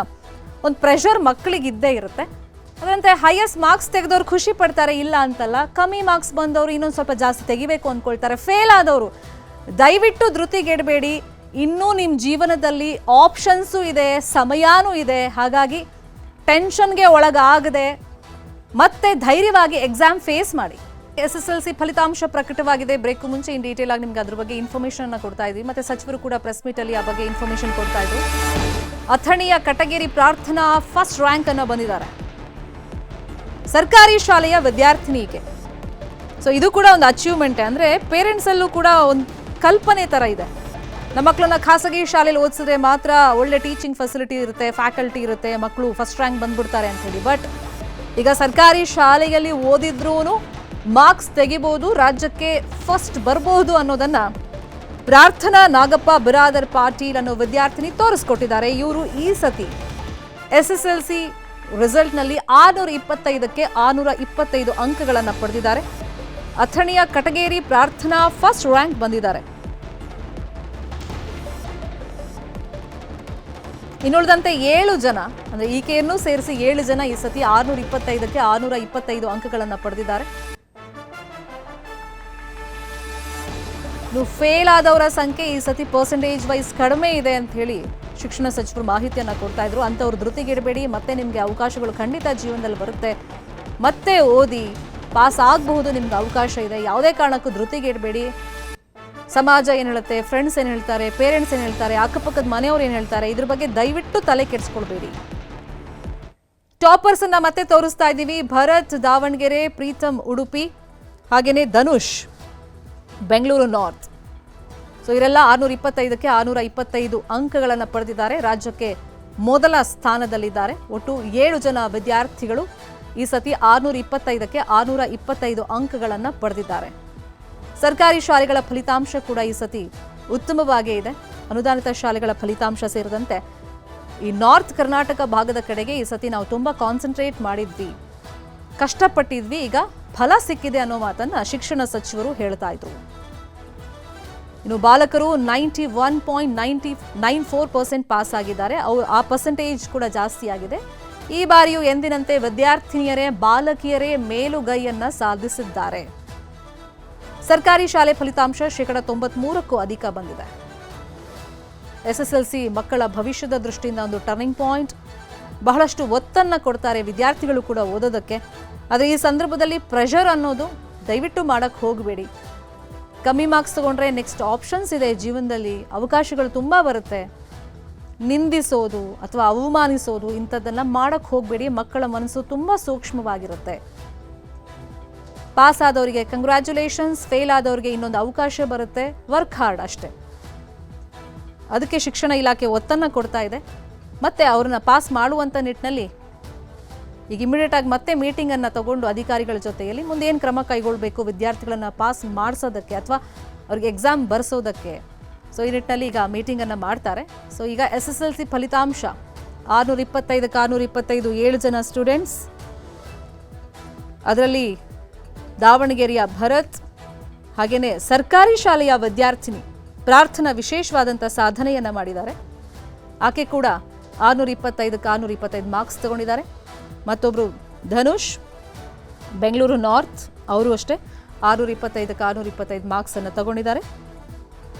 ಒಂದು ಪ್ರೆಷರ್ ಮಕ್ಕಳಿಗೆ ಇದ್ದೇ ಇರುತ್ತೆ. ಅದರಂತೆ ಹೈಯೆಸ್ಟ್ ಮಾರ್ಕ್ಸ್ ತೆಗೆದವ್ರು ಖುಷಿ ಪಡ್ತಾರೆ, ಇಲ್ಲ ಅಂತಲ್ಲ. ಕಮ್ಮಿ ಮಾರ್ಕ್ಸ್ ಬಂದವರು ಇನ್ನೊಂದು ಸ್ವಲ್ಪ ಜಾಸ್ತಿ ತೆಗಿಬೇಕು ಅಂದ್ಕೊಳ್ತಾರೆ. ಫೇಲ್ ಆದವರು ದಯವಿಟ್ಟು ಧೃತಿಗೆಡಬೇಡಿ, ಇನ್ನೂ ನಿಮ್ಮ ಜೀವನದಲ್ಲಿ ಆಪ್ಷನ್ಸು ಇದೆ, ಸಮಯನೂ ಇದೆ. ಹಾಗಾಗಿ ಟೆನ್ಷನ್ಗೆ ಒಳಗಾಗದೆ ಮತ್ತೆ ಧೈರ್ಯವಾಗಿ ಎಕ್ಸಾಮ್ ಫೇಸ್ ಮಾಡಿ. SSLC ಫಲಿತಾಂಶ ಪ್ರಕಟವಾಗಿದೆ. ಬ್ರೇಕ್ ಮುಂಚೆ ಇನ್ ಡೀಟೇಲ್ ಆಗಿ ನಿಮ್ಗೆ ಅದ್ರ ಬಗ್ಗೆ ಇನ್ಫಾರ್ಮೇಷನ್ ಕೊಡ್ತಾ ಇದ್ವಿ. ಮತ್ತೆ ಸಚಿವರು ಕೂಡ ಪ್ರೆಸ್ ಮೀಟ್ ಅಲ್ಲಿ ಆ ಬಗ್ಗೆ ಇನ್ಫಾರ್ಮೇಷನ್ ಕೊಡ್ತಾ ಇದ್ರು. ಅಥಣಿಯ ಕಟಗೇರಿ ಪ್ರಾರ್ಥನಾ ಫಸ್ಟ್ ರ್ಯಾಂಕ್ ಅನ್ನು ಬಂದಿದ್ದಾರೆ, ಸರ್ಕಾರಿ ಶಾಲೆಯ ವಿದ್ಯಾರ್ಥಿನಿಗೆ. ಸೊ ಇದು ಕೂಡ ಒಂದು ಅಚೀವ್ಮೆಂಟ್. ಅಂದರೆ ಪೇರೆಂಟ್ಸ್ ಅಲ್ಲೂ ಕೂಡ ಒಂದು ಕಲ್ಪನೆ ತರ ಇದೆ, ನಮ್ಮ ಮಕ್ಕಳನ್ನ ಖಾಸಗಿ ಶಾಲೆಯಲ್ಲಿ ಓದಿಸಿದ್ರೆ ಮಾತ್ರ ಒಳ್ಳೆ ಟೀಚಿಂಗ್ ಫೆಸಿಲಿಟಿ ಇರುತ್ತೆ, ಫ್ಯಾಕಲ್ಟಿ ಇರುತ್ತೆ, ಮಕ್ಕಳು ಫಸ್ಟ್ ರ್ಯಾಂಕ್ ಬಂದ್ಬಿಡ್ತಾರೆ ಅಂತ ಹೇಳಿ. ಬಟ್ ಈಗ ಸರ್ಕಾರಿ ಶಾಲೆಯಲ್ಲಿ ಓದಿದ್ರೂ ಮಾರ್ಕ್ಸ್ ತೆಗಿಬಹುದು, ರಾಜ್ಯಕ್ಕೆ ಫಸ್ಟ್ ಬರ್ಬೋದು ಅನ್ನೋದನ್ನ ಪ್ರಾರ್ಥನಾ ನಾಗಪ್ಪ ಬಿರಾದರ್ ಪಾಟೀಲ್ ಅನ್ನೋ ವಿದ್ಯಾರ್ಥಿನಿ ತೋರಿಸ್ಕೊಟ್ಟಿದ್ದಾರೆ. ಇವರು ಈ ಸತಿ SSLC ರಿಸಲ್ಟ್ನಲ್ಲಿ 625ಕ್ಕೆ 625 ಅಂಕಗಳನ್ನು ಪಡೆದಿದ್ದಾರೆ. ಅಥಣಿಯ ಕಟಗೇರಿ ಪ್ರಾರ್ಥನಾ ಫಸ್ಟ್ ರ್ಯಾಂಕ್ ಬಂದಿದ್ದಾರೆ. ಇನ್ನುಳಿದಂತೆ 7 ಜನ ಅಂದ್ರೆ ಈಕೆಯನ್ನು ಸೇರಿಸಿ 7 ಜನ ಈ ಸತಿ 625ಕ್ಕೆ 625 ಅಂಕಗಳನ್ನು ಪಡೆದಿದ್ದಾರೆ. ಫೇಲ್ ಆದವರ ಸಂಖ್ಯೆ ಈ ಸತಿ ಪರ್ಸೆಂಟೇಜ್ ವೈಸ್ ಕಡಿಮೆ ಇದೆ ಅಂತ ಹೇಳಿ ಶಿಕ್ಷಣ ಸಚಿವರು ಮಾಹಿತಿಯನ್ನ ಕೊಡ್ತಾ ಇದ್ರು. ಅಂತವ್ರು ಧೃತಿಗೆಡಬೇಡಿ, ಮತ್ತೆ ನಿಮ್ಗೆ ಅವಕಾಶಗಳು ಖಂಡಿತ ಜೀವನದಲ್ಲಿ ಬರುತ್ತೆ, ಮತ್ತೆ ಓದಿ ಪಾಸ್ ಆಗಬಹುದು, ನಿಮ್ಗೆ ಅವಕಾಶ ಇದೆ, ಯಾವುದೇ ಕಾರಣಕ್ಕೂ ಧೃತಿಗೆಡಬೇಡಿ. ಸಮಾಜ ಏನು ಹೇಳುತ್ತೆ, ಫ್ರೆಂಡ್ಸ್ ಏನು ಹೇಳ್ತಾರೆ, ಪೇರೆಂಟ್ಸ್ ಏನು ಹೇಳ್ತಾರೆ, ಅಕ್ಕಪಕ್ಕದ ಮನೆಯವ್ರು ಏನು ಹೇಳ್ತಾರೆ, ಇದ್ರ ಬಗ್ಗೆ ದಯವಿಟ್ಟು ತಲೆ ಕೆಡಿಸ್ಕೊಳ್ಬೇಡಿ. ಟಾಪರ್ಸ್ ಅನ್ನ ಮತ್ತೆ ತೋರಿಸ್ತಾ ಇದ್ದೀವಿ. ಭರತ್ ದಾವಣಗೆರೆ, ಪ್ರೀತಮ್ ಉಡುಪಿ, ಹಾಗೇನೆ ಧನುಷ್ ಬೆಂಗಳೂರು ನಾರ್ತ್. ಸೊ ಇವರೆಲ್ಲ 625ಕ್ಕೆ 625 ಅಂಕಗಳನ್ನು ಪಡೆದಿದ್ದಾರೆ. ರಾಜ್ಯಕ್ಕೆ ಮೊದಲ ಸ್ಥಾನದಲ್ಲಿದ್ದಾರೆ. ಒಟ್ಟು 7 ಜನ ವಿದ್ಯಾರ್ಥಿಗಳು ಈ ಸತಿ 625ಕ್ಕೆ 625 ಅಂಕಗಳನ್ನು ಪಡೆದಿದ್ದಾರೆ. ಸರ್ಕಾರಿ ಶಾಲೆಗಳ ಫಲಿತಾಂಶ ಕೂಡ ಈ ಸತಿ ಉತ್ತಮವಾಗೇ ಇದೆ. ಅನುದಾನಿತ ಶಾಲೆಗಳ ಫಲಿತಾಂಶ ಸೇರಿದಂತೆ ಈ ನಾರ್ತ್ ಕರ್ನಾಟಕ ಭಾಗದ ಕಡೆಗೆ ಈ ಸತಿ ನಾವು ತುಂಬಾ ಕಾನ್ಸಂಟ್ರೇಟ್ ಮಾಡಿದ್ವಿ, ಕಷ್ಟಪಟ್ಟಿದ್ವಿ, ಈಗ ಫಲ ಸಿಕ್ಕಿದೆ ಅನ್ನೋ ಮಾತನ್ನ ಶಿಕ್ಷಣ ಸಚಿವರು ಹೇಳ್ತಾ ಇದ್ರು. ಇನ್ನು ಬಾಲಕರು 91.94% ಪಾಸ್ ಆಗಿದ್ದಾರೆ. ಆ ಪರ್ಸೆಂಟೇಜ್ ಕೂಡ ಜಾಸ್ತಿ ಆಗಿದೆ. ಈ ಬಾರಿಯೂ ಎಂದಿನಂತೆ ವಿದ್ಯಾರ್ಥಿನಿಯರೇ ಬಾಲಕಿಯರೇ ಮೇಲುಗೈಯನ್ನ ಸಾಧಿಸಿದ್ದಾರೆ. ಸರ್ಕಾರಿ ಶಾಲೆ ಫಲಿತಾಂಶ 93%ಕ್ಕೂ ಅಧಿಕ ಬಂದಿದೆ. SSLC ಮಕ್ಕಳ ಭವಿಷ್ಯದ ದೃಷ್ಟಿಯಿಂದ ಒಂದು ಟರ್ನಿಂಗ್ ಪಾಯಿಂಟ್. ಬಹಳಷ್ಟು ಒತ್ತನ್ನು ಕೊಡ್ತಾರೆ ವಿದ್ಯಾರ್ಥಿಗಳು ಕೂಡ ಓದೋದಕ್ಕೆ. ಆದರೆ ಈ ಸಂದರ್ಭದಲ್ಲಿ ಪ್ರೆಷರ್ ಅನ್ನೋದು ದಯವಿಟ್ಟು ಮಾಡಕ್ಕೆ ಹೋಗಬೇಡಿ. ಕಮ್ಮಿ ಮಾರ್ಕ್ಸ್ ತಗೊಂಡ್ರೆ ನೆಕ್ಸ್ಟ್ ಆಪ್ಷನ್ಸ್ ಇದೆ ಜೀವನದಲ್ಲಿ, ಅವಕಾಶಗಳು ತುಂಬ ಬರುತ್ತೆ. ನಿಂದಿಸೋದು ಅಥವಾ ಅವಮಾನಿಸೋದು ಇಂಥದ್ದೆಲ್ಲ ಮಾಡಕ್ಕೆ ಹೋಗಬೇಡಿ. ಮಕ್ಕಳ ಮನಸ್ಸು ತುಂಬ ಸೂಕ್ಷ್ಮವಾಗಿರುತ್ತೆ. ಪಾಸ್ ಆದವರಿಗೆ ಕಂಗ್ರ್ಯಾಚುಲೇಷನ್ಸ್, ಫೇಲ್ ಆದವರಿಗೆ ಇನ್ನೊಂದು ಅವಕಾಶ ಬರುತ್ತೆ. ವರ್ಕ್ ಹಾರ್ಡ್ ಅಷ್ಟೇ. ಅದಕ್ಕೆ ಶಿಕ್ಷಣ ಇಲಾಖೆ ಒತ್ತನ್ನು ಕೊಡ್ತಾ ಇದೆ. ಮತ್ತೆ ಅವ್ರನ್ನ ಪಾಸ್ ಮಾಡುವಂಥ ನಿಟ್ಟಿನಲ್ಲಿ ಈಗ ಇಮಿಡಿಯೇಟ್ ಆಗಿ ಮತ್ತೆ ಮೀಟಿಂಗನ್ನು ತಗೊಂಡು ಅಧಿಕಾರಿಗಳ ಜೊತೆಯಲ್ಲಿ ಮುಂದೆ ಏನು ಕ್ರಮ ಕೈಗೊಳ್ಳಬೇಕು ವಿದ್ಯಾರ್ಥಿಗಳನ್ನ ಪಾಸ್ ಮಾಡಿಸೋದಕ್ಕೆ ಅಥವಾ ಅವ್ರಿಗೆ ಎಕ್ಸಾಮ್ ಬರೆಸೋದಕ್ಕೆ. ಸೊ ಈ ನಿಟ್ಟಿನಲ್ಲಿ ಈಗ ಮೀಟಿಂಗನ್ನು ಮಾಡ್ತಾರೆ. ಸೊ ಈಗ SSLC ಫಲಿತಾಂಶ 625ಕ್ಕೆ 625 7 ಜನ ಸ್ಟೂಡೆಂಟ್ಸ್. ಅದರಲ್ಲಿ ದಾವಣಗೆರೆಯ ಭರತ್, ಹಾಗೆಯೇ ಸರ್ಕಾರಿ ಶಾಲೆಯ ವಿದ್ಯಾರ್ಥಿನಿ ಪ್ರಾರ್ಥನಾ ವಿಶೇಷವಾದಂಥ ಸಾಧನೆಯನ್ನು ಮಾಡಿದ್ದಾರೆ. ಆಕೆ ಕೂಡ 625ಕ್ಕೆ 625 ಮಾರ್ಕ್ಸ್ ತಗೊಂಡಿದ್ದಾರೆ. ಮತ್ತೊಬ್ಬರು ಧನುಷ್ ಬೆಂಗಳೂರು ನಾರ್ತ್, ಅವರು ಅಷ್ಟೇ 625ಕ್ಕೆ 625 ಮಾರ್ಕ್ಸನ್ನು ತಗೊಂಡಿದ್ದಾರೆ.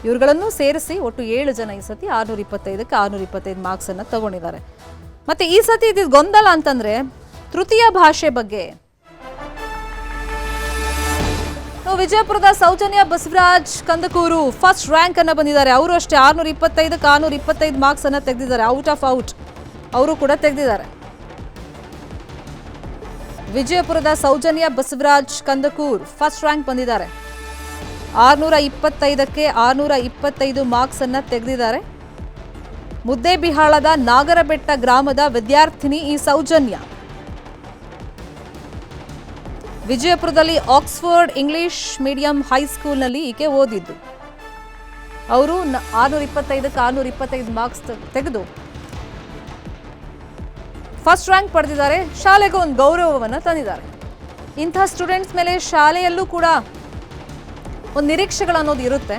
ಇವುಗಳನ್ನು ಸೇರಿಸಿ ಒಟ್ಟು 7 ಜನ ಈ ಸತಿ 625ಕ್ಕೆ 625 ಮಾರ್ಕ್ಸನ್ನು ತಗೊಂಡಿದ್ದಾರೆ. ಮತ್ತು ಈ ಸತಿ ಇದು ಗೊಂದಲ ಅಂತಂದರೆ ತೃತೀಯ ಭಾಷೆ ಬಗ್ಗೆ. ವಿಜಯಪುರದ ಸೌಜನ್ಯ ಬಸವರಾಜ್ ಕಂದಕೂರು ಫಸ್ಟ್ ರ್ಯಾಂಕ್ ಅನ್ನು ಬಂದಿದ್ದಾರೆ. ಅವರು ಅಷ್ಟೇ 625ಕ್ಕೆ 625 ಮಾರ್ಕ್ಸ್ ಅನ್ನು ತೆಗೆದಿದ್ದಾರೆ. ಔಟ್ ಆಫ್ ಔಟ್ ಅವರು ಕೂಡ ತೆಗೆದಿದ್ದಾರೆ. ವಿಜಯಪುರದ ಸೌಜನ್ಯ ಬಸವರಾಜ್ ಕಂದಕೂರ್ ಫಸ್ಟ್ ರ್ಯಾಂಕ್ ಬಂದಿದ್ದಾರೆ. 625ಕ್ಕೆ 625 ಮಾರ್ಕ್ಸ್ ಅನ್ನು ತೆಗೆದಿದ್ದಾರೆ. ಮುದ್ದೇಬಿಹಾಳದ ನಾಗರಬೆಟ್ಟ ಗ್ರಾಮದ ವಿದ್ಯಾರ್ಥಿನಿ ಈ ಸೌಜನ್ಯ. ವಿಜಯಪುರದಲ್ಲಿ ಆಕ್ಸ್ಫರ್ಡ್ ಇಂಗ್ಲಿಷ್ ಮೀಡಿಯಂ ಹೈಸ್ಕೂಲ್ನಲ್ಲಿ ಈಕೆ ಓದಿದ್ದು. ಅವರು 625ಕ್ಕೆ 625 ಮಾರ್ಕ್ಸ್ ತೆಗೆದು ಫಸ್ಟ್ ರ್ಯಾಂಕ್ ಪಡೆದಿದ್ದಾರೆ. ಶಾಲೆಗೆ ಒಂದು ಗೌರವವನ್ನು ತಂದಿದ್ದಾರೆ. ಇಂಥ ಸ್ಟೂಡೆಂಟ್ಸ್ ಮೇಲೆ ಶಾಲೆಯಲ್ಲೂ ಕೂಡ ಒಂದು ನಿರೀಕ್ಷೆಗಳು ಅನ್ನೋದು ಇರುತ್ತೆ.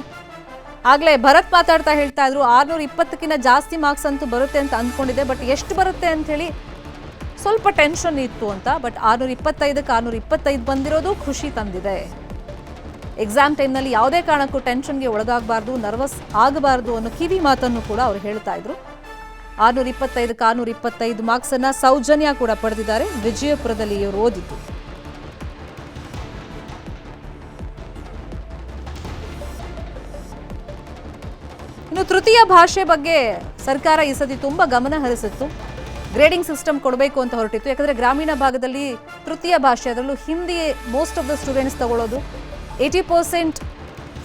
ಆಗಲೇ ಭರತ್ ಮಾತಾಡ್ತಾ ಹೇಳ್ತಾ ಇದ್ರು 620ಕ್ಕಿಂತ ಜಾಸ್ತಿ ಮಾರ್ಕ್ಸ್ ಅಂತೂ ಬರುತ್ತೆ ಅಂತ ಅಂದ್ಕೊಂಡಿದ್ದೆ, ಬಟ್ ಎಷ್ಟು ಬರುತ್ತೆ ಅಂಥೇಳಿ ಸ್ವಲ್ಪ ಟೆನ್ಷನ್ ಇತ್ತು ಅಂತ. ಬಟ್ 625ಕ್ಕೆ 625 ಬಂದಿರೋದು ಖುಷಿ ತಂದಿದೆ. ಎಕ್ಸಾಮ್ ಟೈಮ್ನಲ್ಲಿ ಯಾವುದೇ ಕಾರಣಕ್ಕೂ ಟೆನ್ಷನ್ಗೆ ಒಳಗಾಗಬಾರ್ದು, ನರ್ವಸ್ ಆಗಬಾರ್ದು ಅನ್ನೋ ಕಿವಿ ಮಾತನ್ನು ಕೂಡ ಅವ್ರು ಹೇಳ್ತಾ ಇದ್ರು. 625ಕ್ಕೆ 625 ಮಾರ್ಕ್ಸ್ ಅನ್ನ ಸೌಜನ್ಯ ಕೂಡ ಪಡೆದಿದ್ದಾರೆ. ವಿಜಯಪುರದಲ್ಲಿ ಇವರು ಓದಿದ್ದು. ಇನ್ನು ತೃತೀಯ ಭಾಷೆ ಬಗ್ಗೆ ಸರ್ಕಾರ ಈ ಸತಿ ತುಂಬಾ ಗಮನ ಹರಿಸಿತ್ತು. ಗ್ರೇಡಿಂಗ್ ಸಿಸ್ಟಮ್ ಕೊಡಬೇಕು ಅಂತ ಹೊರಟಿತ್ತು. ಯಾಕಂದರೆ ಗ್ರಾಮೀಣ ಭಾಗದಲ್ಲಿ ತೃತೀಯ ಭಾಷೆ, ಅದರಲ್ಲೂ Hindi most of the students ತಗೊಳ್ಳೋದು 80%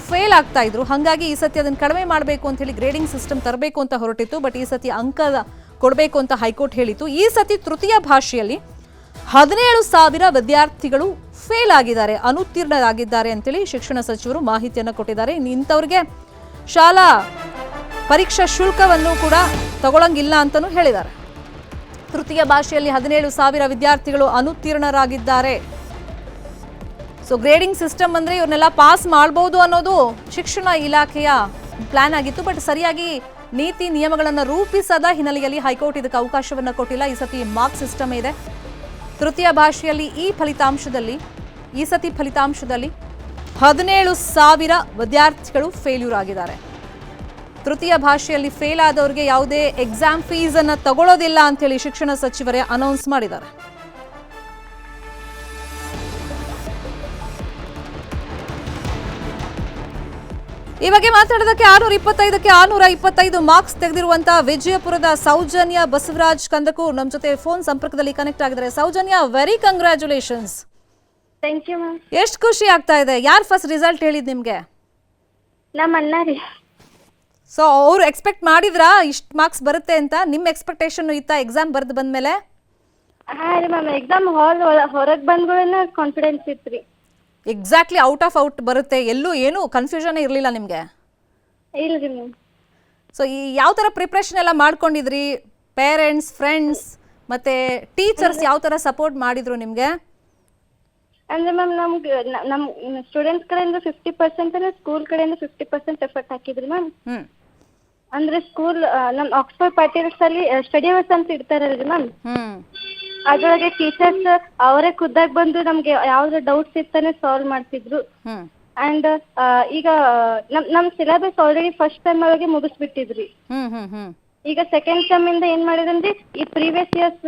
ಫೇಲ್ ಆಗ್ತಾ ಇದ್ರು. ಹಾಗಾಗಿ ಈ ಸತಿ ಅದನ್ನು ಕಡಿಮೆ ಮಾಡಬೇಕು ಅಂತ ಹೇಳಿ ಗ್ರೇಡಿಂಗ್ ಸಿಸ್ಟಮ್ ತರಬೇಕು ಅಂತ ಹೊರಟಿತ್ತು. ಬಟ್ ಈ ಸತಿ ಅಂಕ ಕೊಡಬೇಕು ಅಂತ ಹೈಕೋರ್ಟ್ ಹೇಳಿತ್ತು. ಈ ಸತಿ ತೃತೀಯ ಭಾಷೆಯಲ್ಲಿ 17,000 ವಿದ್ಯಾರ್ಥಿಗಳು ಫೇಲ್ ಆಗಿದ್ದಾರೆ, ಅನುತ್ತೀರ್ಣರಾಗಿದ್ದಾರೆ ಅಂತೇಳಿ ಶಿಕ್ಷಣ ಸಚಿವರು ಮಾಹಿತಿಯನ್ನು ಕೊಟ್ಟಿದ್ದಾರೆ. ಇಂಥವ್ರಿಗೆ ಶಾಲಾ ಪರೀಕ್ಷಾ ಶುಲ್ಕವನ್ನು ಕೂಡ ತಗೊಳ್ಳಂಗಿಲ್ಲ ಅಂತಲೂ ಹೇಳಿದ್ದಾರೆ. ತೃತೀಯ ಭಾಷೆಯಲ್ಲಿ 17,000 ವಿದ್ಯಾರ್ಥಿಗಳು ಅನುತ್ತೀರ್ಣರಾಗಿದ್ದಾರೆ. ಸೊ ಗ್ರೇಡಿಂಗ್ ಸಿಸ್ಟಮ್ ಅಂದರೆ ಇವ್ರನ್ನೆಲ್ಲ ಪಾಸ್ ಮಾಡ್ಬೋದು ಅನ್ನೋದು ಶಿಕ್ಷಣ ಇಲಾಖೆಯ ಪ್ಲಾನ್ ಆಗಿತ್ತು. ಬಟ್ ಸರಿಯಾಗಿ ನೀತಿ ನಿಯಮಗಳನ್ನು ರೂಪಿಸದ ಹಿನ್ನೆಲೆಯಲ್ಲಿ ಹೈಕೋರ್ಟ್ ಇದಕ್ಕೆ ಅವಕಾಶವನ್ನು ಕೊಟ್ಟಿಲ್ಲ. ಈ ಸತಿ ಮಾರ್ಕ್ ಸಿಸ್ಟಮ್ ಇದೆ. ತೃತೀಯ ಭಾಷೆಯಲ್ಲಿ ಈ ಸತಿ ಫಲಿತಾಂಶದಲ್ಲಿ 17,000 ವಿದ್ಯಾರ್ಥಿಗಳು ಫೇಲ್ಯೂರ್ ಆಗಿದ್ದಾರೆ. ತೃತೀಯ ಭಾಷೆಯಲ್ಲಿ ಫೇಲ್ ಆದವರಿಗೆ ಯಾವುದೇ ಎಕ್ಸಾಮ್ ಫೀಸ್ ಅನ್ನು ತಗೊಳ್ಳೋದಿಲ್ಲ ಅಂತೇಳಿ ಶಿಕ್ಷಣ ಸಚಿವರೇ ಅನೌನ್ಸ್ ಮಾಡಿದ್ದಾರೆ. ಈ ಬಗ್ಗೆ ಮಾತಾಡೋದಕ್ಕೆ 625ಕ್ಕೆ 625 ಮಾರ್ಕ್ಸ್ ತೆಗೆದಿರುವಂತಹ ವಿಜಯಪುರದ ಸೌಜನ್ಯ ಬಸವರಾಜ್ ಕಂದಕೂರ್ ನಮ್ಮ ಜೊತೆ ಫೋನ್ ಸಂಪರ್ಕದಲ್ಲಿ ಕನೆಕ್ಟ್ ಆಗಿದ್ದಾರೆ. Soujanya, very congratulations. Thank you ma'am. ಎಷ್ಟು ಖುಷಿ ಆಗ್ತಾ ಇದೆ? ಯಾರು ಫಸ್ಟ್ ರಿಸಲ್ಟ್ ಹೇಳಿದ್ ನಿಮ್ಗೆ? ನಮ್ಮ ಅಣ್ಣ ರೀ. ಸೊ ಅವ್ರು ಎಕ್ಸ್ಪೆಕ್ಟ್ ಮಾಡಿದ್ರಾ ಇಷ್ಟು ಮಾರ್ಕ್ಸ್ ಬರುತ್ತೆ ಅಂತ? ನಿಮ್ಮ ಎಕ್ಸ್ಪೆಕ್ಟೇಷನ್ ಇತ್ತಾ ಎಕ್ಸಾಮ್ ಬರ್ದು ಬಂದ್ಮೇಲೆ? ಹಾಂ ರೀ ಮ್ಯಾಮ್, ಎಕ್ಸಾಮ್ ಹಾಲ್ ಹೊರಗೆ ಬಂದ್ಗಳನ್ನ ಕಾನ್ಫಿಡೆನ್ಸ್ ಇತ್ತು ರೀ. ಎಕ್ಸಾಕ್ಟ್ಲಿ ಔಟ್ ಬರುತ್ತೆ, ಎಲ್ಲೂ ಏನು ಕನ್ಫ್ಯೂಷನ್ ಇರಲಿಲ್ಲ ನಿಮಗೆ? ಇಲ್ಲ ರೀ ಮ್ಯಾಮ್. ಸೊ ಈ ಯಾವ ಥರ ಪ್ರಿಪ್ರೇಷನ್ ಎಲ್ಲ ಮಾಡ್ಕೊಂಡಿದ್ರಿ? ಪೇರೆಂಟ್ಸ್, ಫ್ರೆಂಡ್ಸ್ ಮತ್ತು ಟೀಚರ್ಸ್ ಯಾವ ಥರ ಸಪೋರ್ಟ್ ಮಾಡಿದ್ರು ನಿಮಗೆ? ಅಂದ್ರೆ ಮ್ಯಾಮ್ ನಮ್ಮ ಸ್ಟೂಡೆಂಟ್ಸ್ ಕಡೆಯಿಂದ 50% ಅಂದ್ರೆ ಸ್ಕೂಲ್ ಕಡೆಯಿಂದ 50% ಎಫರ್ಟ್ ಹಾಕಿದ್ರಿ ಮ್ಯಾಮ್. ಅಂದ್ರೆ ಸ್ಕೂಲ್ ನಮ್ಮ ಆಕ್ಸ್ಫರ್ಡ್ ಪಾಟೀಲ್ಸ್ ಅಲ್ಲಿ ಸ್ಟಡಿ ಅವರ್ಸ್ ಅಂತ ಇಡ್ತಾರಲ್ರಿ ಮ್ಯಾಮ್, ಅದ್ರೊಳಗೆ ಟೀಚರ್ಸ್ ಅವರೇ ಖುದ್ದಾಗಿ ಬಂದು ನಮ್ಗೆ ಯಾವ್ದು ಡೌಟ್ಸ್ ಇರ್ತಾನೆ ಸಾಲ್ವ್ ಮಾಡ್ತಿದ್ರು. ಅಂಡ್ ಈಗ ನಮ್ ಸಿಲೆಬಸ್ ಆಲ್ರೆಡಿ ಫಸ್ಟ್ ಸೆಮ್ ಒಳಗೆ ಮುಗಿಸ್ಬಿಟ್ಟಿದ್ರಿ. ಈಗ ಸೆಕೆಂಡ್ ಸೆಮ್ ಇಂದ ಏನ್ ಮಾಡಿದ್ರಿ, ಈ ಪ್ರೀವಿಯಸ್ ಇಯರ್ಸ್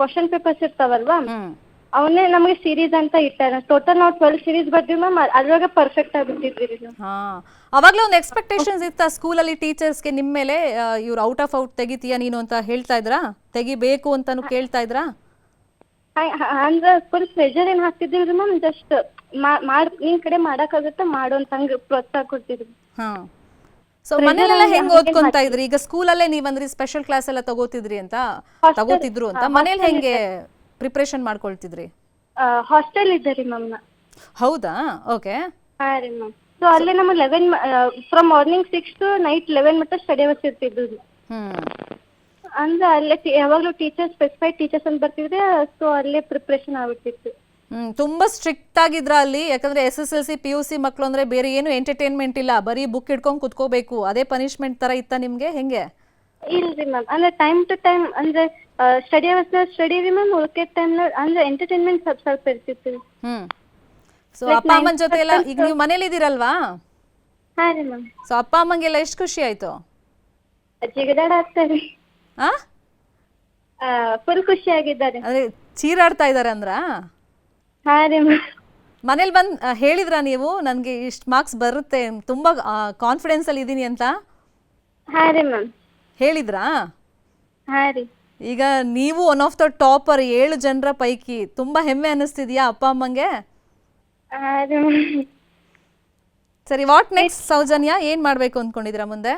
ಕ್ವಶನ್ ಪೇಪರ್ಸ್ ಇರ್ತಾವಲ್ವಾ, ಅವನ್ನೇ ನಮಗೆ ಸೀರೀಸ್ ಅಂತ ಇಟ್ಟಾರ. ಟೋಟಲ್ ನಾವು 12 ಸೀರೀಸ್ ಬರ್ತೀವಿ ಮ್ಯಾಮ್, ಅದ್ರೊಳಗೆ ಪರ್ಫೆಕ್ಟ್ ಆಗಿಬಿಟ್ಟಿದ್ರಿ. ಅವಾಗಲೇ ಒಂದು ಎಕ್ಸ್ಪೆಕ್ಟೇಷನ್ಸ್ ಇತ್ತ ಸ್ಕೂಲಲ್ಲಿ ಟೀಚರ್ಸ್ಗೆ ನಿಮ್ಮ ಮೇಲೆ? ಇವ್ರು ಔಟ್ ತೆಗಿತೀಯಾ ನೀನು ಅಂತ ಹೇಳ್ತಾ ಇದ್ರಾ? ತೆಗಿಬೇಕು ಅಂತಾನು ಕೇಳ್ತಾ ಇದ್ರಾ? ಅಂದ್ರೆ ಫುಲ್ ಪ್ರೆಷರ್ ಏನ್ ಹಾಕ್ತಿದ್ದಿಲ್ರಿ ಮ್ಯಾಮ್, ಜಸ್ಟ್ ನಿನ್ ಕಡೆ ಮಾಡಕ್ಕಾಗತ್ತೆ ಮಾಡು ಅಂತ ಹಂಗ ಪ್ರೋತ್ಸಾಹ ಕೊಡ್ತಿದ್ರಿ. ಸೊ ಮನೇಲೆಲ್ಲ ಹೆಂಗ್ ಓದ್ಕೊಂತಾ ಇದ್ರಿ? ಈಗ ಸ್ಕೂಲಲ್ಲೇ ನೀವಂದ್ರಿ ಸ್ಪೆಷಲ್ ಕ್ಲಾಸ್ ಎಲ್ಲ ತಗೋತಿದ್ರು ಅಂತ, ಮನೇಲಿ ಹೆಂಗೆ ಪ್ರಿಪರೇಷನ್ ಮಾಡ್ಕೊಳ್ತಿದ್ರಿ? ಹಾಸ್ಟೆಲ್ ಇದ್ದರಿ ಮ್ಯಾಮ್. ಹೌದಾ? ಓಕೆ. ಹಾ ರೀ ಮ್ಯಾಮ್. ಸೊ ಅಲ್ಲಿ ನಮ್ಮ 11 ಫ್ರಮ್ ಮಾರ್ನಿಂಗ್ 6 to ನೈಟ್ 11 ಮಟ್ಟ ಸ್ಟಡಿ ಅವರ್ಸ್ ಇರ್ತಿದ್ವು. ಅಂದ್ರೆ ಅಲ್ಲೇ ಯಾವಾಗ್ಲೂ ಟೀಚರ್ಸ್, ಸ್ಪೆಸಿಫೈಡ್ ಟೀಚರ್ಸ್ ಅಂತ ಬರ್ತಿದ್ರೆ, ಸೊ ಅಲ್ಲೇ ಪ್ರಿಪ್ರೇಷನ್ ಆಗ್ಬಿಟ್ಟಿತ್ತು. ತುಂಬಾ ಸ್ಟ್ರಿಕ್ಟ್ ಆಗಿದ್ರ ಅಲ್ಲಿ? ಯಾಕಂದ್ರೆ SSLC PUC ಮಕ್ಕಳು ಅಂದ್ರೆ ಬೇರೆ ಏನು ಎಂಟರ್ಟೈನ್ಮೆಂಟ್ ಇಲ್ಲ, ಬರೀ ಬುಕ್ ಹಿಡ್ಕೊಂಡು ಕುತ್ಕೋಬೇಕು, ಅದೇ ಪನಿಷ್ಮೆಂಟ್ ತರ ಇತ್ತ ನಿಮ್ಗೆ? ಹೆಂಗೆ? ಇಲ್ರಿ ಮ್ಯಾಮ್, ಅಂದ್ರೆ ಟೈಮ್ ಟು ಟೈಮ್ ಅಂದ್ರೆ ಸ್ಟಡಿ ಅವರ್ಸ್ ಸ್ಟಡಿ ರೀ ಮ್ಯಾಮ್, ಉಳ್ಕೆ ಟೈಮ್ ಅಂದ್ರೆ ಎಂಟರ್ಟೈನ್ಮೆಂಟ್ ಸ್ವಲ್ಪ ಇರ್ತಿತ್ತು. ಸೊ ಅಪ್ಪ ಅಮ್ಮನ ಜೊತೆ ಎಲ್ಲ ಈಗ ನೀವು ಮನೇಲಿ ಇದೀರಲ್ವಾ? ಹಾ ರೀ ಮ್ಯಾಮ್. ಸೊ ಅಪ್ಪ ಅಮ್ಮಂಗೆಲ್ಲ ಎಷ್ಟು ಖುಷಿ ಆಯ್ತು? ಜಿಗದಾಡ ಆಗ್ತಾರೆ, ಫುಲ್ ಖುಷಿ ಆಗಿದ್ದಾರೆ. ಅದೇ ಚೀರಾಡ್ತಾ ಇದಾರೆ ಅಂದ್ರ? ಹಾ ರೀ ಮ್ಯಾಮ್. ಮನೇಲಿ ಬಂದ್ ಹೇಳಿದ್ರಾ ನೀವು ನನ್ಗೆ ಇಷ್ಟು ಮಾರ್ಕ್ಸ್ ಬರುತ್ತೆ, ತುಂಬಾ ಕಾನ್ಫಿಡೆನ್ಸ್ ಅಲ್ಲಿ ಇದೀನಿ ಅಂತ? ಹಾ ರೀ ಮ್ಯಾಮ್. ಹೇಳಿದ್ರಾ? ಹಾ ರೀ. ಈಗ ನೀವು ಒನ್ ಆಫ್ ದ ಟಾಪರ್ 7 ಜನರ ಪೈಕಿ, ತುಂಬಾ ಹೆಮ್ಮೆ ಅನ್ನಿಸ್ತಿದ್ಯಾ ಅಪ್ಪ ಅಮ್ಮಂಗೆ? ಹಾ ರೀ ಮ್ಯಾಮ್. ಸರಿ, ವಾಟ್ ನೆಕ್ಸ್ಟ್ ಸೌಜನ್ಯ? ಏನ್ ಮಾಡ್ಬೇಕು ಅಂದ್ಕೊಂಡಿದ್ದೀರಾ ಮುಂದೆ?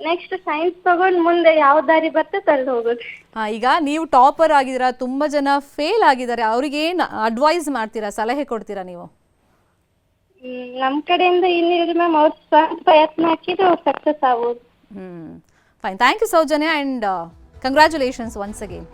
ನೆಕ್ಸ್ಟ್ ಸೈನ್ಸ್ ತಗೊಂಡ್ ಮುಂದೆ ಯಾವ ದಾರಿ ಬರ್ತದೆ ಅಲ್ಲಿ ಹೋಗೋದು. ಈಗ ನೀವು ಟಾಪರ್ ಆಗಿದ್ದೀರಾ, ತುಂಬಾ ಜನ ಫೇಲ್ ಆಗಿದ್ದಾರೆ, ಅವ್ರಿಗೆ ಏನ್ ಅಡ್ವೈಸ್ ಮಾಡ್ತೀರಾ, ಸಲಹೆ ಕೊಡ್ತೀರಾ ನೀವು? ನಮ್ ಕಡೆಯಿಂದ ಏನಿಲ್ಲ ಮ್ಯಾಮ್, ಅವ್ರ ಸ್ವಂತ ಪ್ರಯತ್ನ ಹಾಕಿದ್ರೆ ಅವ್ರು ಸಕ್ಸಸ್ ಆಗೋದು. Fine, thank you Soujanya, and congratulations once again.